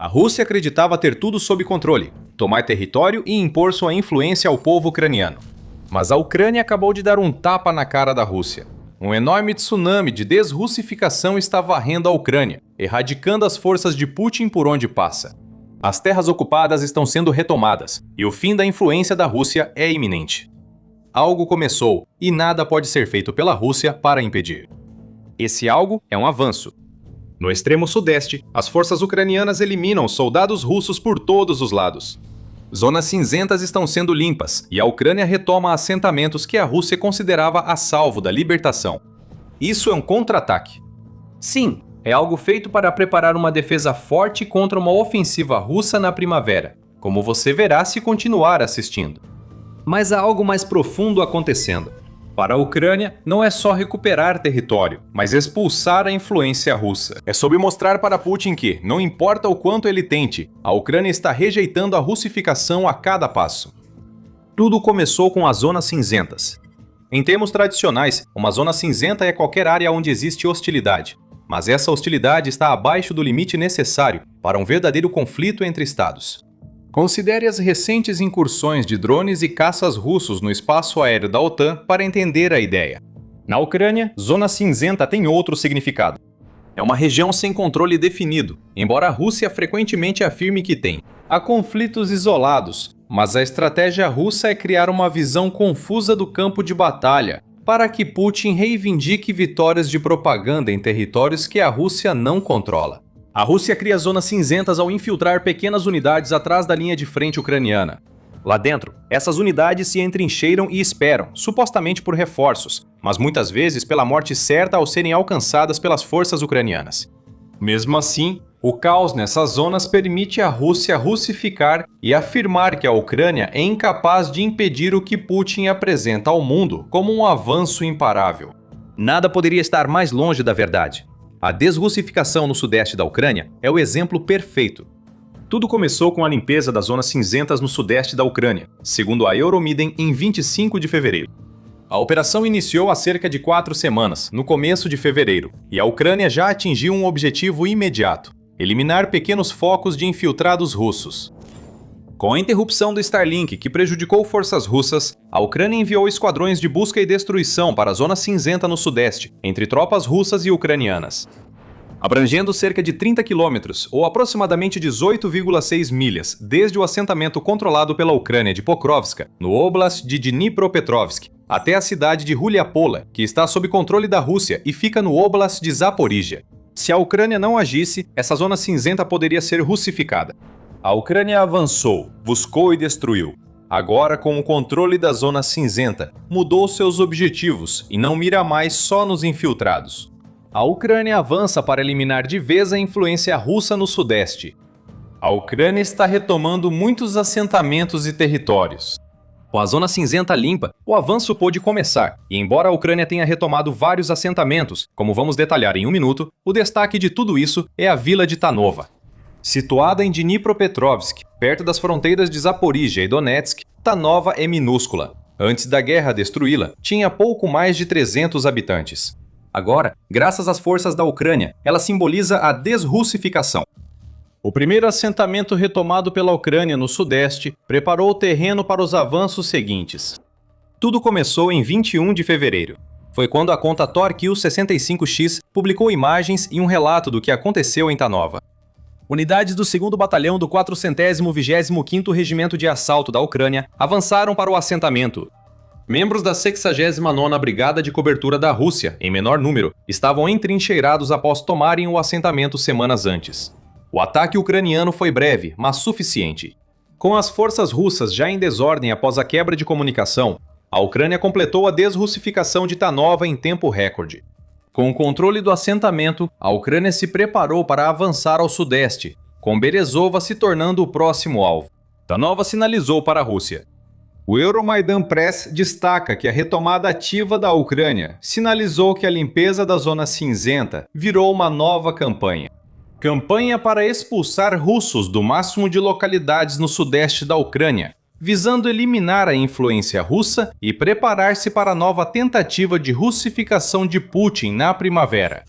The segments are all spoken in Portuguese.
A Rússia acreditava ter tudo sob controle, tomar território e impor sua influência ao povo ucraniano. Mas a Ucrânia acabou de dar um tapa na cara da Rússia. Um enorme tsunami de desrussificação está varrendo a Ucrânia, erradicando as forças de Putin por onde passa. As terras ocupadas estão sendo retomadas, e o fim da influência da Rússia é iminente. Algo começou, e nada pode ser feito pela Rússia para impedir. Esse algo é um avanço. No extremo sudeste, as forças ucranianas eliminam soldados russos por todos os lados. Zonas cinzentas estão sendo limpas, e a Ucrânia retoma assentamentos que a Rússia considerava a salvo da libertação. Isso é um contra-ataque. Sim, é algo feito para preparar uma defesa forte contra uma ofensiva russa na primavera, como você verá se continuar assistindo. Mas há algo mais profundo acontecendo. Para a Ucrânia, não é só recuperar território, mas expulsar a influência russa. É sobre mostrar para Putin que, não importa o quanto ele tente, a Ucrânia está rejeitando a russificação a cada passo. Tudo começou com as zonas cinzentas. Em termos tradicionais, uma zona cinzenta é qualquer área onde existe hostilidade. Mas essa hostilidade está abaixo do limite necessário para um verdadeiro conflito entre estados. Considere as recentes incursões de drones e caças russos no espaço aéreo da OTAN para entender a ideia. Na Ucrânia, zona cinzenta tem outro significado. É uma região sem controle definido, embora a Rússia frequentemente afirme que tem. Há conflitos isolados, mas a estratégia russa é criar uma visão confusa do campo de batalha, para que Putin reivindique vitórias de propaganda em territórios que a Rússia não controla. A Rússia cria zonas cinzentas ao infiltrar pequenas unidades atrás da linha de frente ucraniana. Lá dentro, essas unidades se entrincheiram e esperam, supostamente por reforços, mas muitas vezes pela morte certa ao serem alcançadas pelas forças ucranianas. Mesmo assim, o caos nessas zonas permite à Rússia russificar e afirmar que a Ucrânia é incapaz de impedir o que Putin apresenta ao mundo como um avanço imparável. Nada poderia estar mais longe da verdade. A desrussificação no sudeste da Ucrânia é o exemplo perfeito. Tudo começou com a limpeza das zonas cinzentas no sudeste da Ucrânia, segundo a Euromiden, em 25 de fevereiro. A operação iniciou há cerca de 4 semanas, no começo de fevereiro, e a Ucrânia já atingiu um objetivo imediato: eliminar pequenos focos de infiltrados russos. Com a interrupção do Starlink, que prejudicou forças russas, a Ucrânia enviou esquadrões de busca e destruição para a zona cinzenta no sudeste, entre tropas russas e ucranianas. Abrangendo cerca de 30 quilômetros, ou aproximadamente 18,6 milhas, desde o assentamento controlado pela Ucrânia de Pokrovska, no Oblast de Dnipropetrovsk, até a cidade de Ruliapola, que está sob controle da Rússia e fica no Oblast de Zaporizhia. Se a Ucrânia não agisse, essa zona cinzenta poderia ser russificada. A Ucrânia avançou, buscou e destruiu. Agora, com o controle da zona cinzenta, mudou seus objetivos e não mira mais só nos infiltrados. A Ucrânia avança para eliminar de vez a influência russa no sudeste. A Ucrânia está retomando muitos assentamentos e territórios. Com a zona cinzenta limpa, o avanço pôde começar, e embora a Ucrânia tenha retomado vários assentamentos, como vamos detalhar em um minuto, o destaque de tudo isso é a vila de Tarnova. Situada em Dnipropetrovsk, perto das fronteiras de Zaporizhia e Donetsk, Tarnova é minúscula. Antes da guerra destruí-la, tinha pouco mais de 300 habitantes. Agora, graças às forças da Ucrânia, ela simboliza a desrussificação. O primeiro assentamento retomado pela Ucrânia no sudeste preparou o terreno para os avanços seguintes. Tudo começou em 21 de fevereiro. Foi quando a conta Torkill65X publicou imagens e um relato do que aconteceu em Tarnova. Unidades do 2º Batalhão do 425º Regimento de Assalto da Ucrânia avançaram para o assentamento. Membros da 69ª Brigada de Cobertura da Rússia, em menor número, estavam entrincheirados após tomarem o assentamento semanas antes. O ataque ucraniano foi breve, mas suficiente. Com as forças russas já em desordem após a quebra de comunicação, a Ucrânia completou a desrussificação de Tarnova em tempo recorde. Com o controle do assentamento, a Ucrânia se preparou para avançar ao sudeste, com Berezova se tornando o próximo alvo. Tarnova sinalizou para a Rússia. O Euromaidan Press destaca que a retomada ativa da Ucrânia sinalizou que a limpeza da zona cinzenta virou uma nova campanha. Campanha para expulsar russos do máximo de localidades no sudeste da Ucrânia, visando eliminar a influência russa e preparar-se para a nova tentativa de russificação de Putin na primavera.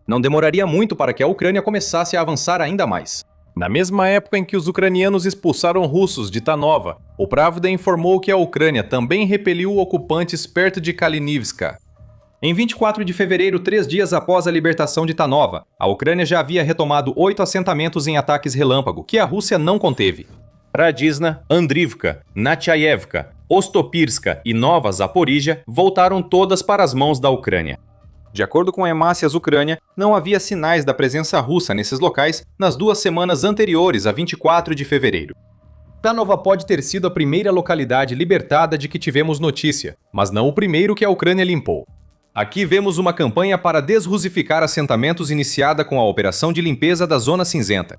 Não demoraria muito para que a Ucrânia começasse a avançar ainda mais. Na mesma época em que os ucranianos expulsaram russos de Tarnova, o Pravda informou que a Ucrânia também repeliu ocupantes perto de Kalinivska. Em 24 de fevereiro, 3 dias após a libertação de Tarnova, a Ucrânia já havia retomado 8 assentamentos em ataques relâmpago, que a Rússia não conteve. Radizna, Andrivka, Natchayevka, Ostopirska e Nova Zaporizhia voltaram todas para as mãos da Ucrânia. De acordo com a Emácias Ucrânia, não havia sinais da presença russa nesses locais nas 2 semanas anteriores a 24 de fevereiro. Tarnova pode ter sido a primeira localidade libertada de que tivemos notícia, mas não o primeiro que a Ucrânia limpou. Aqui vemos uma campanha para desrussificar assentamentos iniciada com a operação de limpeza da Zona Cinzenta.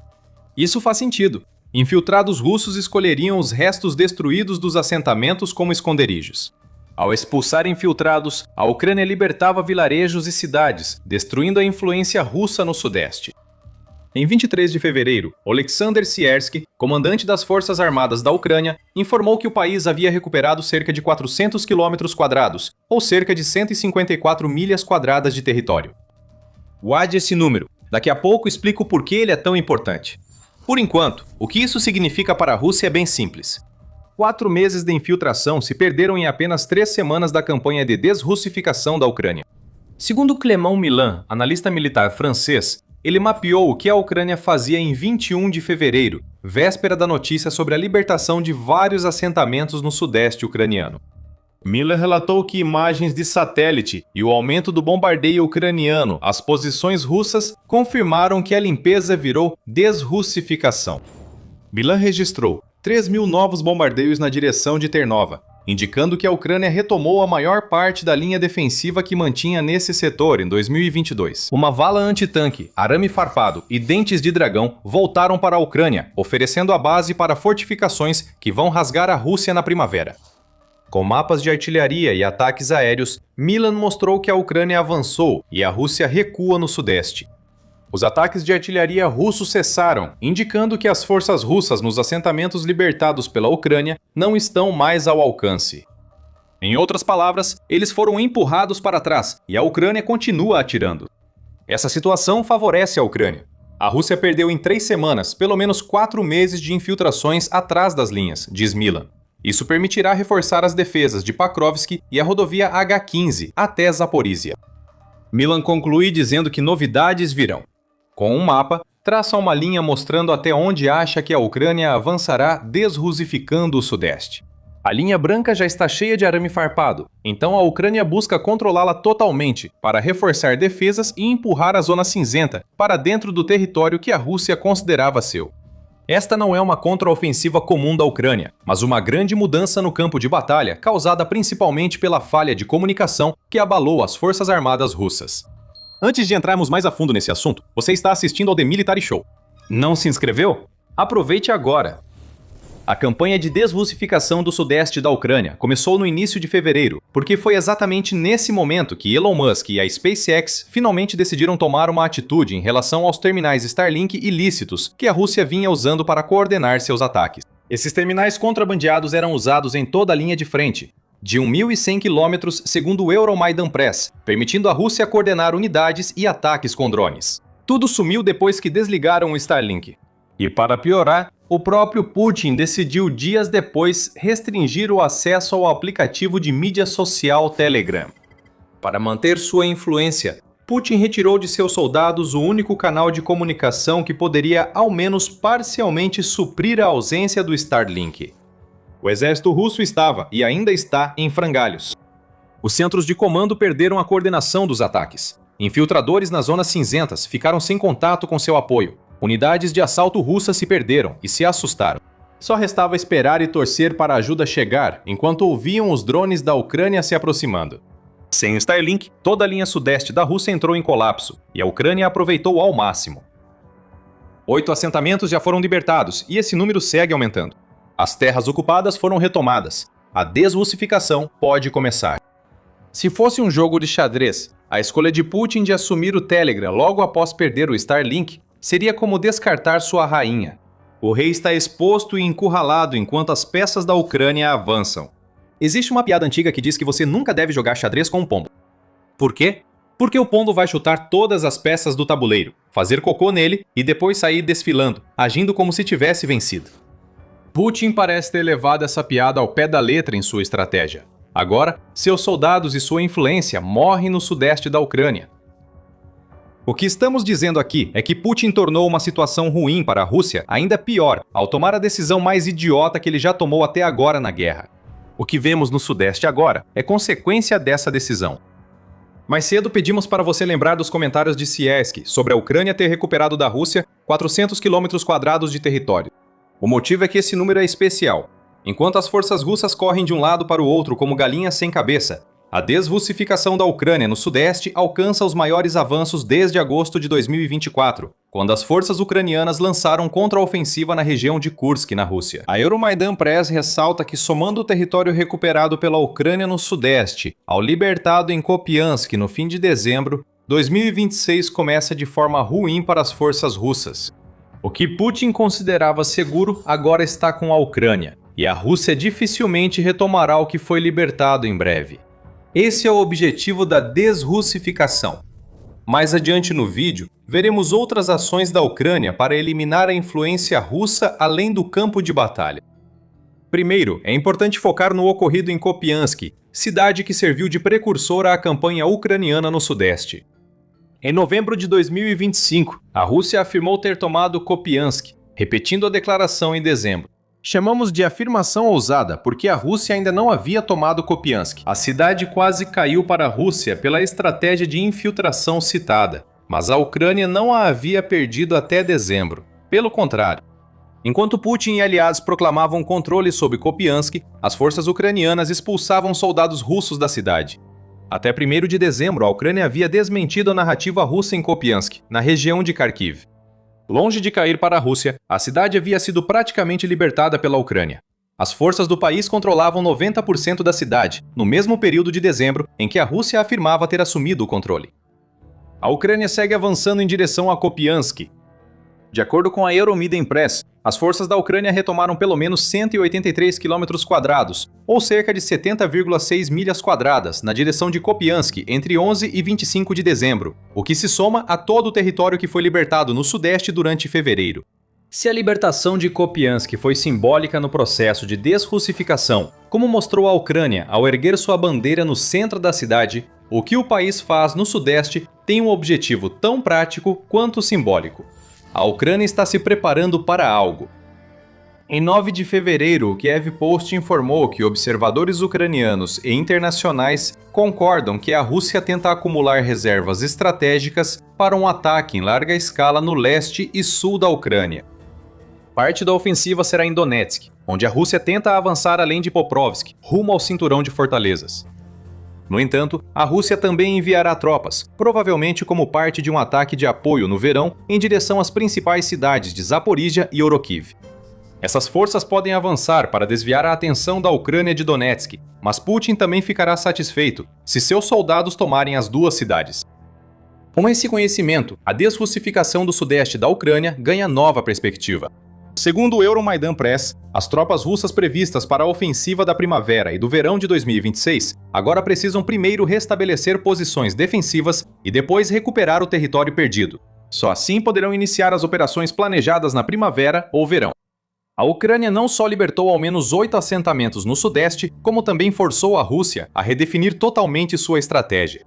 Isso faz sentido. Infiltrados russos escolheriam os restos destruídos dos assentamentos como esconderijos. Ao expulsar infiltrados, a Ucrânia libertava vilarejos e cidades, destruindo a influência russa no sudeste. Em 23 de fevereiro, Oleksandr Siersky, comandante das Forças Armadas da Ucrânia, informou que o país havia recuperado cerca de 400 km², ou cerca de 154 milhas quadradas de território. Guarde esse número, daqui a pouco explico por que ele é tão importante. Por enquanto, o que isso significa para a Rússia é bem simples. 4 meses de infiltração se perderam em apenas 3 semanas da campanha de desrussificação da Ucrânia. Segundo Clément Milan, analista militar francês, ele mapeou o que a Ucrânia fazia em 21 de fevereiro, véspera da notícia sobre a libertação de vários assentamentos no sudeste ucraniano. Miller relatou que imagens de satélite e o aumento do bombardeio ucraniano às posições russas confirmaram que a limpeza virou desrussificação. Milan registrou 3.000 novos bombardeios na direção de Tarnova, indicando que a Ucrânia retomou a maior parte da linha defensiva que mantinha nesse setor em 2022. Uma vala antitanque, arame farpado e dentes de dragão voltaram para a Ucrânia, oferecendo a base para fortificações que vão rasgar a Rússia na primavera. Com mapas de artilharia e ataques aéreos, Milan mostrou que a Ucrânia avançou e a Rússia recua no sudeste. Os ataques de artilharia russos cessaram, indicando que as forças russas nos assentamentos libertados pela Ucrânia não estão mais ao alcance. Em outras palavras, eles foram empurrados para trás e a Ucrânia continua atirando. Essa situação favorece a Ucrânia. A Rússia perdeu em 3 semanas pelo menos 4 meses de infiltrações atrás das linhas, diz Milan. Isso permitirá reforçar as defesas de Pakrovsk e a rodovia H15 até Zaporizhia. Milan conclui dizendo que novidades virão. Com um mapa, traça uma linha mostrando até onde acha que a Ucrânia avançará desrussificando o sudeste. A linha branca já está cheia de arame farpado, então a Ucrânia busca controlá-la totalmente para reforçar defesas e empurrar a Zona Cinzenta para dentro do território que a Rússia considerava seu. Esta não é uma contraofensiva comum da Ucrânia, mas uma grande mudança no campo de batalha causada principalmente pela falha de comunicação que abalou as forças armadas russas. Antes de entrarmos mais a fundo nesse assunto, você está assistindo ao The Military Show. Não se inscreveu? Aproveite agora! A campanha de desrussificação do sudeste da Ucrânia começou no início de fevereiro, porque foi exatamente nesse momento que Elon Musk e a SpaceX finalmente decidiram tomar uma atitude em relação aos terminais Starlink ilícitos que a Rússia vinha usando para coordenar seus ataques. Esses terminais contrabandeados eram usados em toda a linha de frente, de 1.100 km segundo o Euromaidan Press, permitindo à Rússia coordenar unidades e ataques com drones. Tudo sumiu depois que desligaram o Starlink. E para piorar, o próprio Putin decidiu dias depois restringir o acesso ao aplicativo de mídia social Telegram. Para manter sua influência, Putin retirou de seus soldados o único canal de comunicação que poderia ao menos parcialmente suprir a ausência do Starlink. O exército russo estava, e ainda está, em frangalhos. Os centros de comando perderam a coordenação dos ataques. Infiltradores nas zonas cinzentas ficaram sem contato com seu apoio. Unidades de assalto russas se perderam e se assustaram. Só restava esperar e torcer para a ajuda chegar, enquanto ouviam os drones da Ucrânia se aproximando. Sem Starlink, toda a linha sudeste da Rússia entrou em colapso, e a Ucrânia aproveitou ao máximo. 8 assentamentos já foram libertados, e esse número segue aumentando. As terras ocupadas foram retomadas. A desrussificação pode começar. Se fosse um jogo de xadrez, a escolha de Putin de assumir o Telegram logo após perder o Starlink seria como descartar sua rainha. O rei está exposto e encurralado enquanto as peças da Ucrânia avançam. Existe uma piada antiga que diz que você nunca deve jogar xadrez com um pombo. Por quê? Porque o pombo vai chutar todas as peças do tabuleiro, fazer cocô nele e depois sair desfilando, agindo como se tivesse vencido. Putin parece ter levado essa piada ao pé da letra em sua estratégia. Agora, seus soldados e sua influência morrem no sudeste da Ucrânia. O que estamos dizendo aqui é que Putin tornou uma situação ruim para a Rússia ainda pior ao tomar a decisão mais idiota que ele já tomou até agora na guerra. O que vemos no sudeste agora é consequência dessa decisão. Mais cedo pedimos para você lembrar dos comentários de Siersky sobre a Ucrânia ter recuperado da Rússia 400 km² de território. O motivo é que esse número é especial. Enquanto as forças russas correm de um lado para o outro como galinhas sem cabeça, a desrussificação da Ucrânia no sudeste alcança os maiores avanços desde agosto de 2024, quando as forças ucranianas lançaram contra-ofensiva na região de Kursk, na Rússia. A Euromaidan Press ressalta que, somando o território recuperado pela Ucrânia no sudeste ao libertado em Kupiansk no fim de dezembro, 2026 começa de forma ruim para as forças russas. O que Putin considerava seguro agora está com a Ucrânia, e a Rússia dificilmente retomará o que foi libertado em breve. Esse é o objetivo da desrussificação. Mais adiante no vídeo, veremos outras ações da Ucrânia para eliminar a influência russa além do campo de batalha. Primeiro, é importante focar no ocorrido em Kupiansk, cidade que serviu de precursora à campanha ucraniana no sudeste. Em novembro de 2025, a Rússia afirmou ter tomado Kupiansk, repetindo a declaração em dezembro. Chamamos de afirmação ousada porque a Rússia ainda não havia tomado Kupiansk. A cidade quase caiu para a Rússia pela estratégia de infiltração citada, mas a Ucrânia não a havia perdido até dezembro. Pelo contrário. Enquanto Putin e aliados proclamavam controle sobre Kupiansk, as forças ucranianas expulsavam soldados russos da cidade. Até 1º de dezembro, a Ucrânia havia desmentido a narrativa russa em Kupiansk, na região de Kharkiv. Longe de cair para a Rússia, a cidade havia sido praticamente libertada pela Ucrânia. As forças do país controlavam 90% da cidade, no mesmo período de dezembro em que a Rússia afirmava ter assumido o controle. A Ucrânia segue avançando em direção a Kupiansk. De acordo com a Euromaidan Press, as forças da Ucrânia retomaram pelo menos 183 km², ou cerca de 70,6 milhas quadradas, na direção de Kupiansk entre 11 e 25 de dezembro, o que se soma a todo o território que foi libertado no sudeste durante fevereiro. Se a libertação de Kupiansk foi simbólica no processo de desrussificação, como mostrou a Ucrânia ao erguer sua bandeira no centro da cidade, o que o país faz no sudeste tem um objetivo tão prático quanto simbólico. A Ucrânia está se preparando para algo. Em 9 de fevereiro, o Kiev Post informou que observadores ucranianos e internacionais concordam que a Rússia tenta acumular reservas estratégicas para um ataque em larga escala no leste e sul da Ucrânia. Parte da ofensiva será em Donetsk, onde a Rússia tenta avançar além de Pokrovsk, rumo ao cinturão de fortalezas. No entanto, a Rússia também enviará tropas, provavelmente como parte de um ataque de apoio no verão em direção às principais cidades de Zaporizhia e Orokhiv. Essas forças podem avançar para desviar a atenção da Ucrânia de Donetsk, mas Putin também ficará satisfeito se seus soldados tomarem as duas cidades. Com esse conhecimento, a desrussificação do sudeste da Ucrânia ganha nova perspectiva. Segundo o Euromaidan Press, as tropas russas previstas para a ofensiva da primavera e do verão de 2026 agora precisam primeiro restabelecer posições defensivas e depois recuperar o território perdido. Só assim poderão iniciar as operações planejadas na primavera ou verão. A Ucrânia não só libertou ao menos 8 assentamentos no sudeste, como também forçou a Rússia a redefinir totalmente sua estratégia.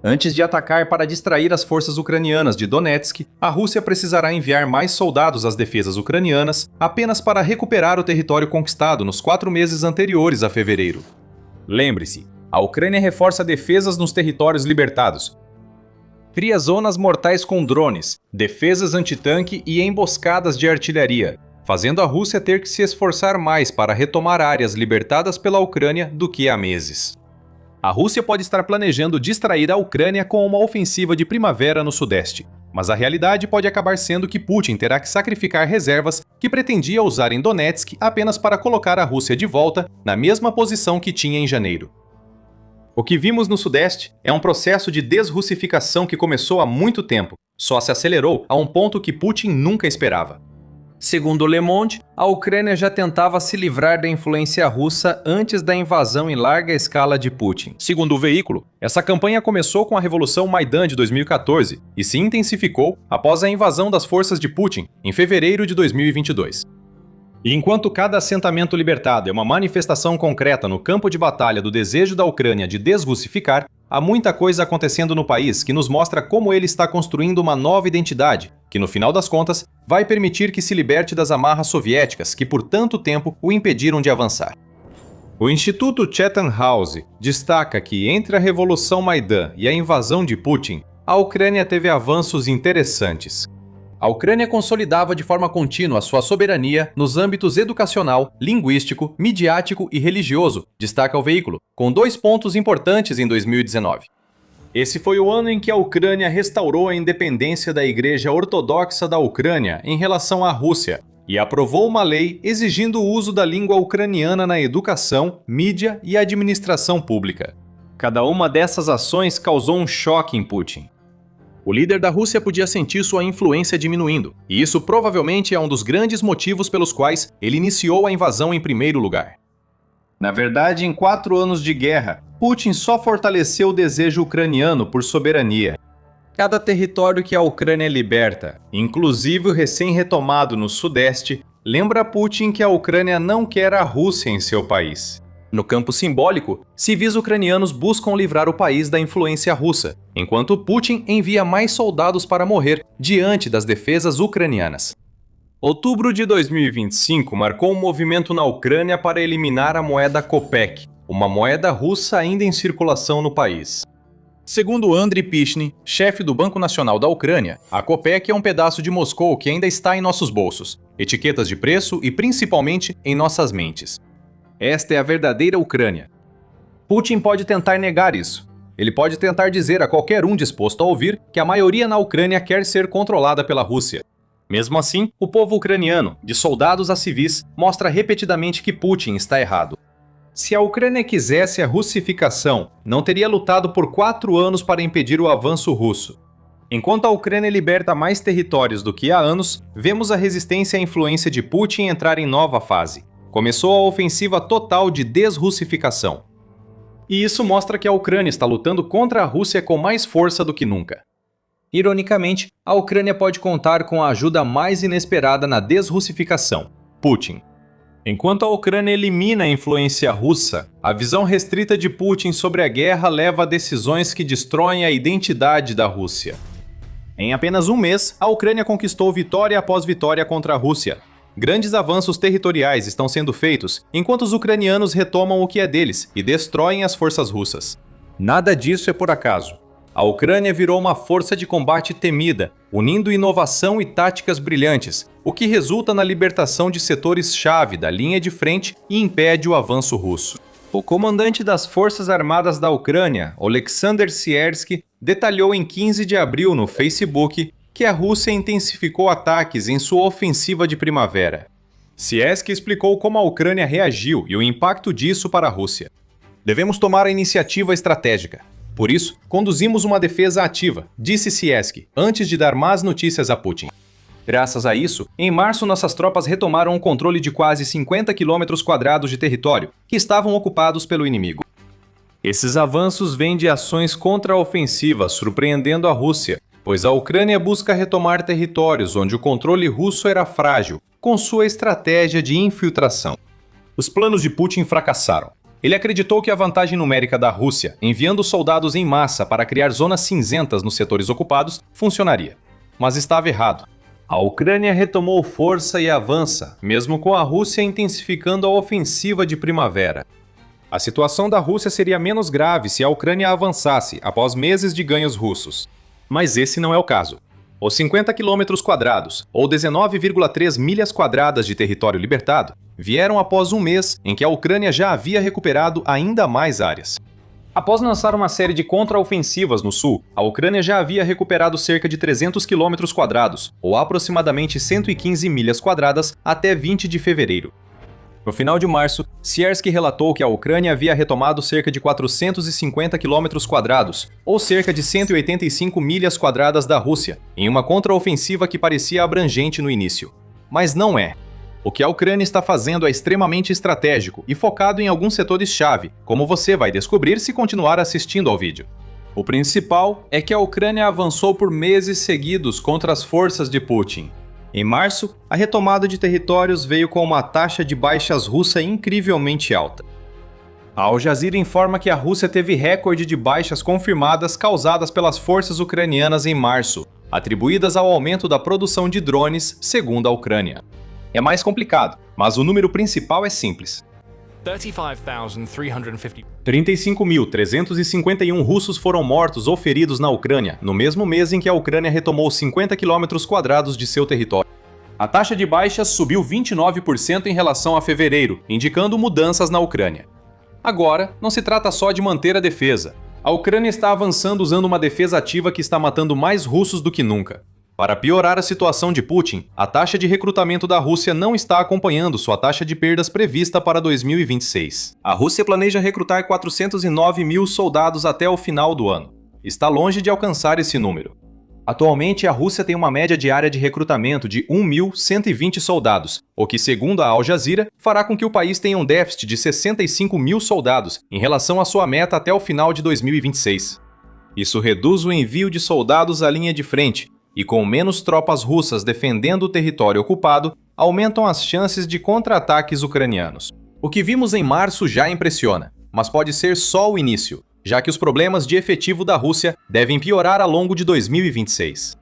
Antes de atacar para distrair as forças ucranianas de Donetsk, a Rússia precisará enviar mais soldados às defesas ucranianas apenas para recuperar o território conquistado nos 4 meses anteriores a fevereiro. Lembre-se, a Ucrânia reforça defesas nos territórios libertados. Cria zonas mortais com drones, defesas antitanque e emboscadas de artilharia, fazendo a Rússia ter que se esforçar mais para retomar áreas libertadas pela Ucrânia do que há meses. A Rússia pode estar planejando distrair a Ucrânia com uma ofensiva de primavera no sudeste, mas a realidade pode acabar sendo que Putin terá que sacrificar reservas que pretendia usar em Donetsk apenas para colocar a Rússia de volta na mesma posição que tinha em janeiro. O que vimos no sudeste é um processo de desrussificação que começou há muito tempo, só se acelerou a um ponto que Putin nunca esperava. Segundo Le Monde, a Ucrânia já tentava se livrar da influência russa antes da invasão em larga escala de Putin. Segundo o veículo, essa campanha começou com a Revolução Maidan de 2014 e se intensificou após a invasão das forças de Putin em fevereiro de 2022. E enquanto cada assentamento libertado é uma manifestação concreta no campo de batalha do desejo da Ucrânia de desrussificar, há muita coisa acontecendo no país que nos mostra como ele está construindo uma nova identidade, que no final das contas vai permitir que se liberte das amarras soviéticas que por tanto tempo o impediram de avançar. O Instituto Chatham House destaca que entre a Revolução Maidan e a invasão de Putin, a Ucrânia teve avanços interessantes. A Ucrânia consolidava de forma contínua sua soberania nos âmbitos educacional, linguístico, midiático e religioso, destaca o veículo, com 2 pontos importantes em 2019. Esse foi o ano em que a Ucrânia restaurou a independência da Igreja Ortodoxa da Ucrânia em relação à Rússia e aprovou uma lei exigindo o uso da língua ucraniana na educação, mídia e administração pública. Cada uma dessas ações causou um choque em Putin. O líder da Rússia podia sentir sua influência diminuindo, e isso provavelmente é um dos grandes motivos pelos quais ele iniciou a invasão em primeiro lugar. Na verdade, em 4 anos de guerra, Putin só fortaleceu o desejo ucraniano por soberania. Cada território que a Ucrânia liberta, inclusive o recém-retomado no Sudeste, lembra Putin que a Ucrânia não quer a Rússia em seu país. No campo simbólico, civis ucranianos buscam livrar o país da influência russa, enquanto Putin envia mais soldados para morrer diante das defesas ucranianas. Outubro de 2025 marcou um movimento na Ucrânia para eliminar a moeda Kopek, uma moeda russa ainda em circulação no país. Segundo Andriy Pishny, chefe do Banco Nacional da Ucrânia, a Kopek é um pedaço de Moscou que ainda está em nossos bolsos, etiquetas de preço e principalmente em nossas mentes. Esta é a verdadeira Ucrânia. Putin pode tentar negar isso. Ele pode tentar dizer a qualquer um disposto a ouvir que a maioria na Ucrânia quer ser controlada pela Rússia. Mesmo assim, o povo ucraniano, de soldados a civis, mostra repetidamente que Putin está errado. Se a Ucrânia quisesse a russificação, não teria lutado por 4 anos para impedir o avanço russo. Enquanto a Ucrânia liberta mais territórios do que há anos, vemos a resistência à influência de Putin entrar em nova fase. Começou a ofensiva total de desrussificação. E isso mostra que a Ucrânia está lutando contra a Rússia com mais força do que nunca. Ironicamente, a Ucrânia pode contar com a ajuda mais inesperada na desrussificação: Putin. Enquanto a Ucrânia elimina a influência russa, a visão restrita de Putin sobre a guerra leva a decisões que destroem a identidade da Rússia. Em apenas um mês, a Ucrânia conquistou vitória após vitória contra a Rússia. Grandes avanços territoriais estão sendo feitos, enquanto os ucranianos retomam o que é deles e destroem as forças russas. Nada disso é por acaso. A Ucrânia virou uma força de combate temida, unindo inovação e táticas brilhantes, o que resulta na libertação de setores-chave da linha de frente e impede o avanço russo. O comandante das Forças Armadas da Ucrânia, Oleksandr Siersky, detalhou em 15 de abril no Facebook que a Rússia intensificou ataques em sua ofensiva de primavera. Siersky explicou como a Ucrânia reagiu e o impacto disso para a Rússia. Devemos tomar a iniciativa estratégica. Por isso, conduzimos uma defesa ativa, disse Siersky, antes de dar más notícias a Putin. Graças a isso, em março nossas tropas retomaram o controle de quase 50 km² de território, que estavam ocupados pelo inimigo. Esses avanços vêm de ações contra-ofensivas surpreendendo a Rússia, pois a Ucrânia busca retomar territórios onde o controle russo era frágil, com sua estratégia de infiltração. Os planos de Putin fracassaram. Ele acreditou que a vantagem numérica da Rússia, enviando soldados em massa para criar zonas cinzentas nos setores ocupados, funcionaria. Mas estava errado. A Ucrânia retomou força e avança, mesmo com a Rússia intensificando a ofensiva de primavera. A situação da Rússia seria menos grave se a Ucrânia avançasse após meses de ganhos russos. Mas esse não é o caso. Os 50 km², ou 19,3 milhas quadradas de território libertado, vieram após um mês em que a Ucrânia já havia recuperado ainda mais áreas. Após lançar uma série de contraofensivas no sul, a Ucrânia já havia recuperado cerca de 300 km², ou aproximadamente 115 milhas quadradas, até 20 de fevereiro. No final de março, Siersky relatou que a Ucrânia havia retomado cerca de 450 km², ou cerca de 185 milhas quadradas da Rússia, em uma contraofensiva que parecia abrangente no início. mas não é. O que a Ucrânia está fazendo é extremamente estratégico e focado em alguns setores-chave, como você vai descobrir se continuar assistindo ao vídeo. O principal é que a Ucrânia avançou por meses seguidos contra as forças de Putin. Em março, a retomada de territórios veio com uma taxa de baixas russa incrivelmente alta. A Al Jazeera informa que a Rússia teve recorde de baixas confirmadas causadas pelas forças ucranianas em março, atribuídas ao aumento da produção de drones, segundo a Ucrânia. É mais complicado, mas o número principal é simples. 35.351 russos foram mortos ou feridos na Ucrânia, no mesmo mês em que a Ucrânia retomou 50 km² de seu território. A taxa de baixas subiu 29% em relação a fevereiro, indicando mudanças na Ucrânia. Agora, não se trata só de manter a defesa. A Ucrânia está avançando usando uma defesa ativa que está matando mais russos do que nunca. Para piorar a situação de Putin, a taxa de recrutamento da Rússia não está acompanhando sua taxa de perdas prevista para 2026. A Rússia planeja recrutar 409 mil soldados até o final do ano. Está longe de alcançar esse número. Atualmente, a Rússia tem uma média diária de recrutamento de 1.120 soldados, o que, segundo a Al Jazeera, fará com que o país tenha um déficit de 65 mil soldados em relação à sua meta até o final de 2026. Isso reduz o envio de soldados à linha de frente, e com menos tropas russas defendendo o território ocupado, aumentam as chances de contra-ataques ucranianos. O que vimos em março já impressiona, mas pode ser só o início, já que os problemas de efetivo da Rússia devem piorar ao longo de 2026.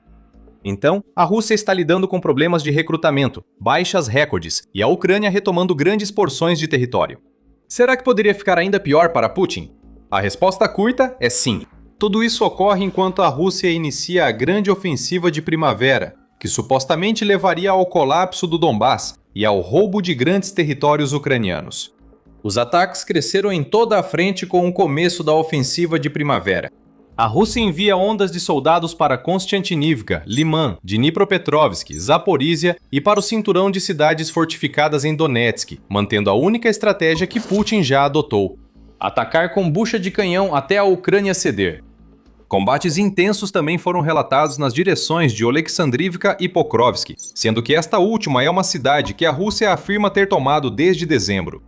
Então, a Rússia está lidando com problemas de recrutamento, baixas recordes e a Ucrânia retomando grandes porções de território. Será que poderia ficar ainda pior para Putin? A resposta curta é sim. Tudo isso ocorre enquanto a Rússia inicia a grande ofensiva de primavera, que supostamente levaria ao colapso do Donbass e ao roubo de grandes territórios ucranianos. Os ataques cresceram em toda a frente com o começo da ofensiva de primavera. A Rússia envia ondas de soldados para Konstantinivka, Liman, Dnipropetrovsk, Zaporizhia e para o cinturão de cidades fortificadas em Donetsk, mantendo a única estratégia que Putin já adotou: atacar com bucha de canhão até a Ucrânia ceder. Combates intensos também foram relatados nas direções de Oleksandrivka e Pokrovsk, sendo que esta última é uma cidade que a Rússia afirma ter tomado desde dezembro.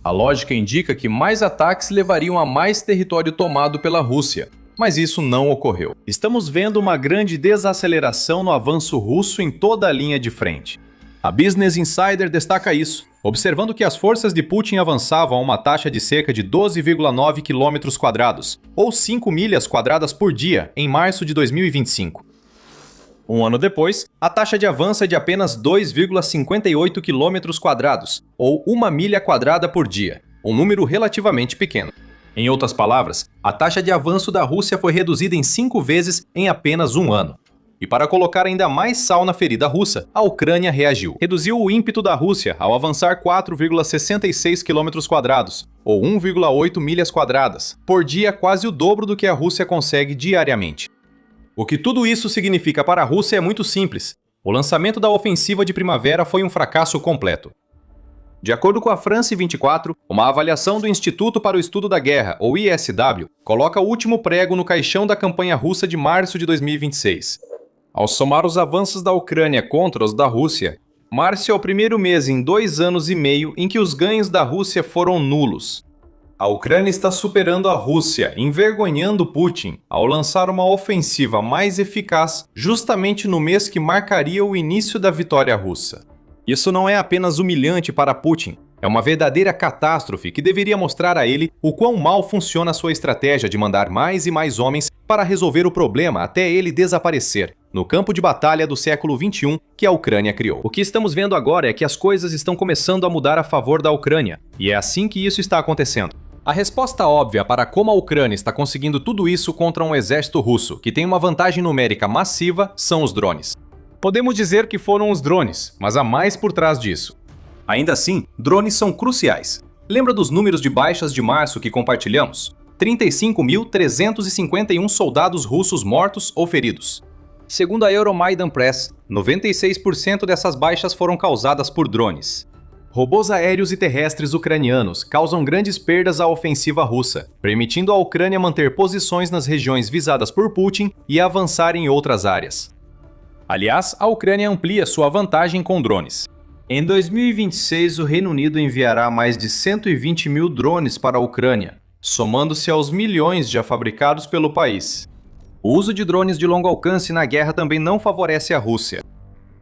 A lógica indica que mais ataques levariam a mais território tomado pela Rússia, mas isso não ocorreu. Estamos vendo uma grande desaceleração no avanço russo em toda a linha de frente. A Business Insider destaca isso, observando que as forças de Putin avançavam a uma taxa de cerca de 12,9 km², ou 5 milhas quadradas por dia, em março de 2025. Um ano depois, a taxa de avanço é de apenas 2,58 km², ou 1 milha quadrada por dia, um número relativamente pequeno. Em outras palavras, a taxa de avanço da Rússia foi reduzida em 5 vezes em apenas um ano. E para colocar ainda mais sal na ferida russa, a Ucrânia reagiu. Reduziu o ímpeto da Rússia ao avançar 4,66 km², ou 1,8 milhas quadradas, por dia, quase o dobro do que a Rússia consegue diariamente. O que tudo isso significa para a Rússia é muito simples. O lançamento da ofensiva de primavera foi um fracasso completo. De acordo com a France 24, uma avaliação do Instituto para o Estudo da Guerra, ou ISW, coloca o último prego no caixão da campanha russa de março de 2026. Ao somar os avanços da Ucrânia contra os da Rússia, março é o primeiro mês em 2 anos e meio em que os ganhos da Rússia foram nulos. A Ucrânia está superando a Rússia, envergonhando Putin, ao lançar uma ofensiva mais eficaz justamente no mês que marcaria o início da vitória russa. Isso não é apenas humilhante para Putin, é uma verdadeira catástrofe que deveria mostrar a ele o quão mal funciona a sua estratégia de mandar mais e mais homens para resolver o problema até ele desaparecer, no campo de batalha do século XXI que a Ucrânia criou. O que estamos vendo agora é que as coisas estão começando a mudar a favor da Ucrânia, e é assim que isso está acontecendo. A resposta óbvia para como a Ucrânia está conseguindo tudo isso contra um exército russo, que tem uma vantagem numérica massiva, são os drones. Podemos dizer que foram os drones, mas há mais por trás disso. Ainda assim, drones são cruciais. Lembra dos números de baixas de março que compartilhamos? 35.351 soldados russos mortos ou feridos. Segundo a Euromaidan Press, 96% dessas baixas foram causadas por drones. Robôs aéreos e terrestres ucranianos causam grandes perdas à ofensiva russa, permitindo à Ucrânia manter posições nas regiões visadas por Putin e avançar em outras áreas. Aliás, a Ucrânia amplia sua vantagem com drones. Em 2026, o Reino Unido enviará mais de 120 mil drones para a Ucrânia, somando-se aos milhões já fabricados pelo país. O uso de drones de longo alcance na guerra também não favorece a Rússia.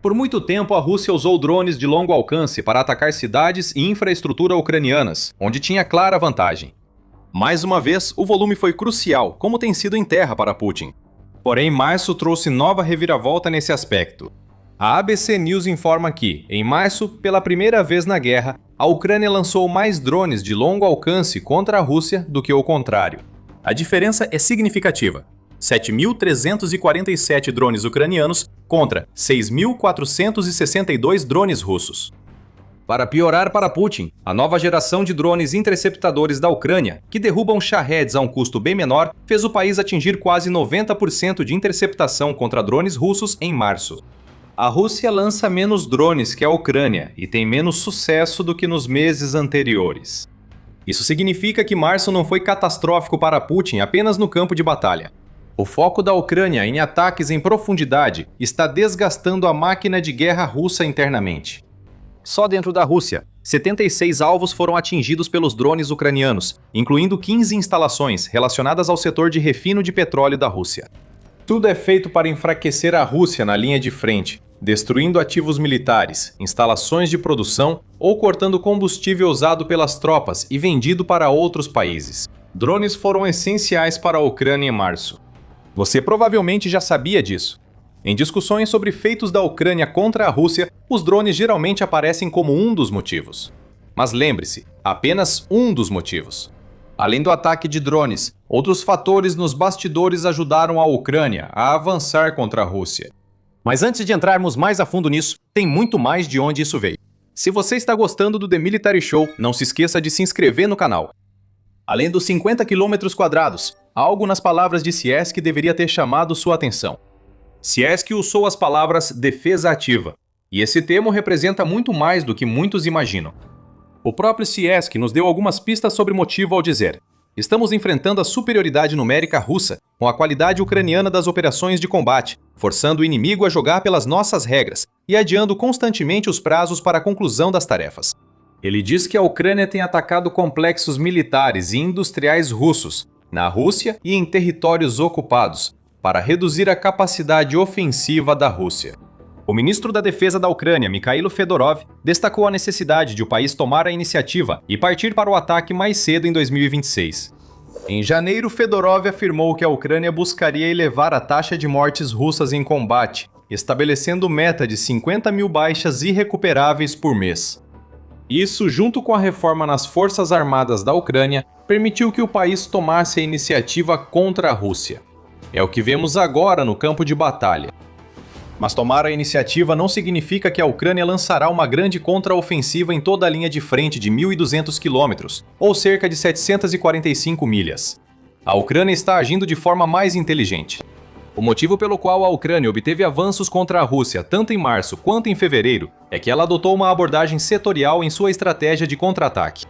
Por muito tempo, a Rússia usou drones de longo alcance para atacar cidades e infraestrutura ucranianas, onde tinha clara vantagem. Mais uma vez, o volume foi crucial, como tem sido em terra para Putin. Porém, março trouxe nova reviravolta nesse aspecto. A ABC News informa que, em março, pela primeira vez na guerra, a Ucrânia lançou mais drones de longo alcance contra a Rússia do que o contrário. A diferença é significativa. 7.347 drones ucranianos contra 6.462 drones russos. Para piorar para Putin, a nova geração de drones interceptadores da Ucrânia, que derrubam Shaheds a um custo bem menor, fez o país atingir quase 90% de interceptação contra drones russos em março. A Rússia lança menos drones que a Ucrânia e tem menos sucesso do que nos meses anteriores. Isso significa que março não foi catastrófico para Putin apenas no campo de batalha. O foco da Ucrânia em ataques em profundidade está desgastando a máquina de guerra russa internamente. Só dentro da Rússia, 76 alvos foram atingidos pelos drones ucranianos, incluindo 15 instalações relacionadas ao setor de refino de petróleo da Rússia. Tudo é feito para enfraquecer a Rússia na linha de frente, destruindo ativos militares, instalações de produção ou cortando combustível usado pelas tropas e vendido para outros países. Drones foram essenciais para a Ucrânia em março. Você provavelmente já sabia disso. Em discussões sobre feitos da Ucrânia contra a Rússia, os drones geralmente aparecem como um dos motivos. Mas lembre-se, apenas um dos motivos. Além do ataque de drones, outros fatores nos bastidores ajudaram a Ucrânia a avançar contra a Rússia. Mas antes de entrarmos mais a fundo nisso, tem muito mais de onde isso veio. Se você está gostando do The Military Show, não se esqueça de se inscrever no canal. Além dos 50 km², algo nas palavras de Sieski deveria ter chamado sua atenção. Sieski usou as palavras defesa ativa, e esse termo representa muito mais do que muitos imaginam. O próprio Sieski nos deu algumas pistas sobre o motivo ao dizer: estamos enfrentando a superioridade numérica russa com a qualidade ucraniana das operações de combate, forçando o inimigo a jogar pelas nossas regras e adiando constantemente os prazos para a conclusão das tarefas. Ele diz que a Ucrânia tem atacado complexos militares e industriais russos, na Rússia e em territórios ocupados, para reduzir a capacidade ofensiva da Rússia. O ministro da Defesa da Ucrânia, Mikhailo Fedorov, destacou a necessidade de o país tomar a iniciativa e partir para o ataque mais cedo em 2026. Em janeiro, Fedorov afirmou que a Ucrânia buscaria elevar a taxa de mortes russas em combate, estabelecendo meta de 50 mil baixas irrecuperáveis por mês. Isso, junto com a reforma nas Forças Armadas da Ucrânia, permitiu que o país tomasse a iniciativa contra a Rússia. É o que vemos agora no campo de batalha. Mas tomar a iniciativa não significa que a Ucrânia lançará uma grande contraofensiva em toda a linha de frente de 1.200 quilômetros, ou cerca de 745 milhas. A Ucrânia está agindo de forma mais inteligente. O motivo pelo qual a Ucrânia obteve avanços contra a Rússia tanto em março quanto em fevereiro é que ela adotou uma abordagem setorial em sua estratégia de contra-ataque.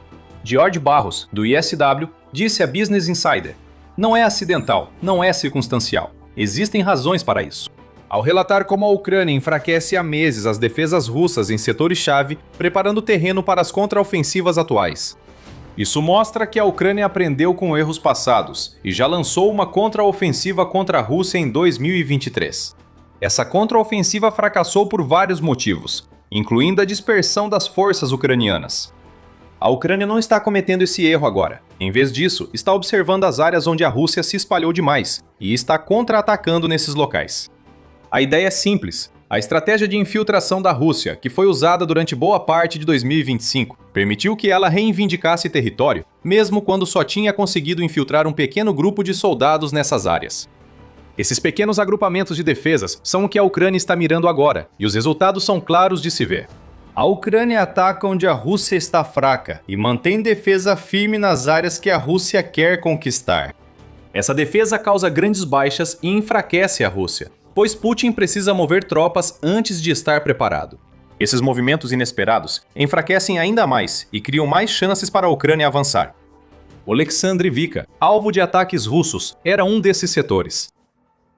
George Barros, do ISW, disse a Business Insider: "Não é acidental, não é circunstancial. Existem razões para isso." Ao relatar como a Ucrânia enfraquece há meses as defesas russas em setores-chave, preparando o terreno para as contraofensivas atuais. Isso mostra que a Ucrânia aprendeu com erros passados e já lançou uma contraofensiva contra a Rússia em 2023. Essa contraofensiva fracassou por vários motivos, incluindo a dispersão das forças ucranianas. A Ucrânia não está cometendo esse erro agora. Em vez disso, está observando as áreas onde a Rússia se espalhou demais e está contra-atacando nesses locais. A ideia é simples. A estratégia de infiltração da Rússia, que foi usada durante boa parte de 2025, permitiu que ela reivindicasse território, mesmo quando só tinha conseguido infiltrar um pequeno grupo de soldados nessas áreas. Esses pequenos agrupamentos de defesas são o que a Ucrânia está mirando agora, e os resultados são claros de se ver. A Ucrânia ataca onde a Rússia está fraca e mantém defesa firme nas áreas que a Rússia quer conquistar. Essa defesa causa grandes baixas e enfraquece a Rússia, pois Putin precisa mover tropas antes de estar preparado. Esses movimentos inesperados enfraquecem ainda mais e criam mais chances para a Ucrânia avançar. Oleksandrivka, alvo de ataques russos, era um desses setores.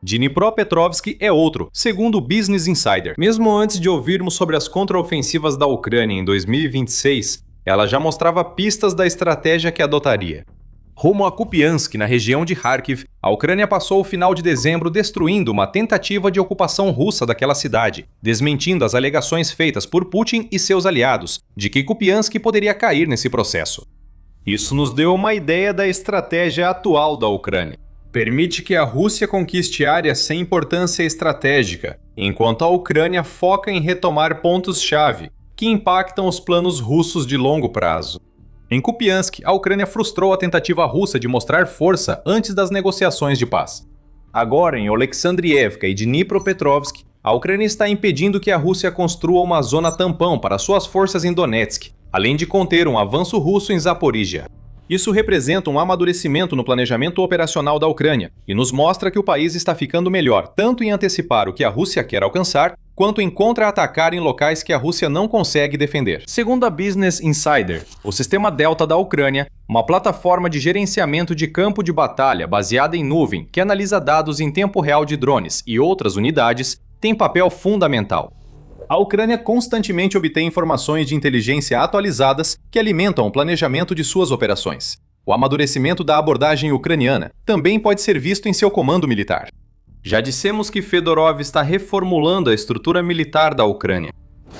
Dnipropetrovsk é outro, segundo o Business Insider. Mesmo antes de ouvirmos sobre as contraofensivas da Ucrânia em 2026, ela já mostrava pistas da estratégia que adotaria. Rumo a Kupiansk, na região de Kharkiv, a Ucrânia passou o final de dezembro destruindo uma tentativa de ocupação russa daquela cidade, desmentindo as alegações feitas por Putin e seus aliados de que Kupiansk poderia cair nesse processo. Isso nos deu uma ideia da estratégia atual da Ucrânia. Permite que a Rússia conquiste áreas sem importância estratégica, enquanto a Ucrânia foca em retomar pontos-chave que impactam os planos russos de longo prazo. Em Kupiansk, a Ucrânia frustrou a tentativa russa de mostrar força antes das negociações de paz. Agora, em Oleksandriivka e Dnipropetrovsk, a Ucrânia está impedindo que a Rússia construa uma zona tampão para suas forças em Donetsk, além de conter um avanço russo em Zaporizhia. Isso representa um amadurecimento no planejamento operacional da Ucrânia e nos mostra que o país está ficando melhor tanto em antecipar o que a Rússia quer alcançar, quanto em contra-atacar em locais que a Rússia não consegue defender. Segundo a Business Insider, o sistema Delta da Ucrânia, uma plataforma de gerenciamento de campo de batalha baseada em nuvem que analisa dados em tempo real de drones e outras unidades, tem papel fundamental. A Ucrânia constantemente obtém informações de inteligência atualizadas que alimentam o planejamento de suas operações. O amadurecimento da abordagem ucraniana também pode ser visto em seu comando militar. Já dissemos que Fedorov está reformulando a estrutura militar da Ucrânia.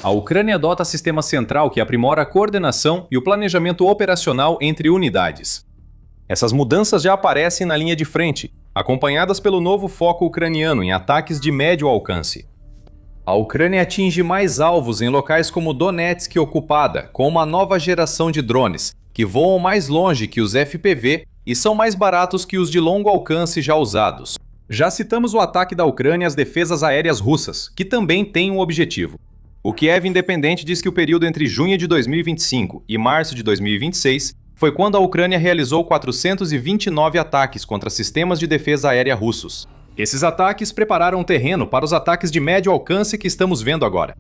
A Ucrânia adota sistema central que aprimora a coordenação e o planejamento operacional entre unidades. Essas mudanças já aparecem na linha de frente, acompanhadas pelo novo foco ucraniano em ataques de médio alcance. A Ucrânia atinge mais alvos em locais como Donetsk ocupada, com uma nova geração de drones, que voam mais longe que os FPV e são mais baratos que os de longo alcance já usados. Já citamos o ataque da Ucrânia às defesas aéreas russas, que também tem um objetivo. O Kiev Independente diz que o período entre junho de 2025 e março de 2026 foi quando a Ucrânia realizou 429 ataques contra sistemas de defesa aérea russos. Esses ataques prepararam o terreno para os ataques de médio alcance que estamos vendo agora.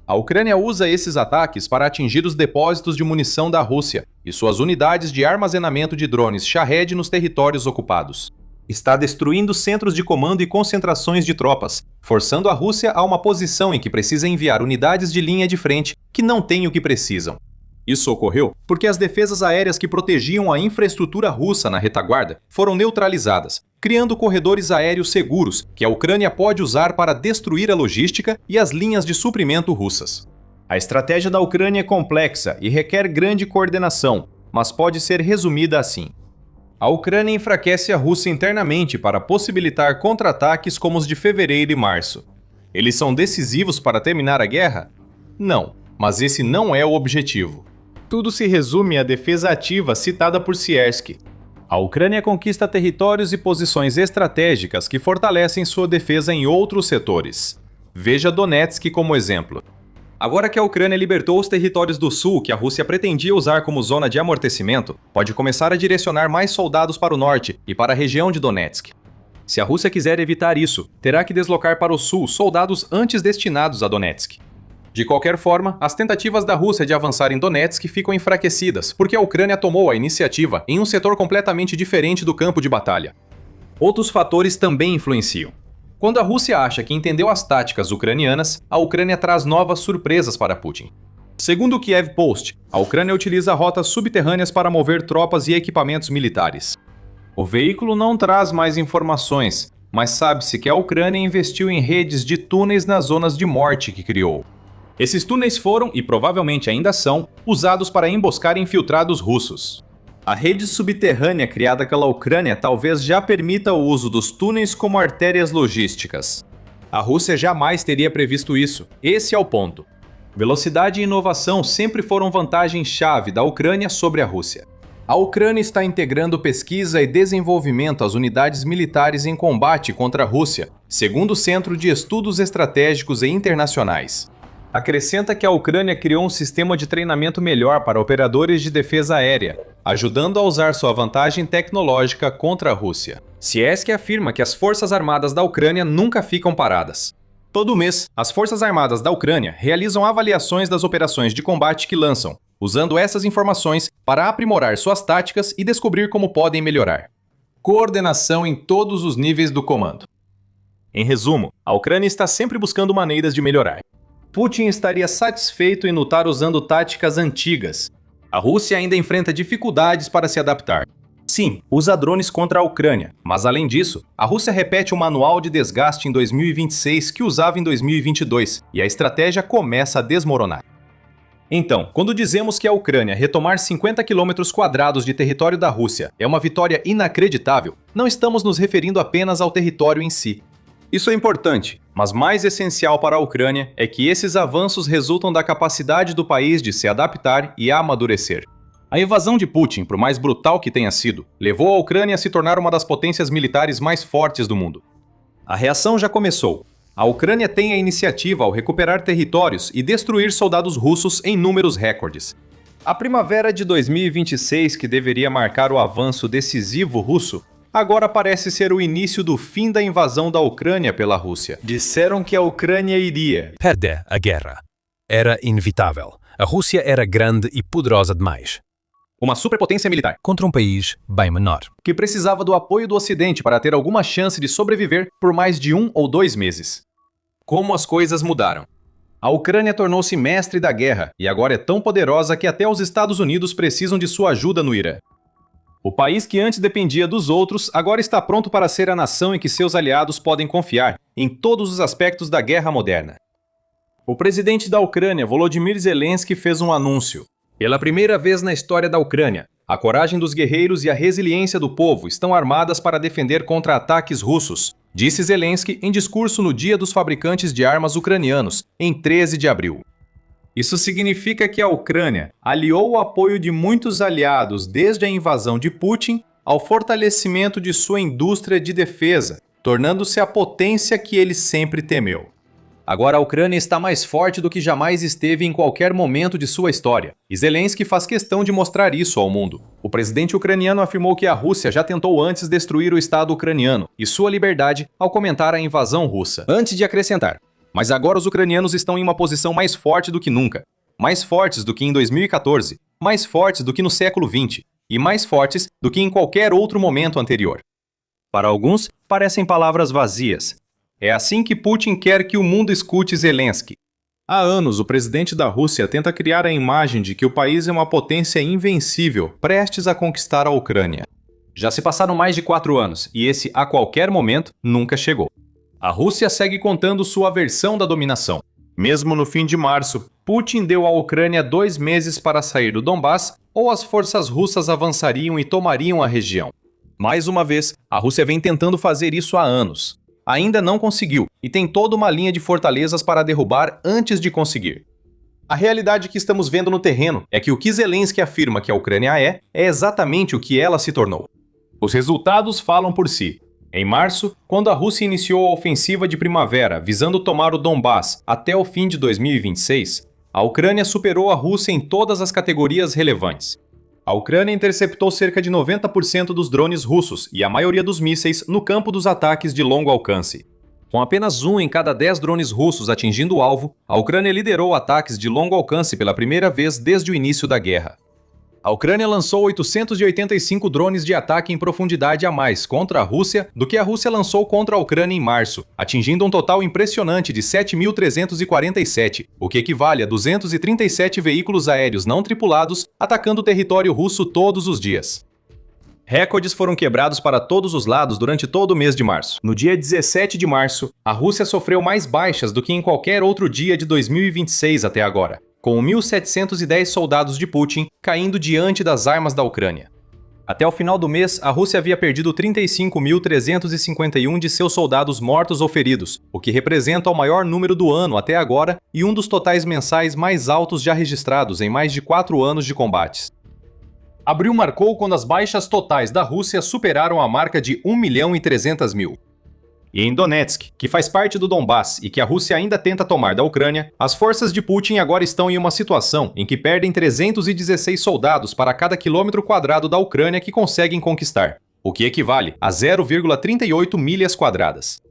A Ucrânia usa esses ataques para atingir os depósitos de munição da Rússia e suas unidades de armazenamento de drones Shahed nos territórios ocupados. Está destruindo centros de comando e concentrações de tropas, forçando a Rússia a uma posição em que precisa enviar unidades de linha de frente que não têm o que precisam. Isso ocorreu porque as defesas aéreas que protegiam a infraestrutura russa na retaguarda foram neutralizadas, criando corredores aéreos seguros que a Ucrânia pode usar para destruir a logística e as linhas de suprimento russas. A estratégia da Ucrânia é complexa e requer grande coordenação, mas pode ser resumida assim. A Ucrânia enfraquece a Rússia internamente para possibilitar contra-ataques como os de fevereiro e março. Eles são decisivos para terminar a guerra? Não, mas esse não é o objetivo. Tudo se resume à defesa ativa citada por Siersky. A Ucrânia conquista territórios e posições estratégicas que fortalecem sua defesa em outros setores. Veja Donetsk como exemplo. Agora que a Ucrânia libertou os territórios do sul que a Rússia pretendia usar como zona de amortecimento, pode começar a direcionar mais soldados para o norte e para a região de Donetsk. Se a Rússia quiser evitar isso, terá que deslocar para o sul soldados antes destinados a Donetsk. De qualquer forma, as tentativas da Rússia de avançar em Donetsk ficam enfraquecidas, porque a Ucrânia tomou a iniciativa em um setor completamente diferente do campo de batalha. Outros fatores também influenciam. Quando a Rússia acha que entendeu as táticas ucranianas, a Ucrânia traz novas surpresas para Putin. Segundo o Kiev Post, a Ucrânia utiliza rotas subterrâneas para mover tropas e equipamentos militares. O veículo não traz mais informações, mas sabe-se que a Ucrânia investiu em redes de túneis nas zonas de morte que criou. Esses túneis foram, e provavelmente ainda são, usados para emboscar infiltrados russos. A rede subterrânea criada pela Ucrânia talvez já permita o uso dos túneis como artérias logísticas. A Rússia jamais teria previsto isso. Esse é o ponto. Velocidade e inovação sempre foram vantagens-chave da Ucrânia sobre a Rússia. A Ucrânia está integrando pesquisa e desenvolvimento às unidades militares em combate contra a Rússia, segundo o Centro de Estudos Estratégicos e Internacionais. Acrescenta que a Ucrânia criou um sistema de treinamento melhor para operadores de defesa aérea, ajudando a usar sua vantagem tecnológica contra a Rússia. Siersky afirma que as Forças Armadas da Ucrânia nunca ficam paradas. Todo mês, as Forças Armadas da Ucrânia realizam avaliações das operações de combate que lançam, usando essas informações para aprimorar suas táticas e descobrir como podem melhorar. Coordenação em todos os níveis do comando. Em resumo, a Ucrânia está sempre buscando maneiras de melhorar. Putin estaria satisfeito em lutar usando táticas antigas. A Rússia ainda enfrenta dificuldades para se adaptar. Sim, usa drones contra a Ucrânia, mas além disso, a Rússia repete o manual de desgaste em 2026 que usava em 2022, e a estratégia começa a desmoronar. Então, quando dizemos que a Ucrânia retomar 50 km² de território da Rússia é uma vitória inacreditável, não estamos nos referindo apenas ao território em si. Isso é importante, mas mais essencial para a Ucrânia é que esses avanços resultam da capacidade do país de se adaptar e amadurecer. A invasão de Putin, por mais brutal que tenha sido, levou a Ucrânia a se tornar uma das potências militares mais fortes do mundo. A reação já começou. A Ucrânia tem a iniciativa ao recuperar territórios e destruir soldados russos em números recordes. A primavera de 2026, que deveria marcar o avanço decisivo russo, agora parece ser o início do fim da invasão da Ucrânia pela Rússia. Disseram que a Ucrânia iria perder a guerra. Era inevitável. A Rússia era grande e poderosa demais. Uma superpotência militar Contra um país bem menor. que precisava do apoio do Ocidente para ter alguma chance de sobreviver por mais de 1 ou 2 meses. Como as coisas mudaram. A Ucrânia tornou-se mestre da guerra e agora é tão poderosa que até os Estados Unidos precisam de sua ajuda no Irã. O país que antes dependia dos outros agora está pronto para ser a nação em que seus aliados podem confiar em todos os aspectos da guerra moderna. O presidente da Ucrânia, Volodymyr Zelensky, fez um anúncio. Pela primeira vez na história da Ucrânia, a coragem dos guerreiros e a resiliência do povo estão armadas para defender contra ataques russos, disse Zelensky em discurso no Dia dos Fabricantes de Armas Ucranianos, em 13 de abril. Isso significa que a Ucrânia aliou o apoio de muitos aliados desde a invasão de Putin ao fortalecimento de sua indústria de defesa, tornando-se a potência que ele sempre temeu. Agora a Ucrânia está mais forte do que jamais esteve em qualquer momento de sua história, e Zelensky faz questão de mostrar isso ao mundo. O presidente ucraniano afirmou que a Rússia já tentou antes destruir o Estado ucraniano e sua liberdade ao comentar a invasão russa, antes de acrescentar: mas agora os ucranianos estão em uma posição mais forte do que nunca, mais fortes do que em 2014, mais fortes do que no século XX, e mais fortes do que em qualquer outro momento anterior. Para alguns, parecem palavras vazias. É assim que Putin quer que o mundo escute Zelensky. Há anos, o presidente da Rússia tenta criar a imagem de que o país é uma potência invencível, prestes a conquistar a Ucrânia. Já se passaram mais de 4 anos, e esse a qualquer momento nunca chegou. A Rússia segue contando sua versão da dominação. Mesmo no fim de março, Putin deu à Ucrânia 2 meses para sair do Donbass, ou as forças russas avançariam e tomariam a região. Mais uma vez, a Rússia vem tentando fazer isso há anos. Ainda não conseguiu, e tem toda uma linha de fortalezas para derrubar antes de conseguir. A realidade que estamos vendo no terreno é que o que Zelensky afirma que a Ucrânia é exatamente o que ela se tornou. Os resultados falam por si. Em março, quando a Rússia iniciou a ofensiva de primavera visando tomar o Donbass até o fim de 2026, a Ucrânia superou a Rússia em todas as categorias relevantes. A Ucrânia interceptou cerca de 90% dos drones russos e a maioria dos mísseis no campo dos ataques de longo alcance. Com apenas 1 em cada 10 drones russos atingindo o alvo, a Ucrânia liderou ataques de longo alcance pela primeira vez desde o início da guerra. A Ucrânia lançou 885 drones de ataque em profundidade a mais contra a Rússia do que a Rússia lançou contra a Ucrânia em março, atingindo um total impressionante de 7.347, o que equivale a 237 veículos aéreos não tripulados atacando o território russo todos os dias. Recordes foram quebrados para todos os lados durante todo o mês de março. No dia 17 de março, a Rússia sofreu mais baixas do que em qualquer outro dia de 2026 até agora, com 1.710 soldados de Putin caindo diante das armas da Ucrânia. Até o final do mês, a Rússia havia perdido 35.351 de seus soldados mortos ou feridos, o que representa o maior número do ano até agora e um dos totais mensais mais altos já registrados em mais de 4 anos de combates. Abril marcou quando as baixas totais da Rússia superaram a marca de 1.300.000. E em Donetsk, que faz parte do Donbass e que a Rússia ainda tenta tomar da Ucrânia, as forças de Putin agora estão em uma situação em que perdem 316 soldados para cada quilômetro quadrado da Ucrânia que conseguem conquistar, o que equivale a 0,38 milhas quadradas.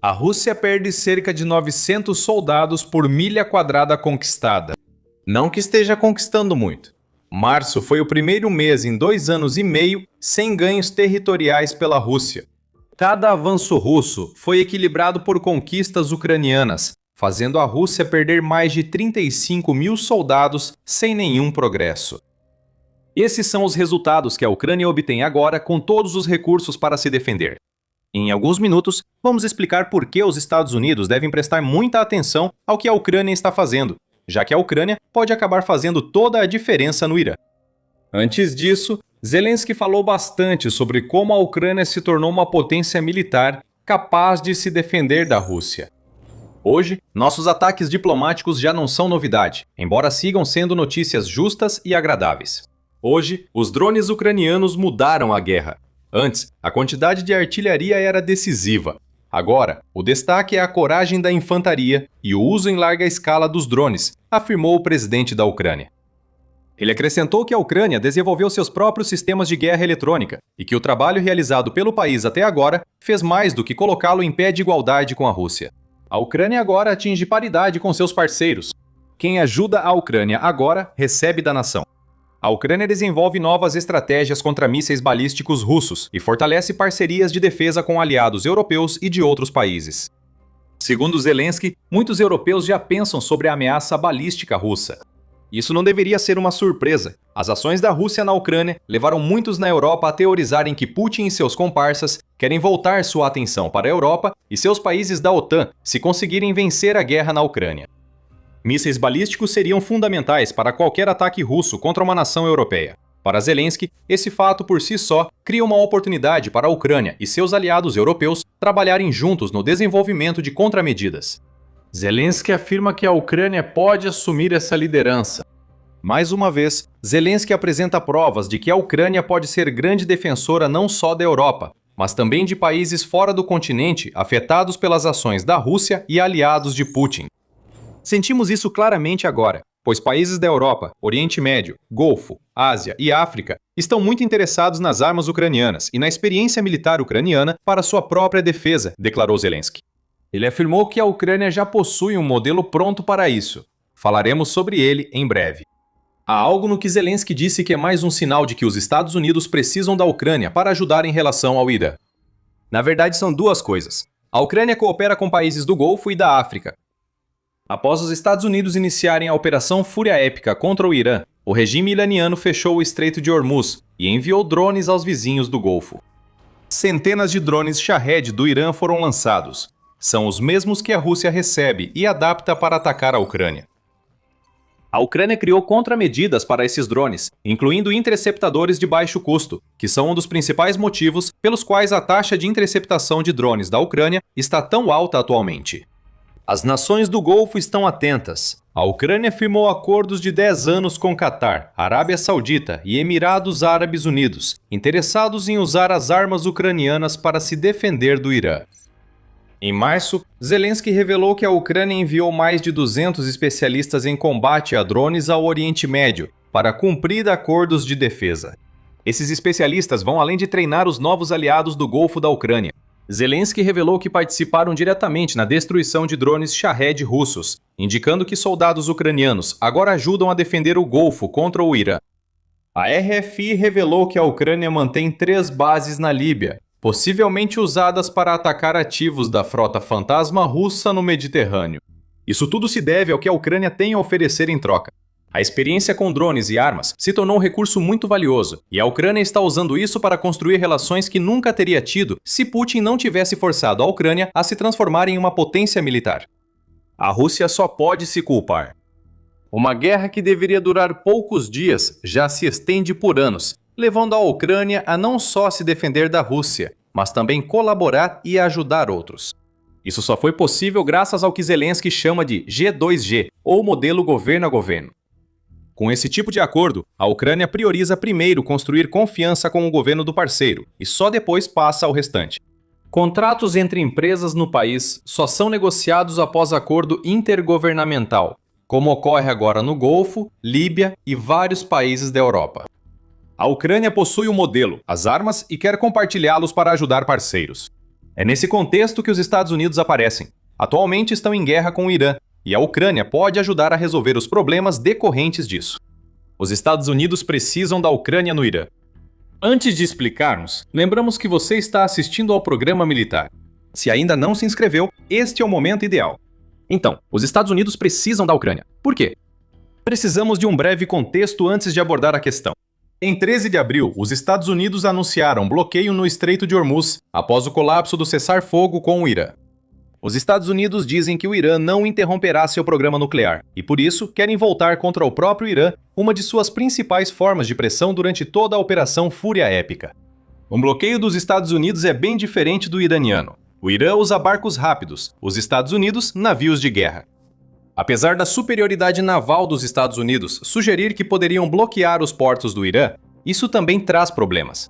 A Rússia perde cerca de 900 soldados por milha quadrada conquistada. Não que esteja conquistando muito. Março foi o primeiro mês em 2 anos e meio sem ganhos territoriais pela Rússia. Cada avanço russo foi equilibrado por conquistas ucranianas, fazendo a Rússia perder mais de 35 mil soldados sem nenhum progresso. Esses são os resultados que a Ucrânia obtém agora com todos os recursos para se defender. Em alguns minutos, vamos explicar por que os Estados Unidos devem prestar muita atenção ao que a Ucrânia está fazendo, já que a Ucrânia pode acabar fazendo toda a diferença no Irã. Antes disso, Zelensky falou bastante sobre como a Ucrânia se tornou uma potência militar capaz de se defender da Rússia. Hoje, nossos ataques diplomáticos já não são novidade, embora sigam sendo notícias justas e agradáveis. Hoje, os drones ucranianos mudaram a guerra. Antes, a quantidade de artilharia era decisiva. Agora, o destaque é a coragem da infantaria e o uso em larga escala dos drones, afirmou o presidente da Ucrânia. Ele acrescentou que a Ucrânia desenvolveu seus próprios sistemas de guerra eletrônica e que o trabalho realizado pelo país até agora fez mais do que colocá-lo em pé de igualdade com a Rússia. A Ucrânia agora atinge paridade com seus parceiros. Quem ajuda a Ucrânia agora recebe da nação. A Ucrânia desenvolve novas estratégias contra mísseis balísticos russos e fortalece parcerias de defesa com aliados europeus e de outros países. Segundo Zelensky, muitos europeus já pensam sobre a ameaça balística russa. Isso não deveria ser uma surpresa. As ações da Rússia na Ucrânia levaram muitos na Europa a teorizarem que Putin e seus comparsas querem voltar sua atenção para a Europa e seus países da OTAN se conseguirem vencer a guerra na Ucrânia. Mísseis balísticos seriam fundamentais para qualquer ataque russo contra uma nação europeia. Para Zelensky, esse fato por si só cria uma oportunidade para a Ucrânia e seus aliados europeus trabalharem juntos no desenvolvimento de contramedidas. Zelensky afirma que a Ucrânia pode assumir essa liderança. Mais uma vez, Zelensky apresenta provas de que a Ucrânia pode ser grande defensora não só da Europa, mas também de países fora do continente afetados pelas ações da Rússia e aliados de Putin. Sentimos isso claramente agora, pois países da Europa, Oriente Médio, Golfo, Ásia e África estão muito interessados nas armas ucranianas e na experiência militar ucraniana para sua própria defesa, declarou Zelensky. Ele afirmou que a Ucrânia já possui um modelo pronto para isso. Falaremos sobre ele em breve. Há algo no que Zelensky disse que é mais um sinal de que os Estados Unidos precisam da Ucrânia para ajudar em relação ao Irã. Na verdade, são duas coisas. A Ucrânia coopera com países do Golfo e da África. Após os Estados Unidos iniciarem a Operação Fúria Épica contra o Irã, o regime iraniano fechou o Estreito de Hormuz e enviou drones aos vizinhos do Golfo. Centenas de drones Shahed do Irã foram lançados. São os mesmos que a Rússia recebe e adapta para atacar a Ucrânia. A Ucrânia criou contramedidas para esses drones, incluindo interceptadores de baixo custo, que são um dos principais motivos pelos quais a taxa de interceptação de drones da Ucrânia está tão alta atualmente. As nações do Golfo estão atentas. A Ucrânia firmou acordos de 10 anos com Catar, Arábia Saudita e Emirados Árabes Unidos, interessados em usar as armas ucranianas para se defender do Irã. Em março, Zelensky revelou que a Ucrânia enviou mais de 200 especialistas em combate a drones ao Oriente Médio para cumprir acordos de defesa. Esses especialistas vão além de treinar os novos aliados do Golfo da Ucrânia. Zelensky revelou que participaram diretamente na destruição de drones Shahed russos, indicando que soldados ucranianos agora ajudam a defender o Golfo contra o Irã. A RFI revelou que a Ucrânia mantém 3 bases na Líbia, possivelmente usadas para atacar ativos da frota fantasma russa no Mediterrâneo. Isso tudo se deve ao que a Ucrânia tem a oferecer em troca. A experiência com drones e armas se tornou um recurso muito valioso, e a Ucrânia está usando isso para construir relações que nunca teria tido se Putin não tivesse forçado a Ucrânia a se transformar em uma potência militar. A Rússia só pode se culpar. Uma guerra que deveria durar poucos dias já se estende por anos, levando a Ucrânia a não só se defender da Rússia, mas também colaborar e ajudar outros. Isso só foi possível graças ao que Zelensky chama de G2G, ou modelo governo a governo. Com esse tipo de acordo, a Ucrânia prioriza primeiro construir confiança com o governo do parceiro e só depois passa ao restante. Contratos entre empresas no país só são negociados após acordo intergovernamental, como ocorre agora no Golfo, Líbia e vários países da Europa. A Ucrânia possui o modelo, as armas e quer compartilhá-los para ajudar parceiros. É nesse contexto que os Estados Unidos aparecem. Atualmente estão em guerra com o Irã, e a Ucrânia pode ajudar a resolver os problemas decorrentes disso. Os Estados Unidos precisam da Ucrânia no Irã. Antes de explicarmos, lembramos que você está assistindo ao programa militar. Se ainda não se inscreveu, este é o momento ideal. Então, os Estados Unidos precisam da Ucrânia. Por quê? Precisamos de um breve contexto antes de abordar a questão. Em 13 de abril, os Estados Unidos anunciaram bloqueio no Estreito de Hormuz após o colapso do cessar-fogo com o Irã. Os Estados Unidos dizem que o Irã não interromperá seu programa nuclear e, por isso, querem voltar contra o próprio Irã, uma de suas principais formas de pressão durante toda a Operação Fúria Épica. O bloqueio dos Estados Unidos é bem diferente do iraniano. O Irã usa barcos rápidos, os Estados Unidos, navios de guerra. Apesar da superioridade naval dos Estados Unidos sugerir que poderiam bloquear os portos do Irã, isso também traz problemas.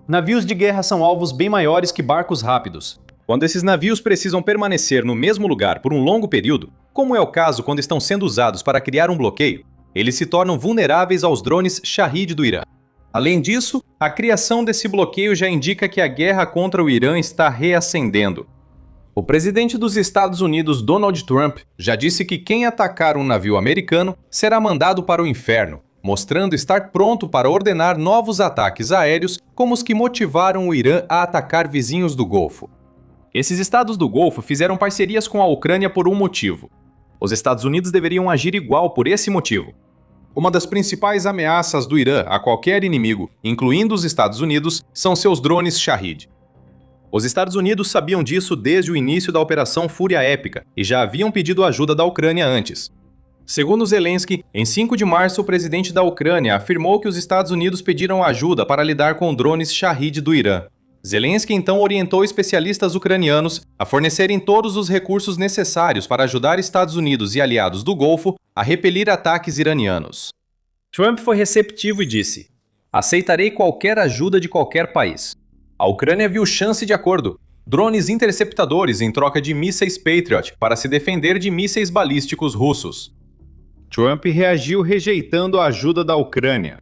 Navios de guerra são alvos bem maiores que barcos rápidos. Quando esses navios precisam permanecer no mesmo lugar por um longo período, como é o caso quando estão sendo usados para criar um bloqueio, eles se tornam vulneráveis aos drones Shahed do Irã. Além disso, a criação desse bloqueio já indica que a guerra contra o Irã está reacendendo. O presidente dos Estados Unidos, Donald Trump, já disse que quem atacar um navio americano será mandado para o inferno, mostrando estar pronto para ordenar novos ataques aéreos como os que motivaram o Irã a atacar vizinhos do Golfo. Esses estados do Golfo fizeram parcerias com a Ucrânia por um motivo. Os Estados Unidos deveriam agir igual por esse motivo. Uma das principais ameaças do Irã a qualquer inimigo, incluindo os Estados Unidos, são seus drones Shahed. Os Estados Unidos sabiam disso desde o início da Operação Fúria Épica e já haviam pedido ajuda da Ucrânia antes. Segundo Zelensky, em 5 de março o presidente da Ucrânia afirmou que os Estados Unidos pediram ajuda para lidar com drones Shahed do Irã. Zelensky então orientou especialistas ucranianos a fornecerem todos os recursos necessários para ajudar Estados Unidos e aliados do Golfo a repelir ataques iranianos. Trump foi receptivo e disse: "Aceitarei qualquer ajuda de qualquer país." A Ucrânia viu chance de acordo. Drones interceptadores em troca de mísseis Patriot para se defender de mísseis balísticos russos. Trump reagiu rejeitando a ajuda da Ucrânia.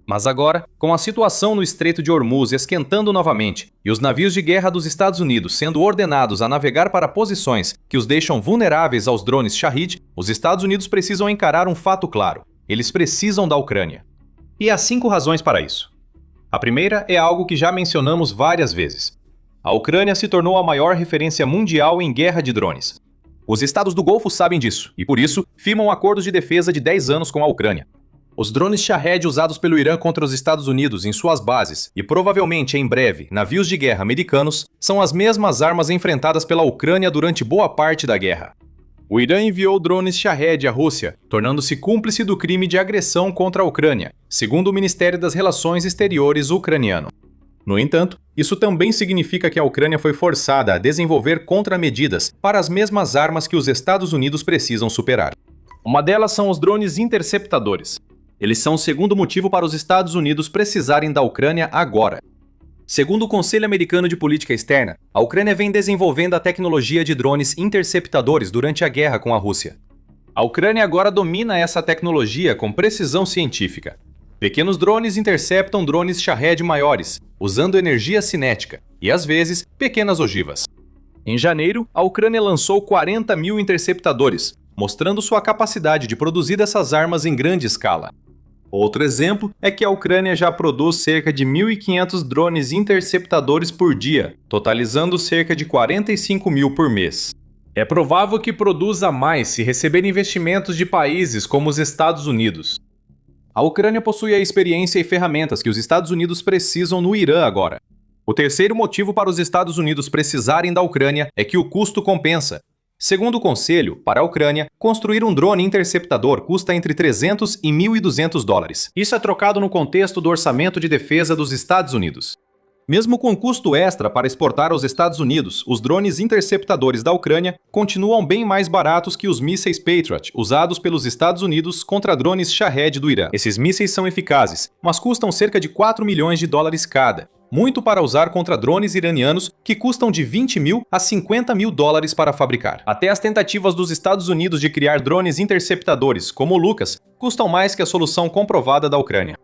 Mas agora, com a situação no Estreito de Hormuz esquentando novamente e os navios de guerra dos Estados Unidos sendo ordenados a navegar para posições que os deixam vulneráveis aos drones Shahed, os Estados Unidos precisam encarar um fato claro: eles precisam da Ucrânia. E há 5 razões para isso. A primeira é algo que já mencionamos várias vezes. A Ucrânia se tornou a maior referência mundial em guerra de drones. Os estados do Golfo sabem disso e, por isso, firmam acordos de defesa de 10 anos com a Ucrânia. Os drones Shahed usados pelo Irã contra os Estados Unidos em suas bases e provavelmente em breve navios de guerra americanos são as mesmas armas enfrentadas pela Ucrânia durante boa parte da guerra. O Irã enviou drones Shahed à Rússia, tornando-se cúmplice do crime de agressão contra a Ucrânia, segundo o Ministério das Relações Exteriores ucraniano. No entanto, isso também significa que a Ucrânia foi forçada a desenvolver contramedidas para as mesmas armas que os Estados Unidos precisam superar. Uma delas são os drones interceptadores. Eles são o segundo motivo para os Estados Unidos precisarem da Ucrânia agora. Segundo o Conselho Americano de Política Externa, a Ucrânia vem desenvolvendo a tecnologia de drones interceptadores durante a guerra com a Rússia. A Ucrânia agora domina essa tecnologia com precisão científica. Pequenos drones interceptam drones Shahed maiores, usando energia cinética e, às vezes, pequenas ogivas. Em janeiro, a Ucrânia lançou 40 mil interceptadores, mostrando sua capacidade de produzir essas armas em grande escala. Outro exemplo é que a Ucrânia já produz cerca de 1.500 drones interceptadores por dia, totalizando cerca de 45 mil por mês. É provável que produza mais se receber investimentos de países como os Estados Unidos. A Ucrânia possui a experiência e ferramentas que os Estados Unidos precisam no Irã agora. O terceiro motivo para os Estados Unidos precisarem da Ucrânia é que o custo compensa. Segundo o Conselho, para a Ucrânia, construir um drone interceptador custa entre 300 e 1.200 dólares. Isso é trocado no contexto do orçamento de defesa dos Estados Unidos. Mesmo com custo extra para exportar aos Estados Unidos, os drones interceptadores da Ucrânia continuam bem mais baratos que os mísseis Patriot usados pelos Estados Unidos contra drones Shahed do Irã. Esses mísseis são eficazes, mas custam cerca de 4 milhões de dólares cada. Muito para usar contra drones iranianos que custam de 20 mil a 50 mil dólares para fabricar. Até as tentativas dos Estados Unidos de criar drones interceptadores, como o Lucas, custam mais que a solução comprovada da Ucrânia.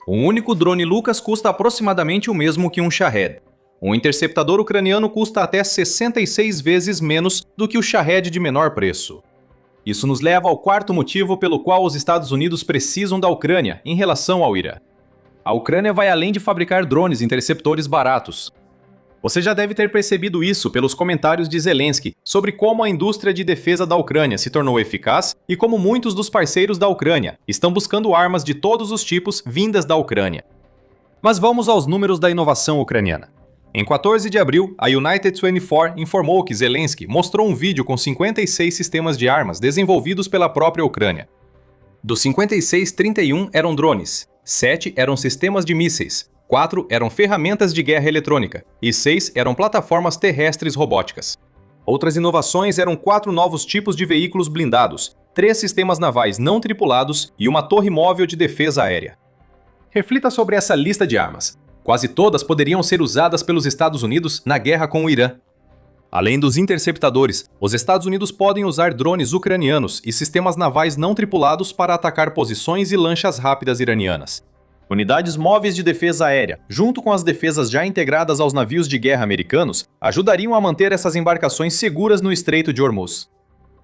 Um único drone Lucas custa aproximadamente o mesmo que um Shahed. Um interceptador ucraniano custa até 66 vezes menos do que o Shahed de menor preço. Isso nos leva ao quarto motivo pelo qual os Estados Unidos precisam da Ucrânia em relação ao Irã. A Ucrânia vai além de fabricar drones interceptores baratos. Você já deve ter percebido isso pelos comentários de Zelensky sobre como a indústria de defesa da Ucrânia se tornou eficaz e como muitos dos parceiros da Ucrânia estão buscando armas de todos os tipos vindas da Ucrânia. Mas vamos aos números da inovação ucraniana. Em 14 de abril, a United 24 informou que Zelensky mostrou um vídeo com 56 sistemas de armas desenvolvidos pela própria Ucrânia. Dos 56, 31 eram drones, 7 eram sistemas de mísseis, 4 eram ferramentas de guerra eletrônica e 6 eram plataformas terrestres robóticas. Outras inovações eram 4 novos tipos de veículos blindados, 3 sistemas navais não tripulados e uma torre móvel de defesa aérea. Reflita sobre essa lista de armas. Quase todas poderiam ser usadas pelos Estados Unidos na guerra com o Irã. Além dos interceptadores, os Estados Unidos podem usar drones ucranianos e sistemas navais não tripulados para atacar posições e lanchas rápidas iranianas. Unidades móveis de defesa aérea, junto com as defesas já integradas aos navios de guerra americanos, ajudariam a manter essas embarcações seguras no Estreito de Hormuz.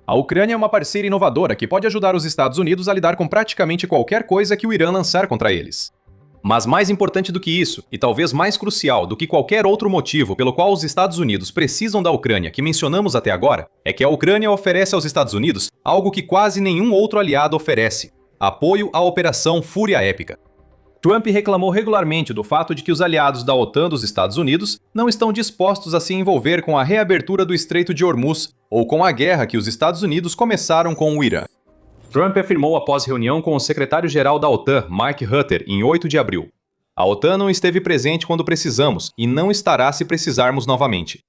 A Ucrânia é uma parceira inovadora que pode ajudar os Estados Unidos a lidar com praticamente qualquer coisa que o Irã lançar contra eles. Mas mais importante do que isso, e talvez mais crucial do que qualquer outro motivo pelo qual os Estados Unidos precisam da Ucrânia que mencionamos até agora, é que a Ucrânia oferece aos Estados Unidos algo que quase nenhum outro aliado oferece: apoio à Operação Fúria Épica. Trump reclamou regularmente do fato de que os aliados da OTAN dos Estados Unidos não estão dispostos a se envolver com a reabertura do Estreito de Hormuz ou com a guerra que os Estados Unidos começaram com o Irã. Trump afirmou após reunião com o secretário-geral da OTAN, Mark Rutte, em 8 de abril. A OTAN não esteve presente quando precisamos e não estará se precisarmos novamente.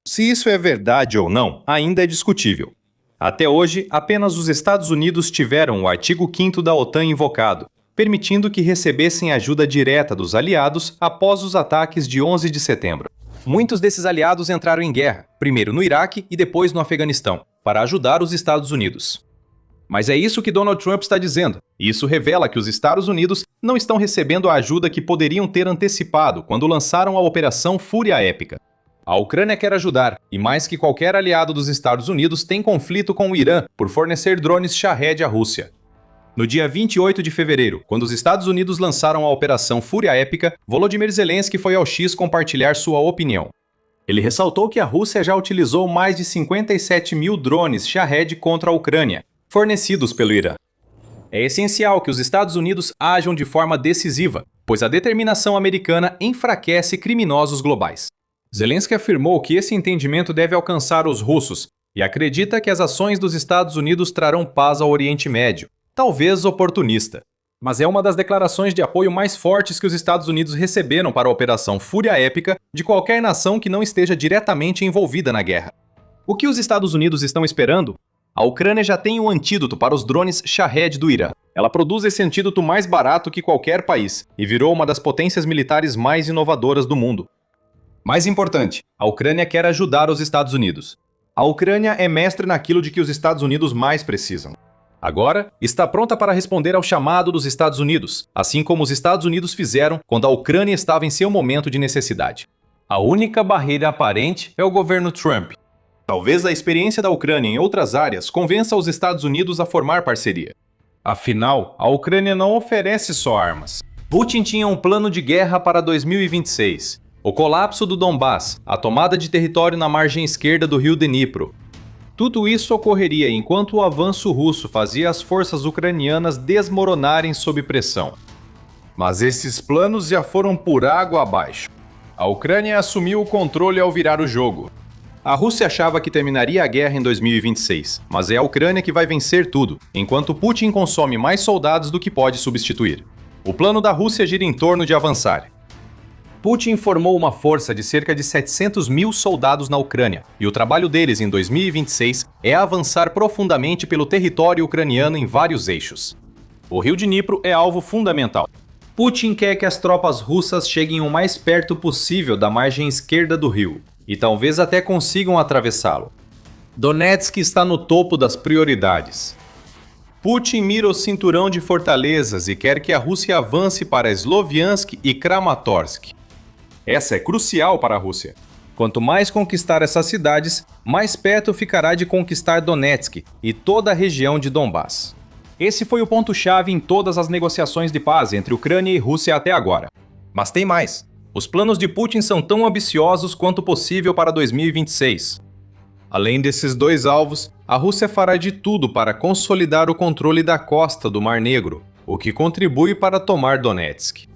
Se isso é verdade ou não, ainda é discutível. Até hoje, apenas os Estados Unidos tiveram o artigo 5º da OTAN invocado, permitindo que recebessem ajuda direta dos aliados após os ataques de 11 de setembro. Muitos desses aliados entraram em guerra, primeiro no Iraque e depois no Afeganistão, para ajudar os Estados Unidos. Mas é isso que Donald Trump está dizendo, e isso revela que os Estados Unidos não estão recebendo a ajuda que poderiam ter antecipado quando lançaram a Operação Fúria Épica. A Ucrânia quer ajudar, e mais que qualquer aliado dos Estados Unidos tem conflito com o Irã por fornecer drones Shahed à Rússia. No dia 28 de fevereiro, quando os Estados Unidos lançaram a Operação Fúria Épica, Volodymyr Zelensky foi ao X compartilhar sua opinião. Ele ressaltou que a Rússia já utilizou mais de 57 mil drones Shahed contra a Ucrânia, fornecidos pelo Irã. É essencial que os Estados Unidos ajam de forma decisiva, pois a determinação americana enfraquece criminosos globais. Zelensky afirmou que esse entendimento deve alcançar os russos e acredita que as ações dos Estados Unidos trarão paz ao Oriente Médio, talvez oportunista. Mas é uma das declarações de apoio mais fortes que os Estados Unidos receberam para a Operação Fúria Épica de qualquer nação que não esteja diretamente envolvida na guerra. O que os Estados Unidos estão esperando? A Ucrânia já tem um antídoto para os drones Shahed do Irã. Ela produz esse antídoto mais barato que qualquer país e virou uma das potências militares mais inovadoras do mundo. Mais importante, a Ucrânia quer ajudar os Estados Unidos. A Ucrânia é mestre naquilo de que os Estados Unidos mais precisam. Agora, está pronta para responder ao chamado dos Estados Unidos, assim como os Estados Unidos fizeram quando a Ucrânia estava em seu momento de necessidade. A única barreira aparente é o governo Trump. Talvez a experiência da Ucrânia em outras áreas convença os Estados Unidos a formar parceria. Afinal, a Ucrânia não oferece só armas. Putin tinha um plano de guerra para 2026. O colapso do Donbass, a tomada de território na margem esquerda do rio Dnipro. Tudo isso ocorreria enquanto o avanço russo fazia as forças ucranianas desmoronarem sob pressão. Mas esses planos já foram por água abaixo. A Ucrânia assumiu o controle ao virar o jogo. A Rússia achava que terminaria a guerra em 2026, mas é a Ucrânia que vai vencer tudo, enquanto Putin consome mais soldados do que pode substituir. O plano da Rússia gira em torno de avançar. Putin formou uma força de cerca de 700 mil soldados na Ucrânia, e o trabalho deles em 2026 é avançar profundamente pelo território ucraniano em vários eixos. O rio Dnipro é alvo fundamental. Putin quer que as tropas russas cheguem o mais perto possível da margem esquerda do rio, e talvez até consigam atravessá-lo. Donetsk está no topo das prioridades. Putin mira o cinturão de fortalezas e quer que a Rússia avance para Sloviansk e Kramatorsk. Essa é crucial para a Rússia. Quanto mais conquistar essas cidades, mais perto ficará de conquistar Donetsk e toda a região de Donbass. Esse foi o ponto-chave em todas as negociações de paz entre Ucrânia e Rússia até agora. Mas tem mais. Os planos de Putin são tão ambiciosos quanto possível para 2026. Além desses dois alvos, a Rússia fará de tudo para consolidar o controle da costa do Mar Negro, o que contribui para tomar Donetsk.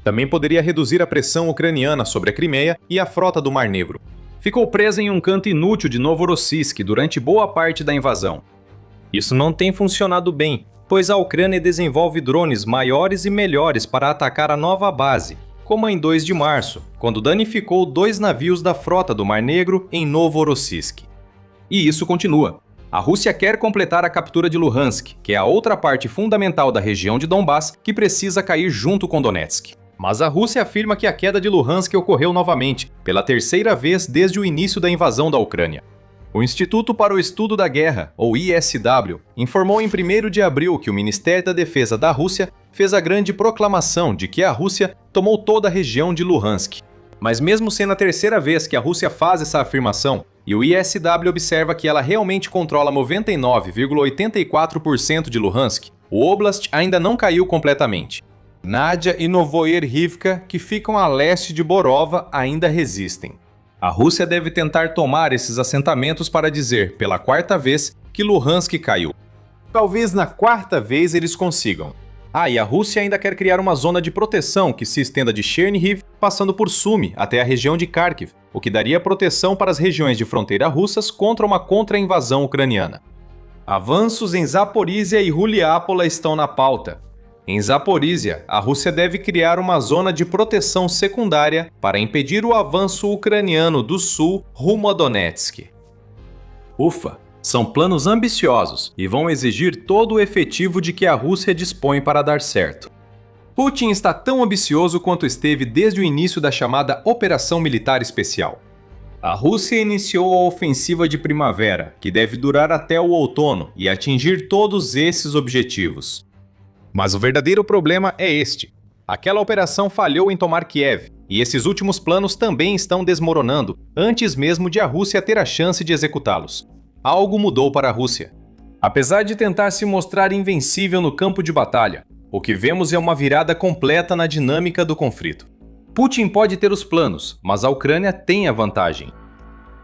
Também poderia reduzir a pressão ucraniana sobre a Crimeia e a frota do Mar Negro. Ficou presa em um canto inútil de Novorossiysk durante boa parte da invasão. Isso não tem funcionado bem, pois a Ucrânia desenvolve drones maiores e melhores para atacar a nova base, como em 2 de março, quando danificou 2 navios da frota do Mar Negro em Novorossiysk. E isso continua. A Rússia quer completar a captura de Luhansk, que é a outra parte fundamental da região de Donbás que precisa cair junto com Donetsk. Mas a Rússia afirma que a queda de Luhansk ocorreu novamente, pela terceira vez desde o início da invasão da Ucrânia. O Instituto para o Estudo da Guerra, ou ISW, informou em 1º de abril que o Ministério da Defesa da Rússia fez a grande proclamação de que a Rússia tomou toda a região de Luhansk. Mas mesmo sendo a terceira vez que a Rússia faz essa afirmação, e o ISW observa que ela realmente controla 99,84% de Luhansk, o Oblast ainda não caiu completamente. Nadia e Novoerivka, que ficam a leste de Borova, ainda resistem. A Rússia deve tentar tomar esses assentamentos para dizer, pela 4ª vez, que Luhansk caiu. Talvez na 4ª vez eles consigam. E a Rússia ainda quer criar uma zona de proteção que se estenda de Chernihiv, passando por Sumy até a região de Kharkiv, o que daria proteção para as regiões de fronteira russas contra uma contra-invasão ucraniana. Avanços em Zaporizhia e Ruliápola estão na pauta. Em Zaporizhia, a Rússia deve criar uma zona de proteção secundária para impedir o avanço ucraniano do sul rumo a Donetsk. Ufa! São planos ambiciosos e vão exigir todo o efetivo de que a Rússia dispõe para dar certo. Putin está tão ambicioso quanto esteve desde o início da chamada Operação Militar Especial. A Rússia iniciou a ofensiva de primavera, que deve durar até o outono e atingir todos esses objetivos. Mas o verdadeiro problema é este. Aquela operação falhou em tomar Kiev, e esses últimos planos também estão desmoronando antes mesmo de a Rússia ter a chance de executá-los. Algo mudou para a Rússia. Apesar de tentar se mostrar invencível no campo de batalha, o que vemos é uma virada completa na dinâmica do conflito. Putin pode ter os planos, mas a Ucrânia tem a vantagem.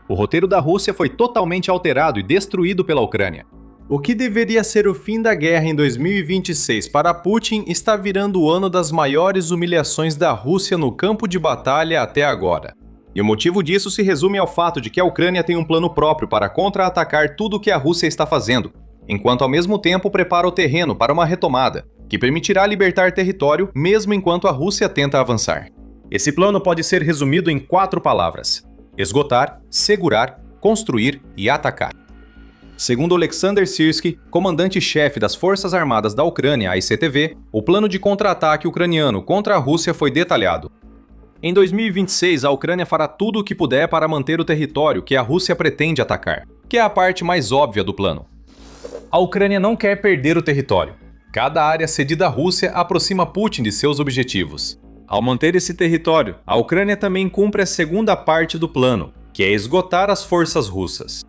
O roteiro da Rússia foi totalmente alterado e destruído pela Ucrânia. O que deveria ser o fim da guerra em 2026 para Putin está virando o ano das maiores humilhações da Rússia no campo de batalha até agora. E o motivo disso se resume ao fato de que a Ucrânia tem um plano próprio para contra-atacar tudo o que a Rússia está fazendo, enquanto ao mesmo tempo prepara o terreno para uma retomada, que permitirá libertar território mesmo enquanto a Rússia tenta avançar. Esse plano pode ser resumido em 4 palavras: esgotar, segurar, construir e atacar. Segundo Alexander Sirski, comandante-chefe das Forças Armadas da Ucrânia, a ICTV, o plano de contra-ataque ucraniano contra a Rússia foi detalhado. Em 2026, a Ucrânia fará tudo o que puder para manter o território que a Rússia pretende atacar, que é a parte mais óbvia do plano. A Ucrânia não quer perder o território. Cada área cedida à Rússia aproxima Putin de seus objetivos. Ao manter esse território, a Ucrânia também cumpre a segunda parte do plano, que é esgotar as forças russas.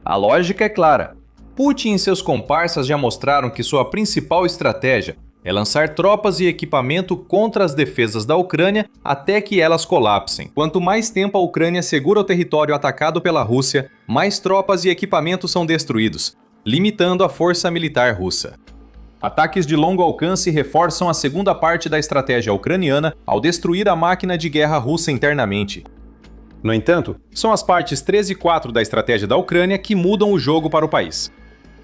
A lógica é clara. Putin e seus comparsas já mostraram que sua principal estratégia é lançar tropas e equipamento contra as defesas da Ucrânia até que elas colapsem. Quanto mais tempo a Ucrânia segura o território atacado pela Rússia, mais tropas e equipamentos são destruídos, limitando a força militar russa. Ataques de longo alcance reforçam a segunda parte da estratégia ucraniana ao destruir a máquina de guerra russa internamente. No entanto, são as partes 3 e 4 da estratégia da Ucrânia que mudam o jogo para o país.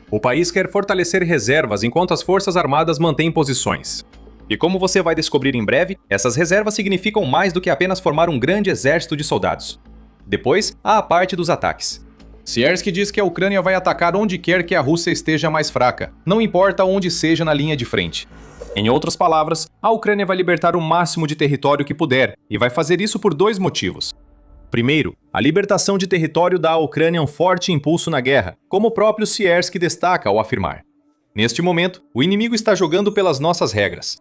O país quer fortalecer reservas enquanto as forças armadas mantêm posições. E como você vai descobrir em breve, essas reservas significam mais do que apenas formar um grande exército de soldados. Depois, há a parte dos ataques. Sierski diz que a Ucrânia vai atacar onde quer que a Rússia esteja mais fraca, não importa onde seja na linha de frente. Em outras palavras, a Ucrânia vai libertar o máximo de território que puder, e vai fazer isso por 2 motivos. Primeiro, a libertação de território dá à Ucrânia um forte impulso na guerra, como o próprio Sierski destaca ao afirmar. Neste momento, o inimigo está jogando pelas nossas regras.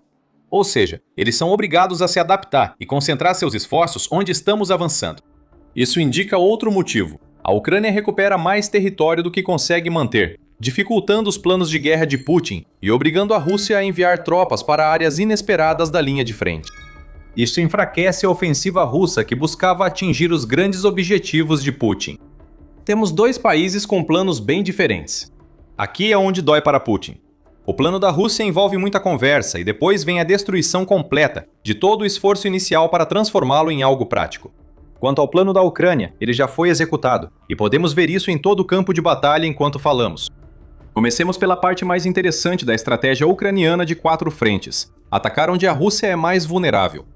Ou seja, eles são obrigados a se adaptar e concentrar seus esforços onde estamos avançando. Isso indica outro motivo. A Ucrânia recupera mais território do que consegue manter, dificultando os planos de guerra de Putin e obrigando a Rússia a enviar tropas para áreas inesperadas da linha de frente. Isso enfraquece a ofensiva russa que buscava atingir os grandes objetivos de Putin. Temos dois países com planos bem diferentes. Aqui é onde dói para Putin. O plano da Rússia envolve muita conversa e depois vem a destruição completa de todo o esforço inicial para transformá-lo em algo prático. Quanto ao plano da Ucrânia, ele já foi executado, e podemos ver isso em todo o campo de batalha enquanto falamos. Comecemos pela parte mais interessante da estratégia ucraniana de 4 frentes: atacar onde a Rússia é mais vulnerável.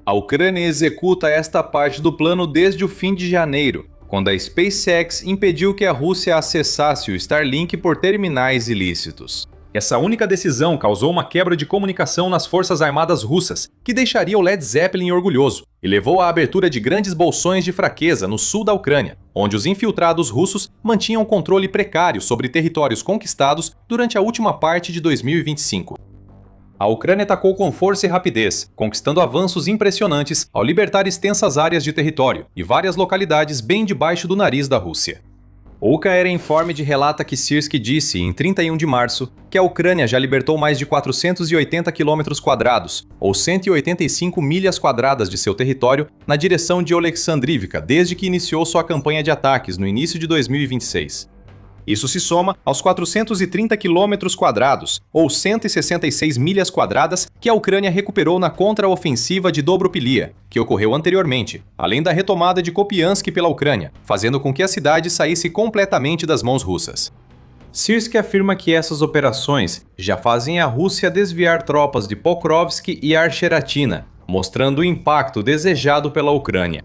A Ucrânia executa esta parte do plano desde o fim de janeiro, quando a SpaceX impediu que a Rússia acessasse o Starlink por terminais ilícitos. Essa única decisão causou uma quebra de comunicação nas forças armadas russas, que deixaria o Led Zeppelin orgulhoso, e levou à abertura de grandes bolsões de fraqueza no sul da Ucrânia, onde os infiltrados russos mantinham controle precário sobre territórios conquistados durante a última parte de 2025. A Ucrânia atacou com força e rapidez, conquistando avanços impressionantes ao libertar extensas áreas de território e várias localidades bem debaixo do nariz da Rússia. O Ukrinformed relata que Syrskyi disse, em 31 de março, que a Ucrânia já libertou mais de 480 km², ou 185 milhas quadradas de seu território, na direção de Oleksandrivka desde que iniciou sua campanha de ataques no início de 2026. Isso se soma aos 430 km², ou 166 milhas quadradas, que a Ucrânia recuperou na contraofensiva de Dobropilia, que ocorreu anteriormente, além da retomada de Kupiansk pela Ucrânia, fazendo com que a cidade saísse completamente das mãos russas. Syrskyi afirma que essas operações já fazem a Rússia desviar tropas de Pokrovsk e Arsheratina, mostrando o impacto desejado pela Ucrânia.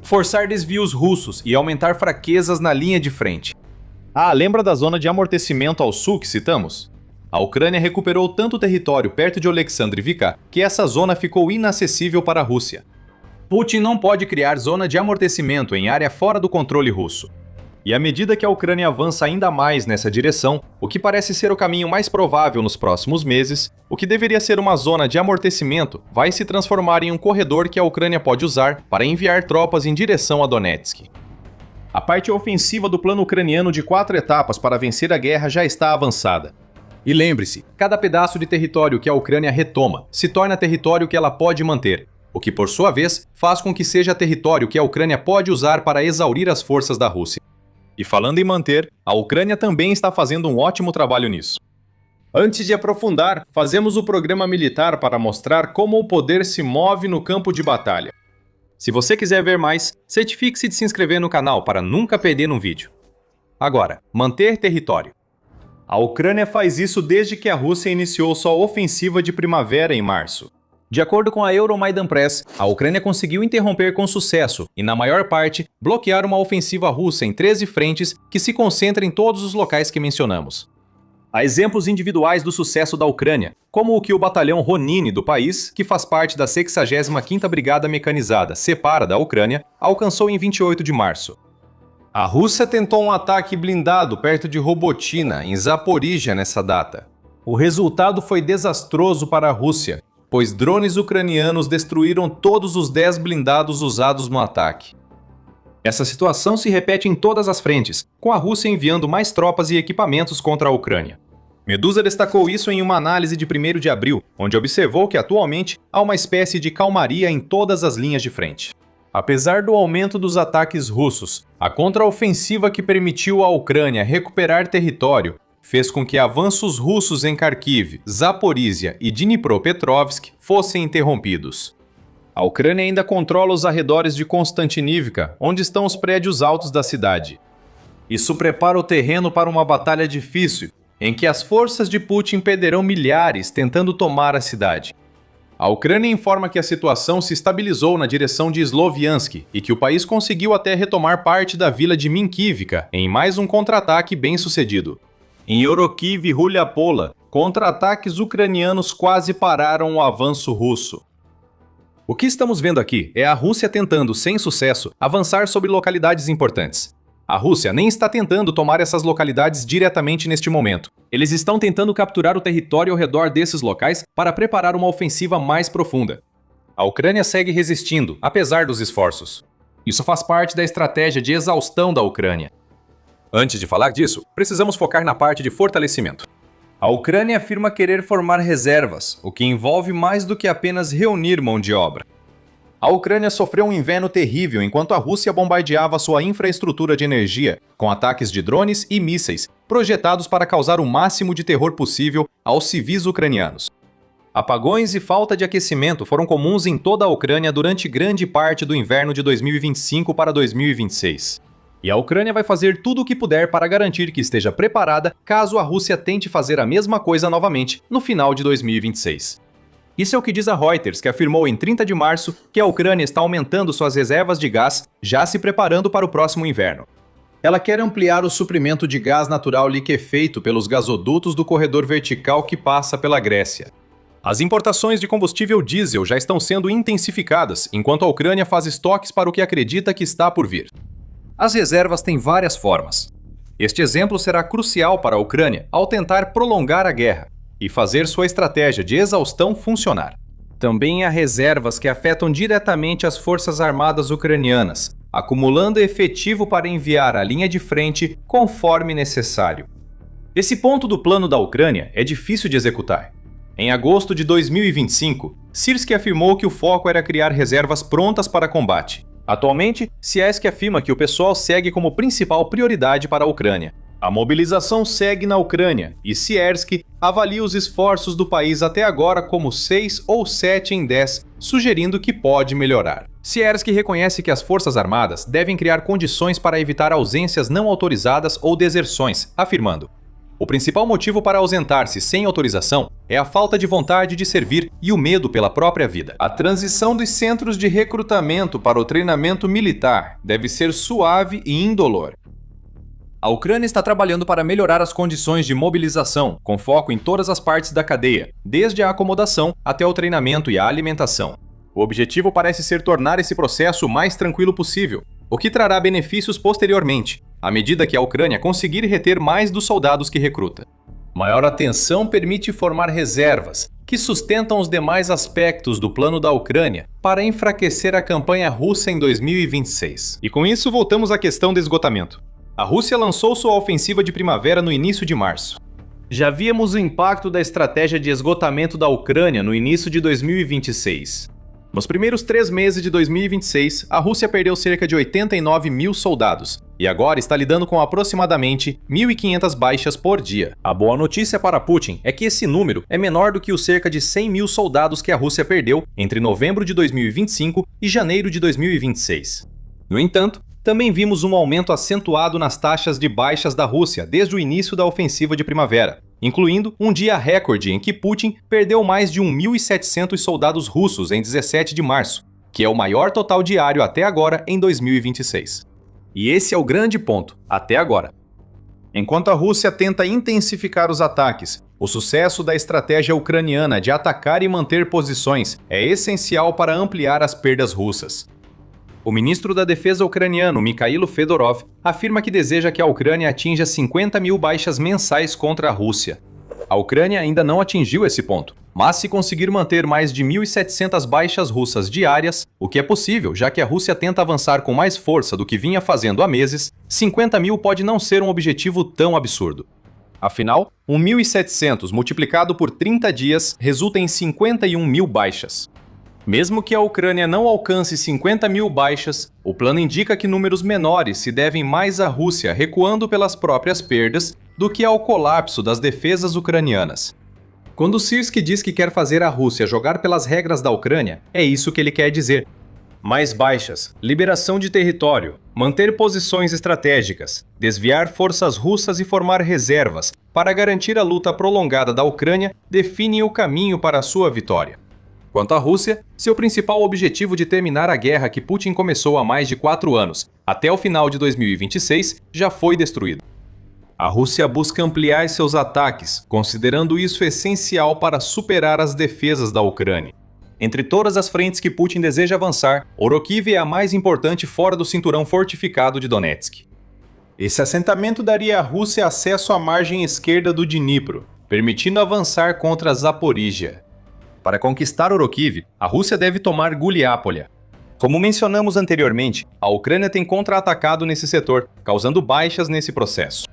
Forçar desvios russos e aumentar fraquezas na linha de frente. Lembra da zona de amortecimento ao sul que citamos? A Ucrânia recuperou tanto território perto de Oleksandrivka que essa zona ficou inacessível para a Rússia. Putin não pode criar zona de amortecimento em área fora do controle russo. E à medida que a Ucrânia avança ainda mais nessa direção, o que parece ser o caminho mais provável nos próximos meses, o que deveria ser uma zona de amortecimento vai se transformar em um corredor que a Ucrânia pode usar para enviar tropas em direção a Donetsk. A parte ofensiva do plano ucraniano de 4 etapas para vencer a guerra já está avançada. E lembre-se, cada pedaço de território que a Ucrânia retoma se torna território que ela pode manter, o que por sua vez faz com que seja território que a Ucrânia pode usar para exaurir as forças da Rússia. E falando em manter, a Ucrânia também está fazendo um ótimo trabalho nisso. Antes de aprofundar, fazemos o programa militar para mostrar como o poder se move no campo de batalha. Se você quiser ver mais, certifique-se de se inscrever no canal para nunca perder um vídeo. Agora, manter território. A Ucrânia faz isso desde que a Rússia iniciou sua ofensiva de primavera em março. De acordo com a Euromaidan Press, a Ucrânia conseguiu interromper com sucesso e, na maior parte, bloquear uma ofensiva russa em 13 frentes que se concentra em todos os locais que mencionamos. Há exemplos individuais do sucesso da Ucrânia, como o que o batalhão Ronini do país, que faz parte da 65ª Brigada Mecanizada Separa da Ucrânia, alcançou em 28 de março. A Rússia tentou um ataque blindado perto de Robotina, em Zaporizhia, nessa data. O resultado foi desastroso para a Rússia, pois drones ucranianos destruíram todos os 10 blindados usados no ataque. Essa situação se repete em todas as frentes, com a Rússia enviando mais tropas e equipamentos contra a Ucrânia. Medusa destacou isso em uma análise de 1º de abril, onde observou que atualmente há uma espécie de calmaria em todas as linhas de frente. Apesar do aumento dos ataques russos, a contraofensiva que permitiu à Ucrânia recuperar território fez com que avanços russos em Kharkiv, Zaporizhia e Dnipropetrovsk fossem interrompidos. A Ucrânia ainda controla os arredores de Konstantinivka, onde estão os prédios altos da cidade. Isso prepara o terreno para uma batalha difícil, em que as forças de Putin perderão milhares tentando tomar a cidade. A Ucrânia informa que a situação se estabilizou na direção de Sloviansk e que o país conseguiu até retomar parte da vila de Minkivka em mais um contra-ataque bem-sucedido. Em Yorokiv e Ruliapola, contra-ataques ucranianos quase pararam o avanço russo. O que estamos vendo aqui é a Rússia tentando, sem sucesso, avançar sobre localidades importantes. A Rússia nem está tentando tomar essas localidades diretamente neste momento. Eles estão tentando capturar o território ao redor desses locais para preparar uma ofensiva mais profunda. A Ucrânia segue resistindo, apesar dos esforços. Isso faz parte da estratégia de exaustão da Ucrânia. Antes de falar disso, precisamos focar na parte de fortalecimento. A Ucrânia afirma querer formar reservas, o que envolve mais do que apenas reunir mão de obra. A Ucrânia sofreu um inverno terrível enquanto a Rússia bombardeava sua infraestrutura de energia com ataques de drones e mísseis, projetados para causar o máximo de terror possível aos civis ucranianos. Apagões e falta de aquecimento foram comuns em toda a Ucrânia durante grande parte do inverno de 2025 para 2026. E a Ucrânia vai fazer tudo o que puder para garantir que esteja preparada caso a Rússia tente fazer a mesma coisa novamente no final de 2026. Isso é o que diz a Reuters, que afirmou em 30 de março que a Ucrânia está aumentando suas reservas de gás, já se preparando para o próximo inverno. Ela quer ampliar o suprimento de gás natural liquefeito pelos gasodutos do corredor vertical que passa pela Grécia. As importações de combustível diesel já estão sendo intensificadas, enquanto a Ucrânia faz estoques para o que acredita que está por vir. As reservas têm várias formas. Este exemplo será crucial para a Ucrânia ao tentar prolongar a guerra e fazer sua estratégia de exaustão funcionar. Também há reservas que afetam diretamente as forças armadas ucranianas, acumulando efetivo para enviar à linha de frente conforme necessário. Esse ponto do plano da Ucrânia é difícil de executar. Em agosto de 2025, Syrskyi afirmou que o foco era criar reservas prontas para combate. Atualmente, Syrskyi afirma que o pessoal segue como principal prioridade para a Ucrânia. A mobilização segue na Ucrânia e Syrskyi avalia os esforços do país até agora como 6 ou 7 em 10, sugerindo que pode melhorar. Syrskyi reconhece que as Forças Armadas devem criar condições para evitar ausências não autorizadas ou deserções, afirmando: o principal motivo para ausentar-se sem autorização é a falta de vontade de servir e o medo pela própria vida. A transição dos centros de recrutamento para o treinamento militar deve ser suave e indolor. A Ucrânia está trabalhando para melhorar as condições de mobilização, com foco em todas as partes da cadeia, desde a acomodação até o treinamento e a alimentação. O objetivo parece ser tornar esse processo o mais tranquilo possível, o que trará benefícios posteriormente, à medida que a Ucrânia conseguir reter mais dos soldados que recruta. Maior atenção permite formar reservas, que sustentam os demais aspectos do plano da Ucrânia para enfraquecer a campanha russa em 2026. E com isso voltamos à questão do esgotamento. A Rússia lançou sua ofensiva de primavera no início de março. Já víamos o impacto da estratégia de esgotamento da Ucrânia no início de 2026. Nos primeiros 3 meses de 2026, a Rússia perdeu cerca de 89 mil soldados, e agora está lidando com aproximadamente 1.500 baixas por dia. A boa notícia para Putin é que esse número é menor do que os cerca de 100 mil soldados que a Rússia perdeu entre novembro de 2025 e janeiro de 2026. No entanto, também vimos um aumento acentuado nas taxas de baixas da Rússia desde o início da ofensiva de primavera, incluindo um dia recorde em que Putin perdeu mais de 1.700 soldados russos em 17 de março, que é o maior total diário até agora em 2026. E esse é o grande ponto, até agora. Enquanto a Rússia tenta intensificar os ataques, o sucesso da estratégia ucraniana de atacar e manter posições é essencial para ampliar as perdas russas. O ministro da Defesa ucraniano, Mikhailo Fedorov, afirma que deseja que a Ucrânia atinja 50 mil baixas mensais contra a Rússia. A Ucrânia ainda não atingiu esse ponto, mas se conseguir manter mais de 1.700 baixas russas diárias, o que é possível, já que a Rússia tenta avançar com mais força do que vinha fazendo há meses, 50 mil pode não ser um objetivo tão absurdo. Afinal, 1.700 multiplicado por 30 dias resulta em 51 mil baixas. Mesmo que a Ucrânia não alcance 50 mil baixas, o plano indica que números menores se devem mais à Rússia recuando pelas próprias perdas do que ao colapso das defesas ucranianas. Quando Syrskyi diz que quer fazer a Rússia jogar pelas regras da Ucrânia, é isso que ele quer dizer. Mais baixas, liberação de território, manter posições estratégicas, desviar forças russas e formar reservas para garantir a luta prolongada da Ucrânia definem o caminho para a sua vitória. Quanto à Rússia, seu principal objetivo de terminar a guerra que Putin começou há mais de 4 anos, até o final de 2026, já foi destruído. A Rússia busca ampliar seus ataques, considerando isso essencial para superar as defesas da Ucrânia. Entre todas as frentes que Putin deseja avançar, Orokiv é a mais importante fora do cinturão fortificado de Donetsk. Esse assentamento daria à Rússia acesso à margem esquerda do Dnipro, permitindo avançar contra Zaporíjia. Para conquistar Orokiv, a Rússia deve tomar Guliápolia. Como mencionamos anteriormente, a Ucrânia tem contra-atacado nesse setor, causando baixas nesse processo.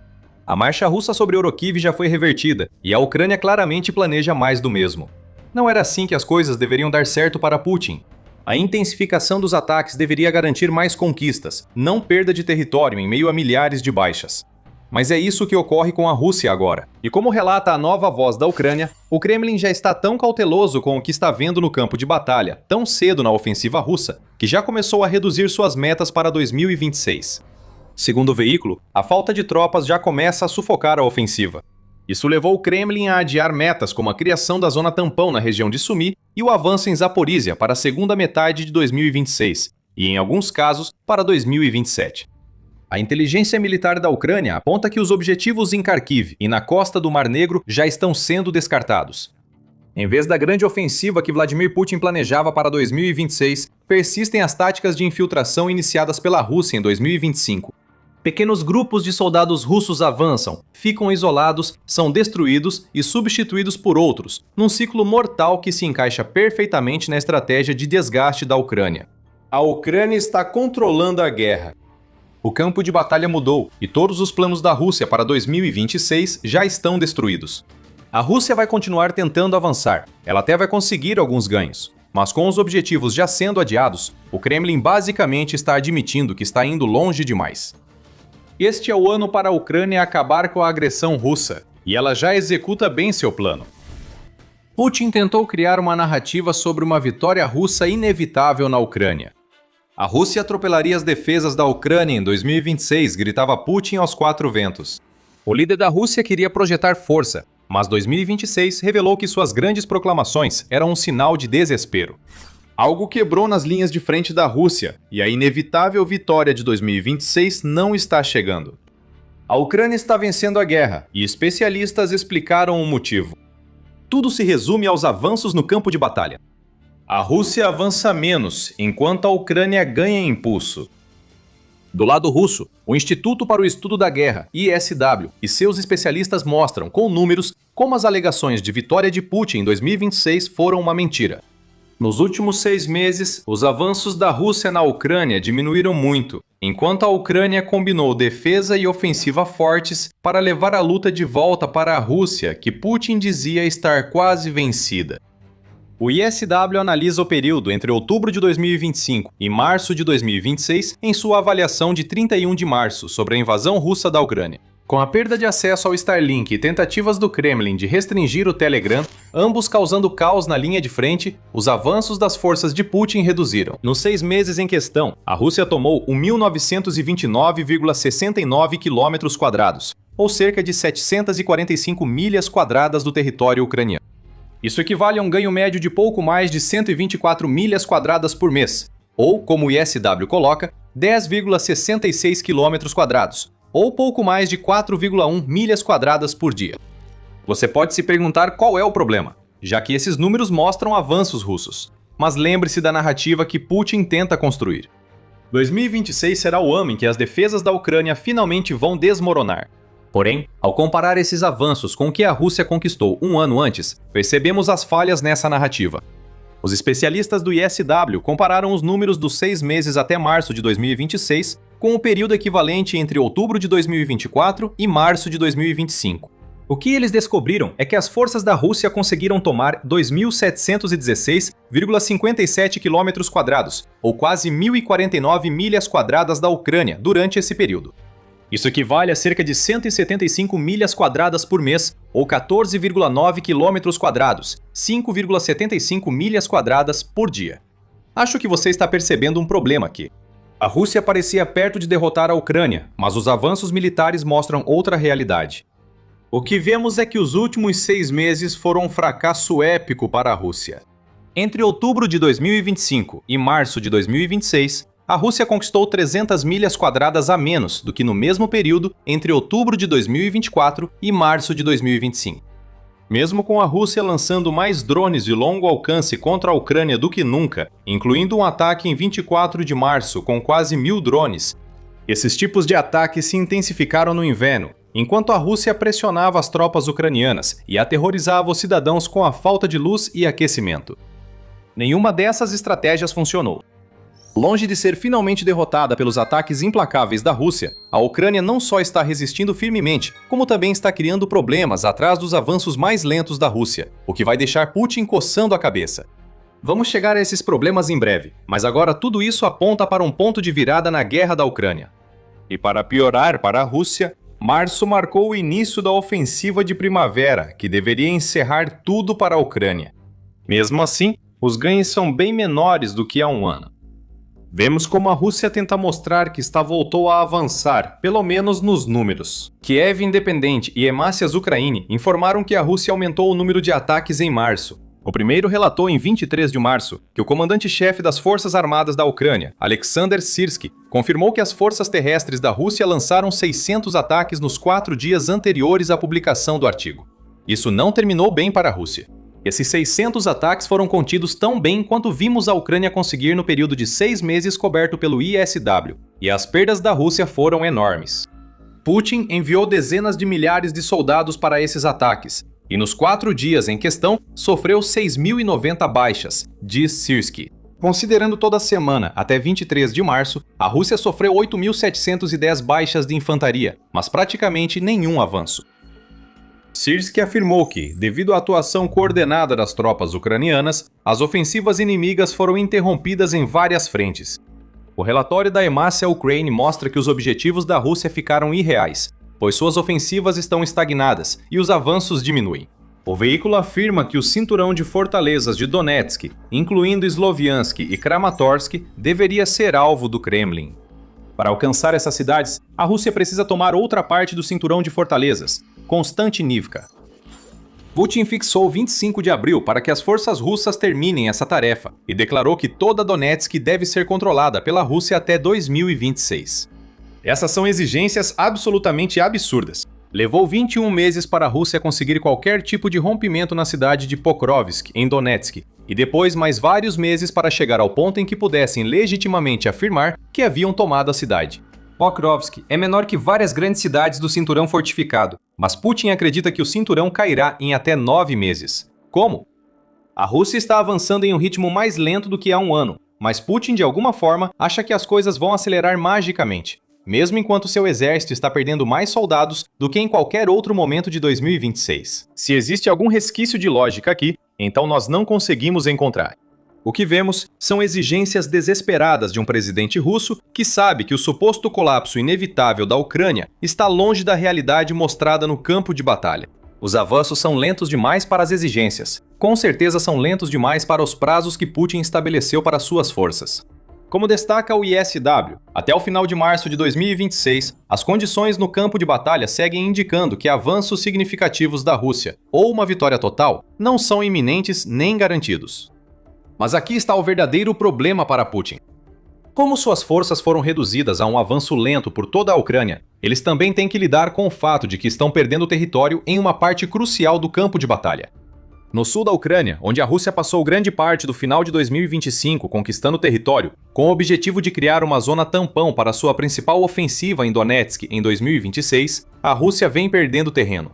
A marcha russa sobre Orokiv já foi revertida, e a Ucrânia claramente planeja mais do mesmo. Não era assim que as coisas deveriam dar certo para Putin. A intensificação dos ataques deveria garantir mais conquistas, não perda de território em meio a milhares de baixas. Mas é isso que ocorre com a Rússia agora. E como relata a nova voz da Ucrânia, o Kremlin já está tão cauteloso com o que está vendo no campo de batalha, tão cedo na ofensiva russa, que já começou a reduzir suas metas para 2026. Segundo o veículo, a falta de tropas já começa a sufocar a ofensiva. Isso levou o Kremlin a adiar metas como a criação da zona tampão na região de Sumi e o avanço em Zaporísia para a segunda metade de 2026, e em alguns casos para 2027. A inteligência militar da Ucrânia aponta que os objetivos em Kharkiv e na costa do Mar Negro já estão sendo descartados. Em vez da grande ofensiva que Vladimir Putin planejava para 2026, persistem as táticas de infiltração iniciadas pela Rússia em 2025. Pequenos grupos de soldados russos avançam, ficam isolados, são destruídos e substituídos por outros, num ciclo mortal que se encaixa perfeitamente na estratégia de desgaste da Ucrânia. A Ucrânia está controlando a guerra. O campo de batalha mudou e todos os planos da Rússia para 2026 já estão destruídos. A Rússia vai continuar tentando avançar, ela até vai conseguir alguns ganhos, mas com os objetivos já sendo adiados, o Kremlin basicamente está admitindo que está indo longe demais. Este é o ano para a Ucrânia acabar com a agressão russa, e ela já executa bem seu plano. Putin tentou criar uma narrativa sobre uma vitória russa inevitável na Ucrânia. A Rússia atropelaria as defesas da Ucrânia em 2026, gritava Putin aos quatro ventos. O líder da Rússia queria projetar força, mas 2026 revelou que suas grandes proclamações eram um sinal de desespero. Algo quebrou nas linhas de frente da Rússia, e a inevitável vitória de 2026 não está chegando. A Ucrânia está vencendo a guerra, e especialistas explicaram o motivo. Tudo se resume aos avanços no campo de batalha. A Rússia avança menos, enquanto a Ucrânia ganha impulso. Do lado russo, o Instituto para o Estudo da Guerra, ISW, e seus especialistas mostram, com números, como as alegações de vitória de Putin em 2026 foram uma mentira. Nos últimos 6 meses, os avanços da Rússia na Ucrânia diminuíram muito, enquanto a Ucrânia combinou defesa e ofensiva fortes para levar a luta de volta para a Rússia, que Putin dizia estar quase vencida. O ISW analisa o período entre outubro de 2025 e março de 2026 em sua avaliação de 31 de março sobre a invasão russa da Ucrânia. Com a perda de acesso ao Starlink e tentativas do Kremlin de restringir o Telegram, ambos causando caos na linha de frente, os avanços das forças de Putin reduziram. Nos 6 meses em questão, a Rússia tomou 1.929,69 km², ou cerca de 745 milhas quadradas do território ucraniano. Isso equivale a um ganho médio de pouco mais de 124 milhas quadradas por mês, ou, como o ISW coloca, 10,66 km², ou pouco mais de 4,1 milhas quadradas por dia. Você pode se perguntar qual é o problema, já que esses números mostram avanços russos. Mas lembre-se da narrativa que Putin tenta construir. 2026 será o ano em que as defesas da Ucrânia finalmente vão desmoronar. Porém, ao comparar esses avanços com o que a Rússia conquistou um ano antes, percebemos as falhas nessa narrativa. Os especialistas do ISW compararam os números dos 6 meses até março de 2026 com o período equivalente entre outubro de 2024 e março de 2025. O que eles descobriram é que as forças da Rússia conseguiram tomar 2.716,57 km², ou quase 1.049 milhas quadradas da Ucrânia durante esse período. Isso equivale a cerca de 175 milhas quadradas por mês, ou 14,9 km², 5,75 milhas quadradas por dia. Acho que você está percebendo um problema aqui. A Rússia parecia perto de derrotar a Ucrânia, mas os avanços militares mostram outra realidade. O que vemos é que os últimos 6 meses foram um fracasso épico para a Rússia. Entre outubro de 2025 e março de 2026, a Rússia conquistou 300 milhas quadradas a menos do que no mesmo período entre outubro de 2024 e março de 2025. Mesmo com a Rússia lançando mais drones de longo alcance contra a Ucrânia do que nunca, incluindo um ataque em 24 de março com quase 1.000 drones, esses tipos de ataques se intensificaram no inverno, enquanto a Rússia pressionava as tropas ucranianas e aterrorizava os cidadãos com a falta de luz e aquecimento. Nenhuma dessas estratégias funcionou. Longe de ser finalmente derrotada pelos ataques implacáveis da Rússia, a Ucrânia não só está resistindo firmemente, como também está criando problemas atrás dos avanços mais lentos da Rússia, o que vai deixar Putin coçando a cabeça. Vamos chegar a esses problemas em breve, mas agora tudo isso aponta para um ponto de virada na guerra da Ucrânia. E para piorar para a Rússia, março marcou o início da ofensiva de primavera, que deveria encerrar tudo para a Ucrânia. Mesmo assim, os ganhos são bem menores do que há um ano. Vemos como a Rússia tenta mostrar que voltou a avançar, pelo menos nos números. Kiev Independente e Hemácias Ucraine informaram que a Rússia aumentou o número de ataques em março. O primeiro relatou em 23 de março que o comandante-chefe das Forças Armadas da Ucrânia, Alexander Syrskyi, confirmou que as forças terrestres da Rússia lançaram 600 ataques nos 4 dias anteriores à publicação do artigo. Isso não terminou bem para a Rússia. Esses 600 ataques foram contidos tão bem quanto vimos a Ucrânia conseguir no período de 6 meses coberto pelo ISW, e as perdas da Rússia foram enormes. Putin enviou dezenas de milhares de soldados para esses ataques, e nos 4 dias em questão sofreu 6.090 baixas, diz Syrskyi. Considerando toda a semana até 23 de março, a Rússia sofreu 8.710 baixas de infantaria, mas praticamente nenhum avanço. Syrskyi afirmou que, devido à atuação coordenada das tropas ucranianas, as ofensivas inimigas foram interrompidas em várias frentes. O relatório da Hemácia Ukraine mostra que os objetivos da Rússia ficaram irreais, pois suas ofensivas estão estagnadas e os avanços diminuem. O veículo afirma que o cinturão de fortalezas de Donetsk, incluindo Sloviansk e Kramatorsk, deveria ser alvo do Kremlin. Para alcançar essas cidades, a Rússia precisa tomar outra parte do cinturão de fortalezas, Konstantinivka. Putin fixou 25 de abril para que as forças russas terminem essa tarefa e declarou que toda Donetsk deve ser controlada pela Rússia até 2026. Essas são exigências absolutamente absurdas. Levou 21 meses para a Rússia conseguir qualquer tipo de rompimento na cidade de Pokrovsk, em Donetsk, e depois mais vários meses para chegar ao ponto em que pudessem legitimamente afirmar que haviam tomado a cidade. Pokrovsk é menor que várias grandes cidades do cinturão fortificado, mas Putin acredita que o cinturão cairá em até 9 meses. Como? A Rússia está avançando em um ritmo mais lento do que há um ano, mas Putin, de alguma forma, acha que as coisas vão acelerar magicamente, mesmo enquanto seu exército está perdendo mais soldados do que em qualquer outro momento de 2026. Se existe algum resquício de lógica aqui, então nós não conseguimos encontrar. O que vemos são exigências desesperadas de um presidente russo que sabe que o suposto colapso inevitável da Ucrânia está longe da realidade mostrada no campo de batalha. Os avanços são lentos demais para as exigências. Com certeza são lentos demais para os prazos que Putin estabeleceu para suas forças. Como destaca o ISW, até o final de março de 2026, as condições no campo de batalha seguem indicando que avanços significativos da Rússia, ou uma vitória total, não são iminentes nem garantidos. Mas aqui está o verdadeiro problema para Putin. Como suas forças foram reduzidas a um avanço lento por toda a Ucrânia, eles também têm que lidar com o fato de que estão perdendo território em uma parte crucial do campo de batalha. No sul da Ucrânia, onde a Rússia passou grande parte do final de 2025 conquistando território, com o objetivo de criar uma zona tampão para sua principal ofensiva em Donetsk em 2026, a Rússia vem perdendo terreno.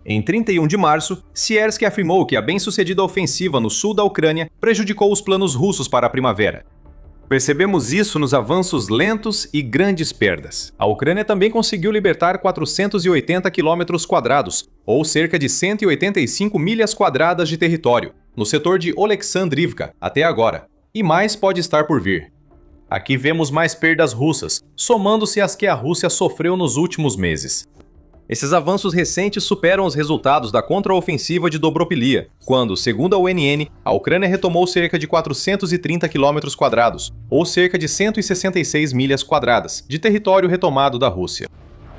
Em 31 de março, Syrskyi afirmou que a bem-sucedida ofensiva no sul da Ucrânia prejudicou os planos russos para a primavera. Percebemos isso nos avanços lentos e grandes perdas. A Ucrânia também conseguiu libertar 480 km², ou cerca de 185 milhas quadradas de território, no setor de Oleksandrivka até agora, e mais pode estar por vir. Aqui vemos mais perdas russas, somando-se às que a Rússia sofreu nos últimos meses. Esses avanços recentes superam os resultados da contraofensiva de Dobropilia, quando, segundo a UNN, a Ucrânia retomou cerca de 430 km², ou cerca de 166 milhas quadradas, de território retomado da Rússia.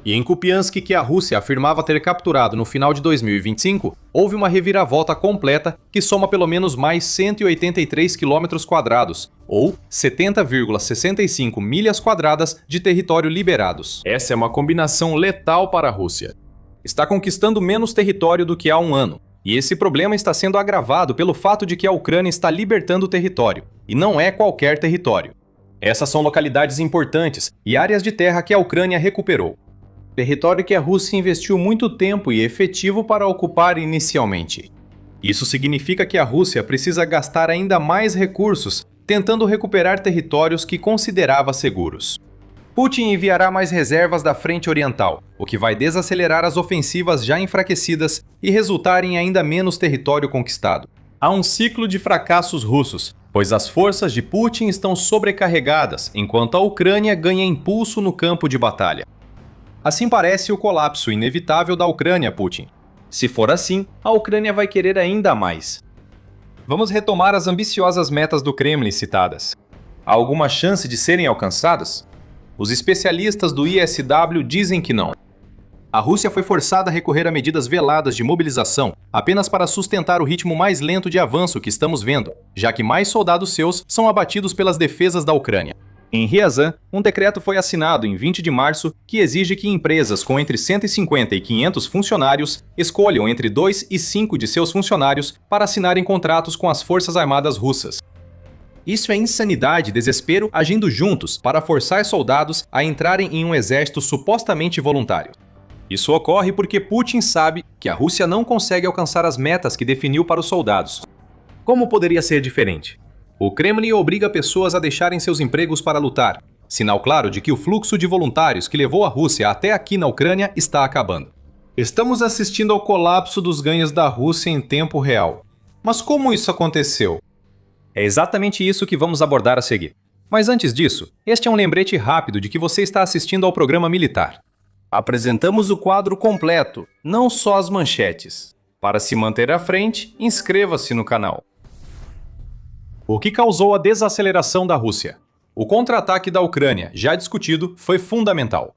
E em Kupiansk, que a Rússia afirmava ter capturado no final de 2025, houve uma reviravolta completa que soma pelo menos mais 183 km², ou 70,65 milhas quadradas de território liberados. Essa é uma combinação letal para a Rússia. Está conquistando menos território do que há um ano, e esse problema está sendo agravado pelo fato de que a Ucrânia está libertando território, e não é qualquer território. Essas são localidades importantes e áreas de terra que a Ucrânia recuperou. Território que a Rússia investiu muito tempo e efetivo para ocupar inicialmente. Isso significa que a Rússia precisa gastar ainda mais recursos tentando recuperar territórios que considerava seguros. Putin enviará mais reservas da frente oriental, o que vai desacelerar as ofensivas já enfraquecidas e resultar em ainda menos território conquistado. Há um ciclo de fracassos russos, pois as forças de Putin estão sobrecarregadas, enquanto a Ucrânia ganha impulso no campo de batalha. Assim parece o colapso inevitável da Ucrânia, Putin. Se for assim, a Ucrânia vai querer ainda mais. Vamos retomar as ambiciosas metas do Kremlin citadas. Há alguma chance de serem alcançadas? Os especialistas do ISW dizem que não. A Rússia foi forçada a recorrer a medidas veladas de mobilização apenas para sustentar o ritmo mais lento de avanço que estamos vendo, já que mais soldados seus são abatidos pelas defesas da Ucrânia. Em Ryazan, um decreto foi assinado em 20 de março que exige que empresas com entre 150 e 500 funcionários escolham entre 2 e 5 de seus funcionários para assinarem contratos com as Forças Armadas Russas. Isso é insanidade e desespero agindo juntos para forçar soldados a entrarem em um exército supostamente voluntário. Isso ocorre porque Putin sabe que a Rússia não consegue alcançar as metas que definiu para os soldados. Como poderia ser diferente? O Kremlin obriga pessoas a deixarem seus empregos para lutar, sinal claro de que o fluxo de voluntários que levou a Rússia até aqui na Ucrânia está acabando. Estamos assistindo ao colapso dos ganhos da Rússia em tempo real. Mas como isso aconteceu? É exatamente isso que vamos abordar a seguir. Mas antes disso, este é um lembrete rápido de que você está assistindo ao programa militar. Apresentamos o quadro completo, não só as manchetes. Para se manter à frente, inscreva-se no canal. O que causou a desaceleração da Rússia? O contra-ataque da Ucrânia, já discutido, foi fundamental.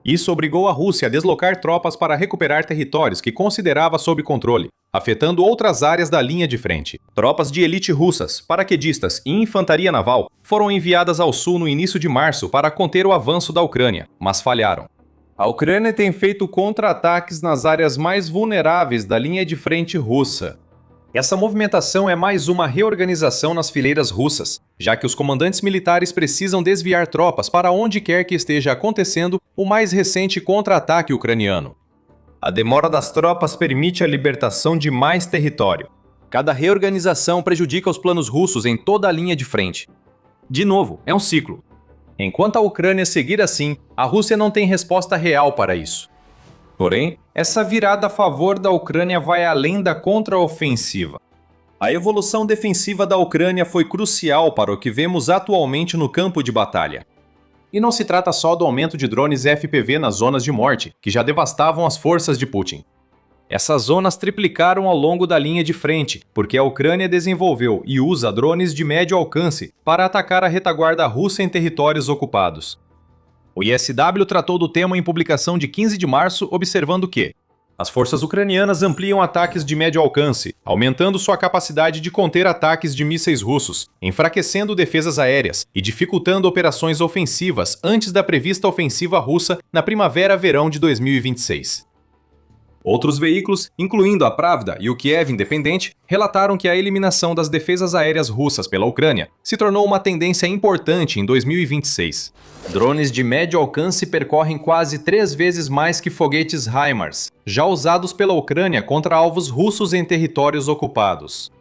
Isso obrigou a Rússia a deslocar tropas para recuperar territórios que considerava sob controle, afetando outras áreas da linha de frente. Tropas de elite russas, paraquedistas e infantaria naval foram enviadas ao sul no início de março para conter o avanço da Ucrânia, mas falharam. A Ucrânia tem feito contra-ataques nas áreas mais vulneráveis da linha de frente russa. Essa movimentação é mais uma reorganização nas fileiras russas, já que os comandantes militares precisam desviar tropas para onde quer que esteja acontecendo o mais recente contra-ataque ucraniano. A demora das tropas permite a libertação de mais território. Cada reorganização prejudica os planos russos em toda a linha de frente. De novo, é um ciclo. Enquanto a Ucrânia seguir assim, a Rússia não tem resposta real para isso. Porém, essa virada a favor da Ucrânia vai além da contraofensiva. A evolução defensiva da Ucrânia foi crucial para o que vemos atualmente no campo de batalha. E não se trata só do aumento de drones FPV nas zonas de morte, que já devastavam as forças de Putin. Essas zonas triplicaram ao longo da linha de frente, porque a Ucrânia desenvolveu e usa drones de médio alcance para atacar a retaguarda russa em territórios ocupados. O ISW tratou do tema em publicação de 15 de março, observando que as forças ucranianas ampliam ataques de médio alcance, aumentando sua capacidade de conter ataques de mísseis russos, enfraquecendo defesas aéreas e dificultando operações ofensivas antes da prevista ofensiva russa na primavera-verão de 2026. Outros veículos, incluindo a Pravda e o Kiev Independente, relataram que a eliminação das defesas aéreas russas pela Ucrânia se tornou uma tendência importante em 2026. Drones de médio alcance percorrem quase 3 vezes mais que foguetes HIMARS, já usados pela Ucrânia contra alvos russos em territórios ocupados.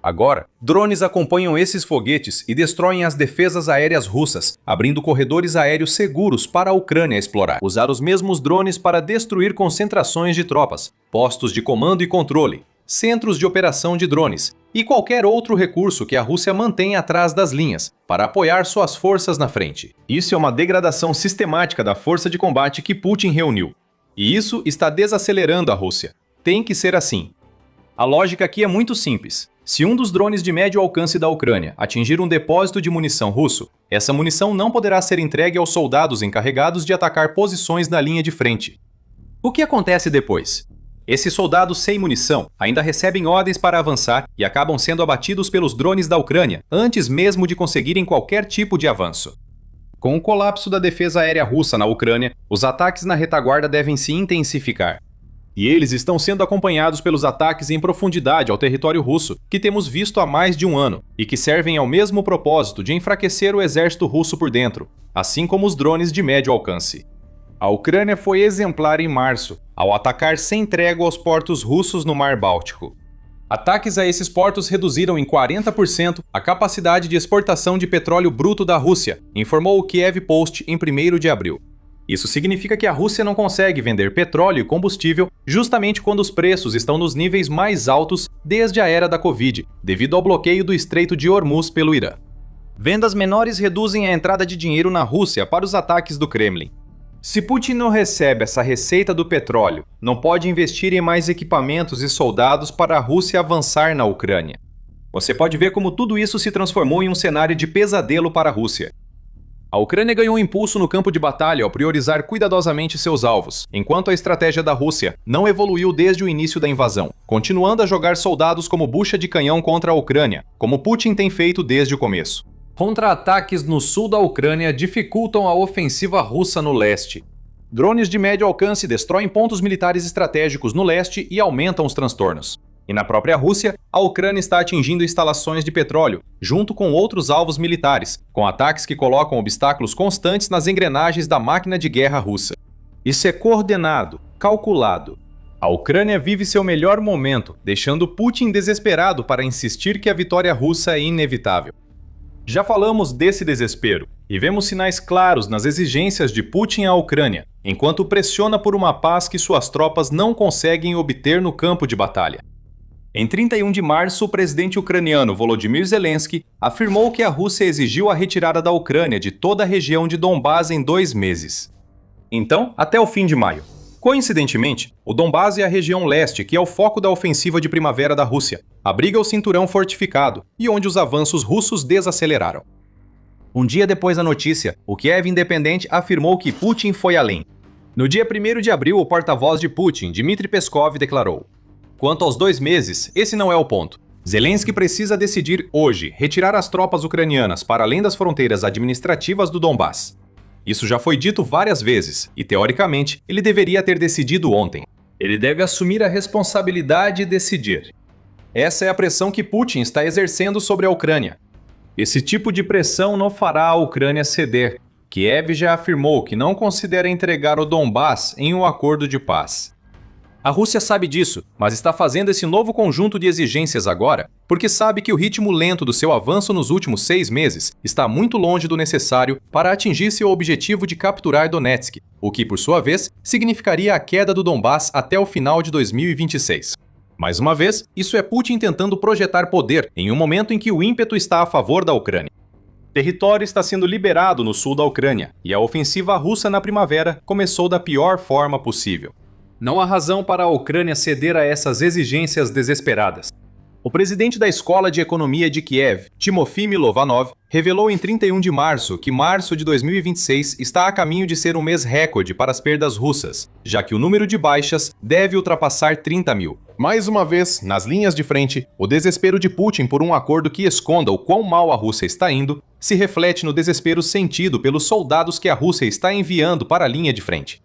Agora, drones acompanham esses foguetes e destroem as defesas aéreas russas, abrindo corredores aéreos seguros para a Ucrânia explorar. Usar os mesmos drones para destruir concentrações de tropas, postos de comando e controle, centros de operação de drones e qualquer outro recurso que a Rússia mantém atrás das linhas, para apoiar suas forças na frente. Isso é uma degradação sistemática da força de combate que Putin reuniu. E isso está desacelerando a Rússia. Tem que ser assim. A lógica aqui é muito simples. Se um dos drones de médio alcance da Ucrânia atingir um depósito de munição russo, essa munição não poderá ser entregue aos soldados encarregados de atacar posições na linha de frente. O que acontece depois? Esses soldados sem munição ainda recebem ordens para avançar e acabam sendo abatidos pelos drones da Ucrânia antes mesmo de conseguirem qualquer tipo de avanço. Com o colapso da defesa aérea russa na Ucrânia, os ataques na retaguarda devem se intensificar. E eles estão sendo acompanhados pelos ataques em profundidade ao território russo, que temos visto há mais de um ano, e que servem ao mesmo propósito de enfraquecer o exército russo por dentro, assim como os drones de médio alcance. A Ucrânia foi exemplar em março, ao atacar sem trégua os portos russos no Mar Báltico. Ataques a esses portos reduziram em 40% a capacidade de exportação de petróleo bruto da Rússia, informou o Kiev Post em 1º de abril. Isso significa que a Rússia não consegue vender petróleo e combustível justamente quando os preços estão nos níveis mais altos desde a era da Covid, devido ao bloqueio do Estreito de Hormuz pelo Irã. Vendas menores reduzem a entrada de dinheiro na Rússia para os ataques do Kremlin. Se Putin não recebe essa receita do petróleo, não pode investir em mais equipamentos e soldados para a Rússia avançar na Ucrânia. Você pode ver como tudo isso se transformou em um cenário de pesadelo para a Rússia. A Ucrânia ganhou um impulso no campo de batalha ao priorizar cuidadosamente seus alvos, enquanto a estratégia da Rússia não evoluiu desde o início da invasão, continuando a jogar soldados como bucha de canhão contra a Ucrânia, como Putin tem feito desde o começo. Contra-ataques no sul da Ucrânia dificultam a ofensiva russa no leste. Drones de médio alcance destroem pontos militares estratégicos no leste e aumentam os transtornos. E na própria Rússia, a Ucrânia está atingindo instalações de petróleo, junto com outros alvos militares, com ataques que colocam obstáculos constantes nas engrenagens da máquina de guerra russa. Isso é coordenado, calculado. A Ucrânia vive seu melhor momento, deixando Putin desesperado para insistir que a vitória russa é inevitável. Já falamos desse desespero, e vemos sinais claros nas exigências de Putin à Ucrânia, enquanto pressiona por uma paz que suas tropas não conseguem obter no campo de batalha. Em 31 de março, o presidente ucraniano Volodymyr Zelensky afirmou que a Rússia exigiu a retirada da Ucrânia de toda a região de Donbás em 2 meses. Então, até o fim de maio. Coincidentemente, o Donbás é a região leste que é o foco da ofensiva de primavera da Rússia, abriga o cinturão fortificado e onde os avanços russos desaceleraram. Um dia depois da notícia, o Kiev Independente afirmou que Putin foi além. No dia 1º de abril, o porta-voz de Putin, Dmitry Peskov, declarou: "Quanto aos 2 meses, esse não é o ponto. Zelensky precisa decidir hoje retirar as tropas ucranianas para além das fronteiras administrativas do Donbás. Isso já foi dito várias vezes, e teoricamente ele deveria ter decidido ontem. Ele deve assumir a responsabilidade e decidir. Essa é a pressão que Putin está exercendo sobre a Ucrânia. Esse tipo de pressão não fará a Ucrânia ceder. Kiev já afirmou que não considera entregar o Donbás em um acordo de paz. A Rússia sabe disso, mas está fazendo esse novo conjunto de exigências agora porque sabe que o ritmo lento do seu avanço nos últimos 6 meses está muito longe do necessário para atingir seu objetivo de capturar Donetsk, o que, por sua vez, significaria a queda do Donbás até o final de 2026. Mais uma vez, isso é Putin tentando projetar poder em um momento em que o ímpeto está a favor da Ucrânia. Território está sendo liberado no sul da Ucrânia, e a ofensiva russa na primavera começou da pior forma possível. Não há razão para a Ucrânia ceder a essas exigências desesperadas. O presidente da Escola de Economia de Kiev, Timofey Milovanov, revelou em 31 de março que março de 2026 está a caminho de ser um mês recorde para as perdas russas, já que o número de baixas deve ultrapassar 30 mil. Mais uma vez, nas linhas de frente, o desespero de Putin por um acordo que esconda o quão mal a Rússia está indo se reflete no desespero sentido pelos soldados que a Rússia está enviando para a linha de frente.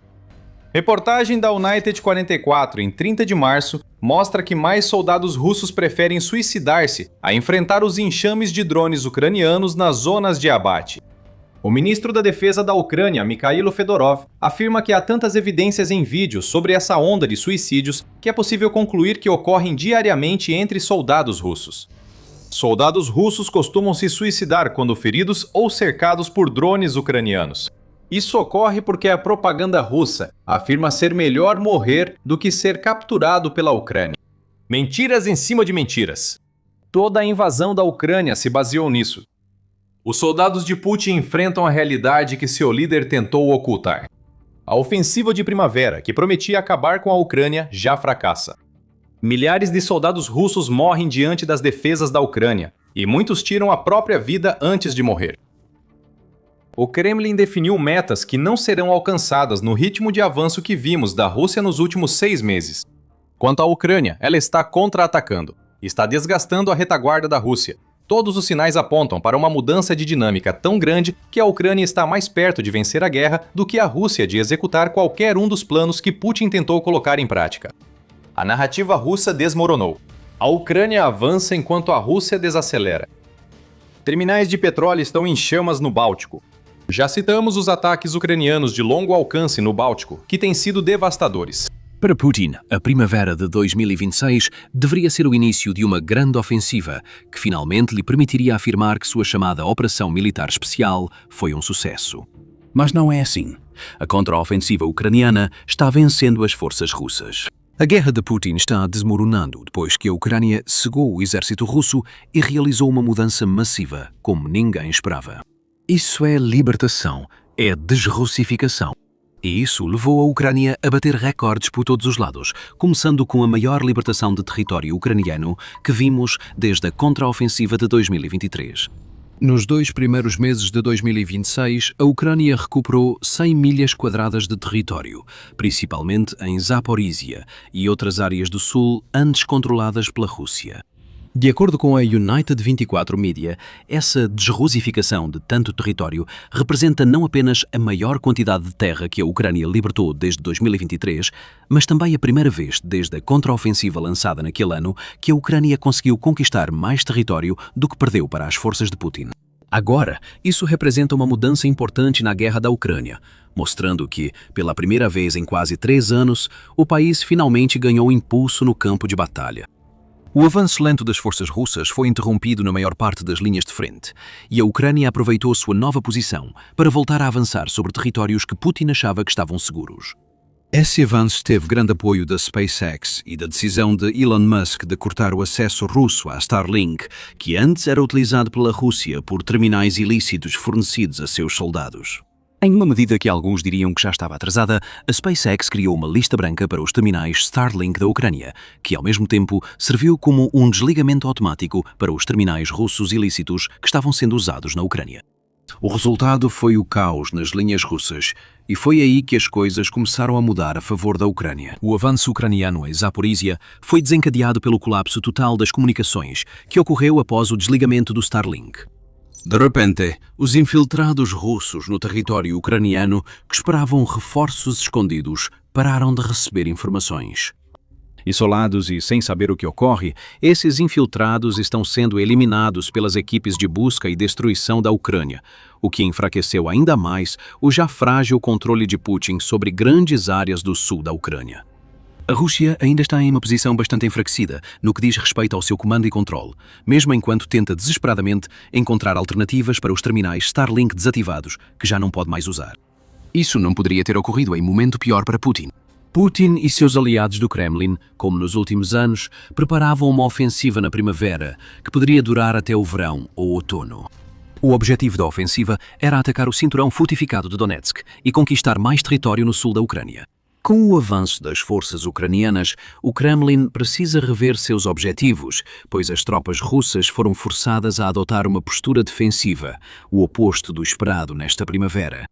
Reportagem da United 44, em 30 de março, mostra que mais soldados russos preferem suicidar-se a enfrentar os enxames de drones ucranianos nas zonas de abate. O ministro da Defesa da Ucrânia, Mikhailo Fedorov, afirma que há tantas evidências em vídeo sobre essa onda de suicídios que é possível concluir que ocorrem diariamente entre soldados russos. Soldados russos costumam se suicidar quando feridos ou cercados por drones ucranianos. Isso ocorre porque a propaganda russa afirma ser melhor morrer do que ser capturado pela Ucrânia. Mentiras em cima de mentiras. Toda a invasão da Ucrânia se baseou nisso. Os soldados de Putin enfrentam a realidade que seu líder tentou ocultar. A ofensiva de primavera, que prometia acabar com a Ucrânia, já fracassa. Milhares de soldados russos morrem diante das defesas da Ucrânia, e muitos tiram a própria vida antes de morrer. O Kremlin definiu metas que não serão alcançadas no ritmo de avanço que vimos da Rússia nos últimos 6 meses. Quanto à Ucrânia, ela está contra-atacando. Está desgastando a retaguarda da Rússia. Todos os sinais apontam para uma mudança de dinâmica tão grande que a Ucrânia está mais perto de vencer a guerra do que a Rússia de executar qualquer um dos planos que Putin tentou colocar em prática. A narrativa russa desmoronou. A Ucrânia avança enquanto a Rússia desacelera. Terminais de petróleo estão em chamas no Báltico. Já citamos os ataques ucranianos de longo alcance no Báltico, que têm sido devastadores. Para Putin, a primavera de 2026 deveria ser o início de uma grande ofensiva que finalmente lhe permitiria afirmar que sua chamada Operação Militar Especial foi um sucesso. Mas não é assim. A contraofensiva ucraniana está vencendo as forças russas. A guerra de Putin está desmoronando depois que a Ucrânia cegou o exército russo e realizou uma mudança massiva, como ninguém esperava. Isso é libertação, é desrussificação. E isso levou a Ucrânia a bater recordes por todos os lados, começando com a maior libertação de território ucraniano que vimos desde a contraofensiva de 2023. Nos 2 primeiros meses de 2026, a Ucrânia recuperou 100 milhas quadradas de território, principalmente em Zaporizhia e outras áreas do sul antes controladas pela Rússia. De acordo com a United 24 Media, essa desrussificação de tanto território representa não apenas a maior quantidade de terra que a Ucrânia libertou desde 2023, mas também a primeira vez desde a contraofensiva lançada naquele ano que a Ucrânia conseguiu conquistar mais território do que perdeu para as forças de Putin. Agora, isso representa uma mudança importante na guerra da Ucrânia, mostrando que, pela primeira vez em quase 3 anos, o país finalmente ganhou impulso no campo de batalha. O avanço lento das forças russas foi interrompido na maior parte das linhas de frente, e a Ucrânia aproveitou sua nova posição para voltar a avançar sobre territórios que Putin achava que estavam seguros. Esse avanço teve grande apoio da SpaceX e da decisão de Elon Musk de cortar o acesso russo à Starlink, que antes era utilizado pela Rússia por terminais ilícitos fornecidos a seus soldados. Em uma medida que alguns diriam que já estava atrasada, a SpaceX criou uma lista branca para os terminais Starlink da Ucrânia, que ao mesmo tempo serviu como um desligamento automático para os terminais russos ilícitos que estavam sendo usados na Ucrânia. O resultado foi o caos nas linhas russas, e foi aí que as coisas começaram a mudar a favor da Ucrânia. O avanço ucraniano em Zaporizhia foi desencadeado pelo colapso total das comunicações, que ocorreu após o desligamento do Starlink. De repente, os infiltrados russos no território ucraniano, que esperavam reforços escondidos, pararam de receber informações. Isolados e sem saber o que ocorre, esses infiltrados estão sendo eliminados pelas equipes de busca e destruição da Ucrânia, o que enfraqueceu ainda mais o já frágil controle de Putin sobre grandes áreas do sul da Ucrânia. A Rússia ainda está em uma posição bastante enfraquecida no que diz respeito ao seu comando e controle, mesmo enquanto tenta desesperadamente encontrar alternativas para os terminais Starlink desativados, que já não pode mais usar. Isso não poderia ter ocorrido em momento pior para Putin. Putin e seus aliados do Kremlin, como nos últimos anos, preparavam uma ofensiva na primavera, que poderia durar até o verão ou outono. O objetivo da ofensiva era atacar o cinturão fortificado de Donetsk e conquistar mais território no sul da Ucrânia. Com o avanço das forças ucranianas, o Kremlin precisa rever seus objetivos, pois as tropas russas foram forçadas a adotar uma postura defensiva, o oposto do esperado nesta primavera.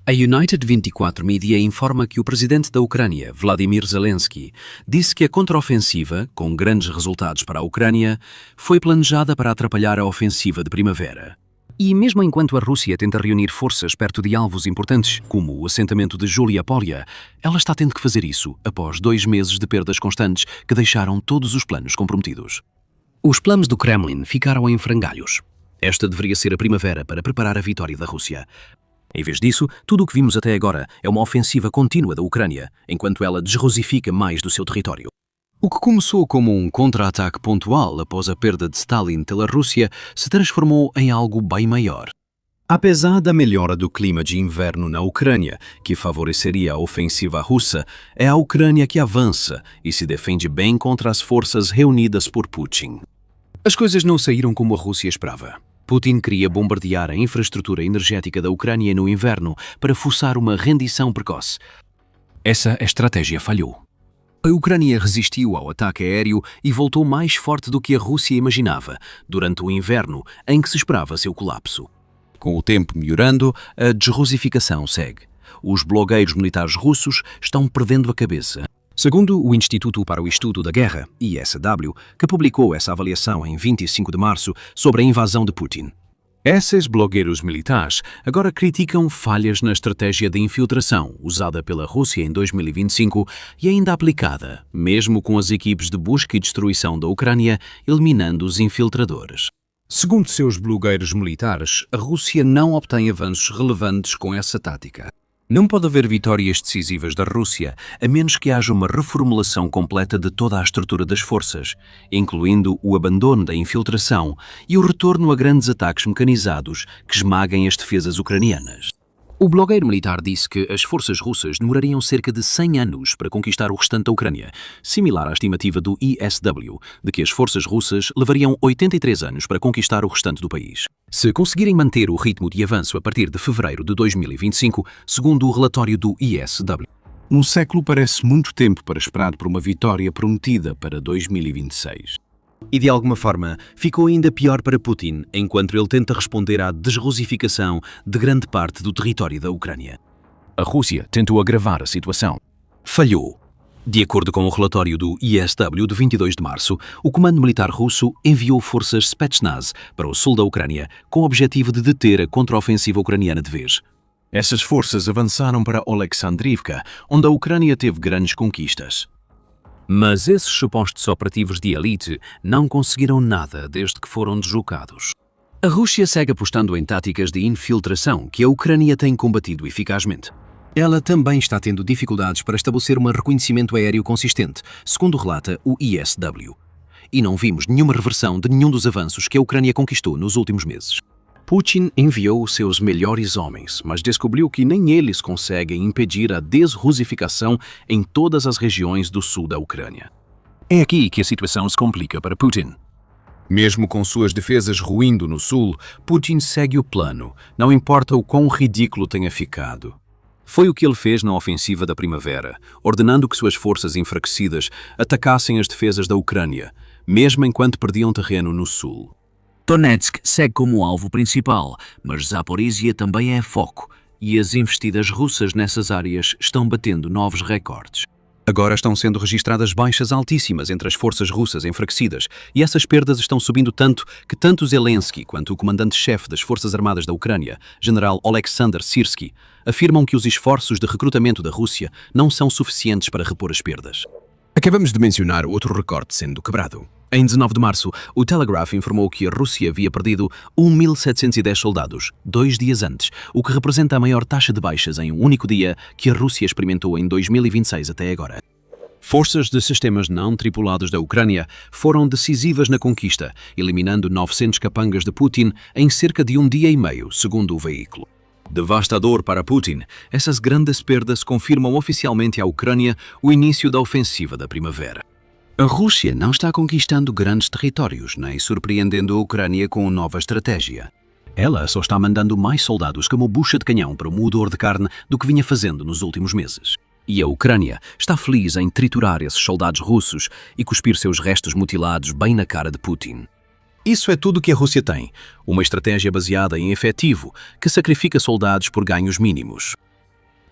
A United 24 Media informa que o presidente da Ucrânia, Vladimir Zelensky, disse que a contraofensiva, com grandes resultados para a Ucrânia, foi planejada para atrapalhar a ofensiva de primavera. E mesmo enquanto a Rússia tenta reunir forças perto de alvos importantes, como o assentamento de Julia Polya, ela está tendo que fazer isso após 2 meses de perdas constantes que deixaram todos os planos comprometidos. Os planos do Kremlin ficaram em frangalhos. Esta deveria ser a primavera para preparar a vitória da Rússia. Em vez disso, tudo o que vimos até agora é uma ofensiva contínua da Ucrânia, enquanto ela desrussifica mais do seu território. O que começou como um contra-ataque pontual após a perda de Stalin pela Rússia se transformou em algo bem maior. Apesar da melhora do clima de inverno na Ucrânia, que favoreceria a ofensiva russa, é a Ucrânia que avança e se defende bem contra as forças reunidas por Putin. As coisas não saíram como a Rússia esperava. Putin queria bombardear a infraestrutura energética da Ucrânia no inverno para forçar uma rendição precoce. Essa estratégia falhou. A Ucrânia resistiu ao ataque aéreo e voltou mais forte do que a Rússia imaginava, durante o inverno em que se esperava seu colapso. Com o tempo melhorando, a desrussificação segue. Os blogueiros militares russos estão perdendo a cabeça. Segundo o Instituto para o Estudo da Guerra, ISW, que publicou essa avaliação em 25 de março sobre a invasão de Putin. Esses blogueiros militares agora criticam falhas na estratégia de infiltração usada pela Rússia em 2025 e ainda aplicada, mesmo com as equipes de busca e destruição da Ucrânia eliminando os infiltradores. Segundo seus blogueiros militares, a Rússia não obtém avanços relevantes com essa tática. Não pode haver vitórias decisivas da Rússia a menos que haja uma reformulação completa de toda a estrutura das forças, incluindo o abandono da infiltração e o retorno a grandes ataques mecanizados que esmaguem as defesas ucranianas. O blogueiro militar disse que as forças russas demorariam cerca de 100 anos para conquistar o restante da Ucrânia, similar à estimativa do ISW, de que as forças russas levariam 83 anos para conquistar o restante do país. Se conseguirem manter o ritmo de avanço a partir de fevereiro de 2025, segundo o relatório do ISW. Um século parece muito tempo para esperar por uma vitória prometida para 2026. E de alguma forma ficou ainda pior para Putin enquanto ele tenta responder à desrussificação de grande parte do território da Ucrânia. A Rússia tentou agravar a situação. Falhou. De acordo com o relatório do ISW de 22 de março, o comando militar russo enviou forças Spetsnaz para o sul da Ucrânia com o objetivo de deter a contraofensiva ucraniana de vez. Essas forças avançaram para Oleksandrivka, onde a Ucrânia teve grandes conquistas. Mas esses supostos operativos de elite não conseguiram nada desde que foram deslocados. A Rússia segue apostando em táticas de infiltração que a Ucrânia tem combatido eficazmente. Ela também está tendo dificuldades para estabelecer um reconhecimento aéreo consistente, segundo relata o ISW. E não vimos nenhuma reversão de nenhum dos avanços que a Ucrânia conquistou nos últimos meses. Putin enviou os seus melhores homens, mas descobriu que nem eles conseguem impedir a desrussificação em todas as regiões do sul da Ucrânia. É aqui que a situação se complica para Putin. Mesmo com suas defesas ruindo no sul, Putin segue o plano, não importa o quão ridículo tenha ficado. Foi o que ele fez na ofensiva da primavera, ordenando que suas forças enfraquecidas atacassem as defesas da Ucrânia, mesmo enquanto perdiam terreno no sul. Donetsk segue como alvo principal, mas Zaporizhia também é foco, e as investidas russas nessas áreas estão batendo novos recordes. Agora estão sendo registradas baixas altíssimas entre as forças russas enfraquecidas, e essas perdas estão subindo tanto que tanto Zelensky quanto o comandante-chefe das Forças Armadas da Ucrânia, general Oleksandr Syrskyi, afirmam que os esforços de recrutamento da Rússia não são suficientes para repor as perdas. Acabamos de mencionar outro recorde sendo quebrado. Em 19 de março, o Telegraph informou que a Rússia havia perdido 1.710 soldados, 2 dias antes, o que representa a maior taxa de baixas em um único dia que a Rússia experimentou em 2026 até agora. Forças de sistemas não tripulados da Ucrânia foram decisivas na conquista, eliminando 900 capangas de Putin em cerca de um dia e meio, segundo o veículo. Devastador para Putin, essas grandes perdas confirmam oficialmente à Ucrânia o início da ofensiva da primavera. A Rússia não está conquistando grandes territórios, nem surpreendendo a Ucrânia com nova estratégia. Ela só está mandando mais soldados como bucha de canhão para o moedor de carne do que vinha fazendo nos últimos meses. E a Ucrânia está feliz em triturar esses soldados russos e cuspir seus restos mutilados bem na cara de Putin. Isso é tudo que a Rússia tem, uma estratégia baseada em efetivo que sacrifica soldados por ganhos mínimos.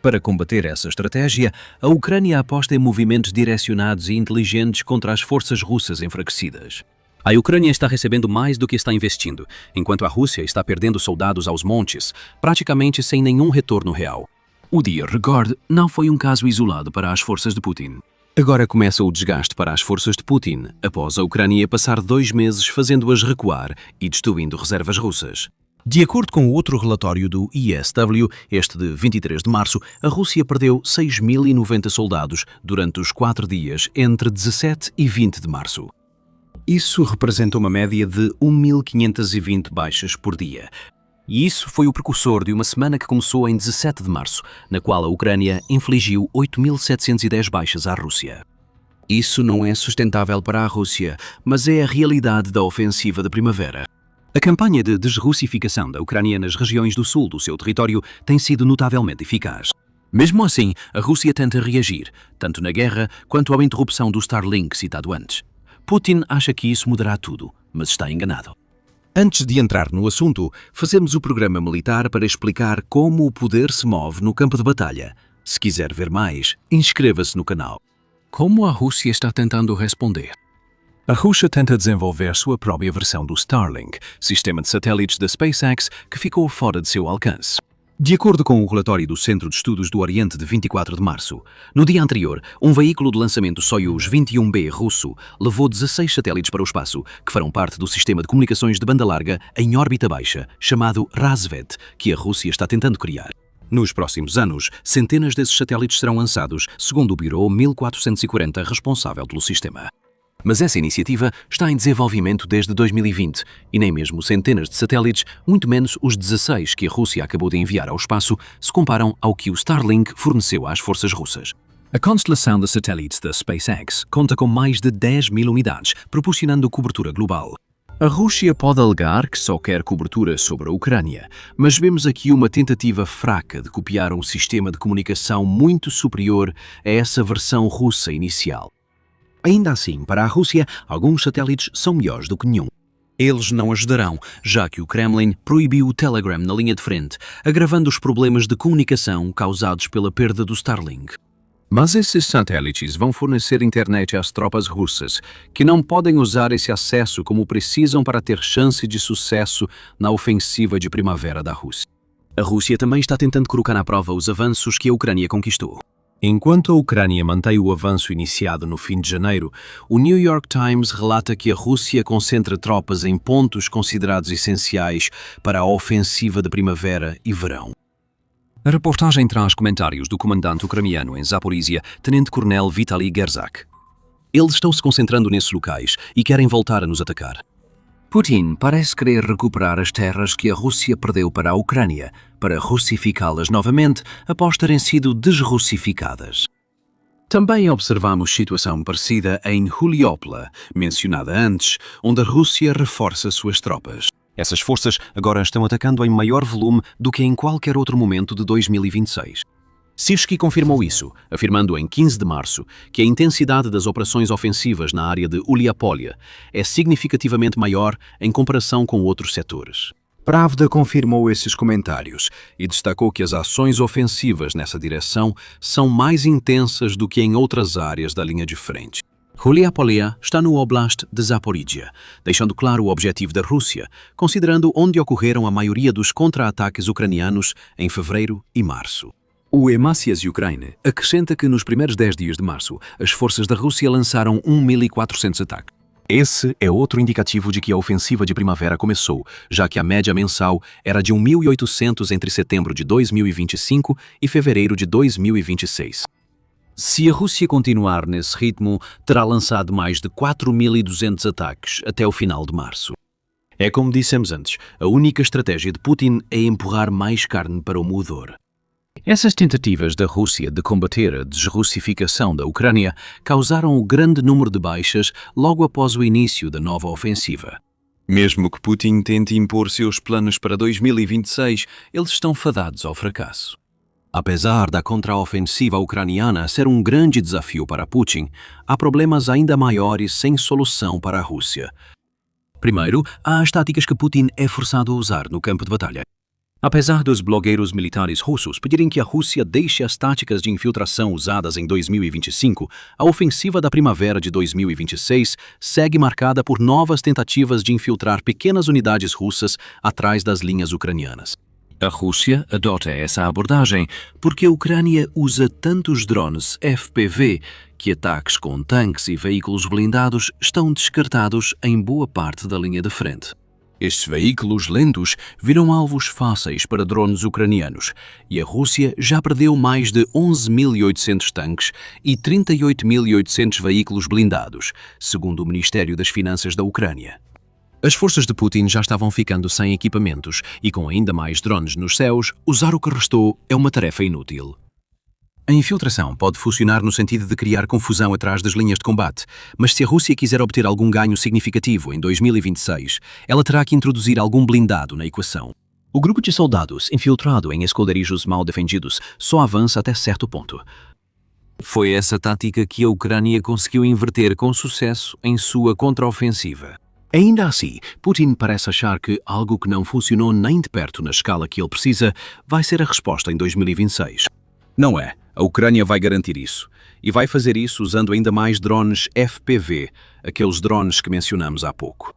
Para combater essa estratégia, a Ucrânia aposta em movimentos direcionados e inteligentes contra as forças russas enfraquecidas. A Ucrânia está recebendo mais do que está investindo, enquanto a Rússia está perdendo soldados aos montes, praticamente sem nenhum retorno real. O dia Regard não foi um caso isolado para as forças de Putin. Agora começa o desgaste para as forças de Putin, após a Ucrânia passar 2 meses fazendo-as recuar e destruindo reservas russas. De acordo com outro relatório do ISW, este de 23 de março, a Rússia perdeu 6.090 soldados durante os 4 dias entre 17 e 20 de março. Isso representa uma média de 1.520 baixas por dia. E isso foi o precursor de uma semana que começou em 17 de março, na qual a Ucrânia infligiu 8.710 baixas à Rússia. Isso não é sustentável para a Rússia, mas é a realidade da ofensiva da primavera. A campanha de desrussificação da Ucrânia nas regiões do sul do seu território tem sido notavelmente eficaz. Mesmo assim, a Rússia tenta reagir, tanto na guerra quanto à interrupção do Starlink citado antes. Putin acha que isso mudará tudo, mas está enganado. Antes de entrar no assunto, fazemos o programa militar para explicar como o poder se move no campo de batalha. Se quiser ver mais, inscreva-se no canal. Como a Rússia está tentando responder? A Rússia tenta desenvolver sua própria versão do Starlink, sistema de satélites da SpaceX que ficou fora de seu alcance. De acordo com o relatório do Centro de Estudos do Oriente de 24 de março, no dia anterior, um veículo de lançamento Soyuz 21B russo levou 16 satélites para o espaço, que farão parte do sistema de comunicações de banda larga em órbita baixa, chamado Razvet, que a Rússia está tentando criar. Nos próximos anos, centenas desses satélites serão lançados, segundo o Bureau 1440 responsável pelo sistema. Mas essa iniciativa está em desenvolvimento desde 2020 e nem mesmo centenas de satélites, muito menos os 16 que a Rússia acabou de enviar ao espaço, se comparam ao que o Starlink forneceu às forças russas. A constelação de satélites da SpaceX conta com mais de 10.000 unidades, proporcionando cobertura global. A Rússia pode alegar que só quer cobertura sobre a Ucrânia, mas vemos aqui uma tentativa fraca de copiar um sistema de comunicação muito superior a essa versão russa inicial. Ainda assim, para a Rússia, alguns satélites são melhores do que nenhum. Eles não ajudarão, já que o Kremlin proibiu o Telegram na linha de frente, agravando os problemas de comunicação causados pela perda do Starlink. Mas esses satélites vão fornecer internet às tropas russas, que não podem usar esse acesso como precisam para ter chance de sucesso na ofensiva de primavera da Rússia. A Rússia também está tentando colocar à prova os avanços que a Ucrânia conquistou. Enquanto a Ucrânia mantém o avanço iniciado no fim de janeiro, o New York Times relata que a Rússia concentra tropas em pontos considerados essenciais para a ofensiva de primavera e verão. A reportagem traz comentários do comandante ucraniano em Zaporizhia, tenente-coronel Vitaly Gerzak. Eles estão se concentrando nesses locais e querem voltar a nos atacar. Putin parece querer recuperar as terras que a Rússia perdeu para a Ucrânia, para russificá-las novamente após terem sido desrussificadas. Também observamos situação parecida em Huliopla, mencionada antes, onde a Rússia reforça suas tropas. Essas forças agora estão atacando em maior volume do que em qualquer outro momento de 2026. Sirski confirmou isso, afirmando em 15 de março que a intensidade das operações ofensivas na área de Uliapolia é significativamente maior em comparação com outros setores. Pravda confirmou esses comentários e destacou que as ações ofensivas nessa direção são mais intensas do que em outras áreas da linha de frente. Huliapolia está no Oblast de Zaporizhia, deixando claro o objetivo da Rússia, considerando onde ocorreram a maioria dos contra-ataques ucranianos em fevereiro e março. O Emacias Ukraine acrescenta que nos primeiros 10 dias de março, as forças da Rússia lançaram 1.400 ataques. Esse é outro indicativo de que a ofensiva de primavera começou, já que a média mensal era de 1.800 entre setembro de 2025 e fevereiro de 2026. Se a Rússia continuar nesse ritmo, terá lançado mais de 4.200 ataques até o final de março. É como dissemos antes, a única estratégia de Putin é empurrar mais carne para o moedor. Essas tentativas da Rússia de combater a desrussificação da Ucrânia causaram um grande número de baixas logo após o início da nova ofensiva. Mesmo que Putin tente impor seus planos para 2026, eles estão fadados ao fracasso. Apesar da contraofensiva ucraniana ser um grande desafio para Putin, há problemas ainda maiores sem solução para a Rússia. Primeiro, há as táticas que Putin é forçado a usar no campo de batalha. Apesar dos blogueiros militares russos pedirem que a Rússia deixe as táticas de infiltração usadas em 2025, a ofensiva da primavera de 2026 segue marcada por novas tentativas de infiltrar pequenas unidades russas atrás das linhas ucranianas. A Rússia adota essa abordagem porque a Ucrânia usa tantos drones FPV que ataques com tanques e veículos blindados estão descartados em boa parte da linha de frente. Estes veículos lentos viram alvos fáceis para drones ucranianos e a Rússia já perdeu mais de 11.800 tanques e 38.800 veículos blindados, segundo o Ministério das Finanças da Ucrânia. As forças de Putin já estavam ficando sem equipamentos e com ainda mais drones nos céus, usar o que restou é uma tarefa inútil. A infiltração pode funcionar no sentido de criar confusão atrás das linhas de combate, mas se a Rússia quiser obter algum ganho significativo em 2026, ela terá que introduzir algum blindado na equação. O grupo de soldados infiltrado em esconderijos mal defendidos só avança até certo ponto. Foi essa tática que a Ucrânia conseguiu inverter com sucesso em sua contraofensiva. Ainda assim, Putin parece achar que algo que não funcionou nem de perto na escala que ele precisa vai ser a resposta em 2026. Não é. A Ucrânia vai garantir isso. E vai fazer isso usando ainda mais drones FPV, aqueles drones que mencionamos há pouco.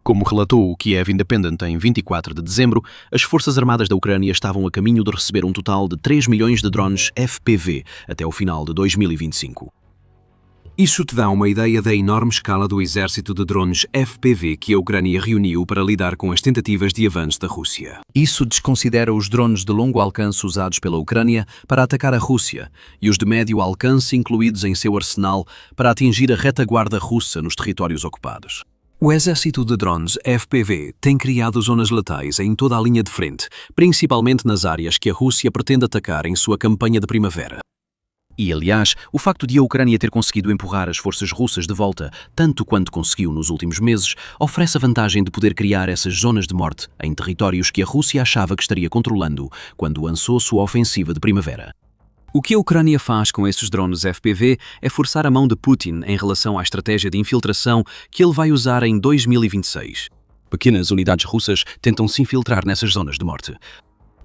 Como relatou o Kiev Independent em 24 de dezembro, as Forças Armadas da Ucrânia estavam a caminho de receber um total de 3 milhões de drones FPV até o final de 2025. Isso te dá uma ideia da enorme escala do exército de drones FPV que a Ucrânia reuniu para lidar com as tentativas de avanço da Rússia. Isso desconsidera os drones de longo alcance usados pela Ucrânia para atacar a Rússia e os de médio alcance incluídos em seu arsenal para atingir a retaguarda russa nos territórios ocupados. O exército de drones FPV tem criado zonas letais em toda a linha de frente, principalmente nas áreas que a Rússia pretende atacar em sua campanha de primavera. E, aliás, o facto de a Ucrânia ter conseguido empurrar as forças russas de volta, tanto quanto conseguiu nos últimos meses, oferece a vantagem de poder criar essas zonas de morte em territórios que a Rússia achava que estaria controlando quando lançou sua ofensiva de primavera. O que a Ucrânia faz com esses drones FPV é forçar a mão de Putin em relação à estratégia de infiltração que ele vai usar em 2026. Pequenas unidades russas tentam se infiltrar nessas zonas de morte.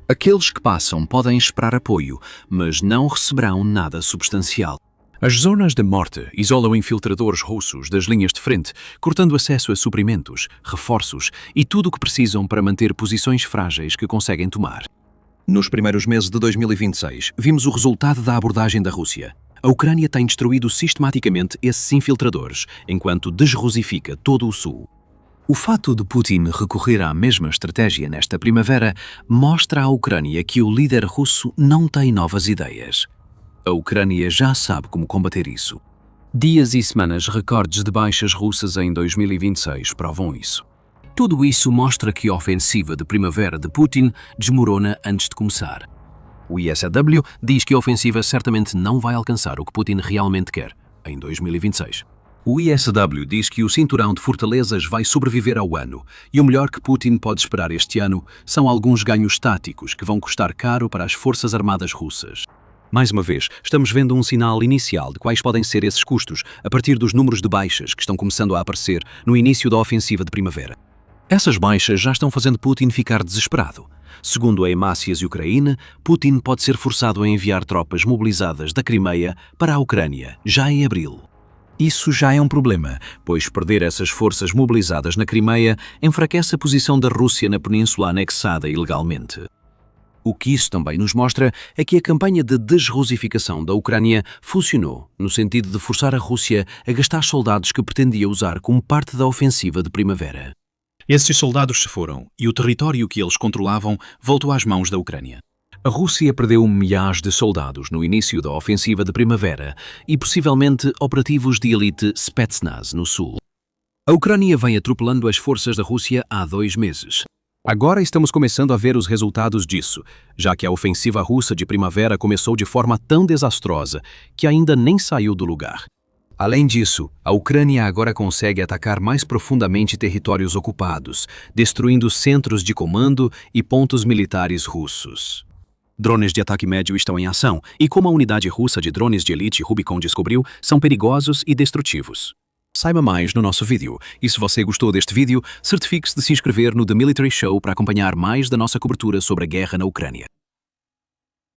Aqueles que passam podem esperar apoio, mas não receberão nada substancial. As zonas de morte isolam infiltradores russos das linhas de frente, cortando acesso a suprimentos, reforços e tudo o que precisam para manter posições frágeis que conseguem tomar. Nos primeiros meses de 2026, vimos o resultado da abordagem da Rússia. A Ucrânia tem destruído sistematicamente esses infiltradores, enquanto desrussifica todo o sul. O fato de Putin recorrer à mesma estratégia nesta primavera mostra à Ucrânia que o líder russo não tem novas ideias. A Ucrânia já sabe como combater isso. Dias e semanas recordes de baixas russas em 2026 provam isso. Tudo isso mostra que a ofensiva de primavera de Putin desmorona antes de começar. O ISAW diz que a ofensiva certamente não vai alcançar o que Putin realmente quer em 2026. O ISW diz que o cinturão de fortalezas vai sobreviver ao ano e o melhor que Putin pode esperar este ano são alguns ganhos táticos que vão custar caro para as forças armadas russas. Mais uma vez, estamos vendo um sinal inicial de quais podem ser esses custos a partir dos números de baixas que estão começando a aparecer no início da ofensiva de primavera. Essas baixas já estão fazendo Putin ficar desesperado. Segundo a Emacias e Ucraína, Putin pode ser forçado a enviar tropas mobilizadas da Crimeia para a Ucrânia, já em abril. Isso já é um problema, pois perder essas forças mobilizadas na Crimeia enfraquece a posição da Rússia na península anexada ilegalmente. O que isso também nos mostra é que a campanha de desrussificação da Ucrânia funcionou, no sentido de forçar a Rússia a gastar soldados que pretendia usar como parte da ofensiva de primavera. Esses soldados se foram, e o território que eles controlavam voltou às mãos da Ucrânia. A Rússia perdeu milhares de soldados no início da ofensiva de primavera e possivelmente operativos de elite Spetsnaz no sul. A Ucrânia vem atropelando as forças da Rússia há 2 meses. Agora estamos começando a ver os resultados disso, já que a ofensiva russa de primavera começou de forma tão desastrosa que ainda nem saiu do lugar. Além disso, a Ucrânia agora consegue atacar mais profundamente territórios ocupados, destruindo centros de comando e pontos militares russos. Drones de ataque médio estão em ação e, como a unidade russa de drones de elite Rubicon descobriu, são perigosos e destrutivos. Saiba mais no nosso vídeo. E se você gostou deste vídeo, certifique-se de se inscrever no The Military Show para acompanhar mais da nossa cobertura sobre a guerra na Ucrânia.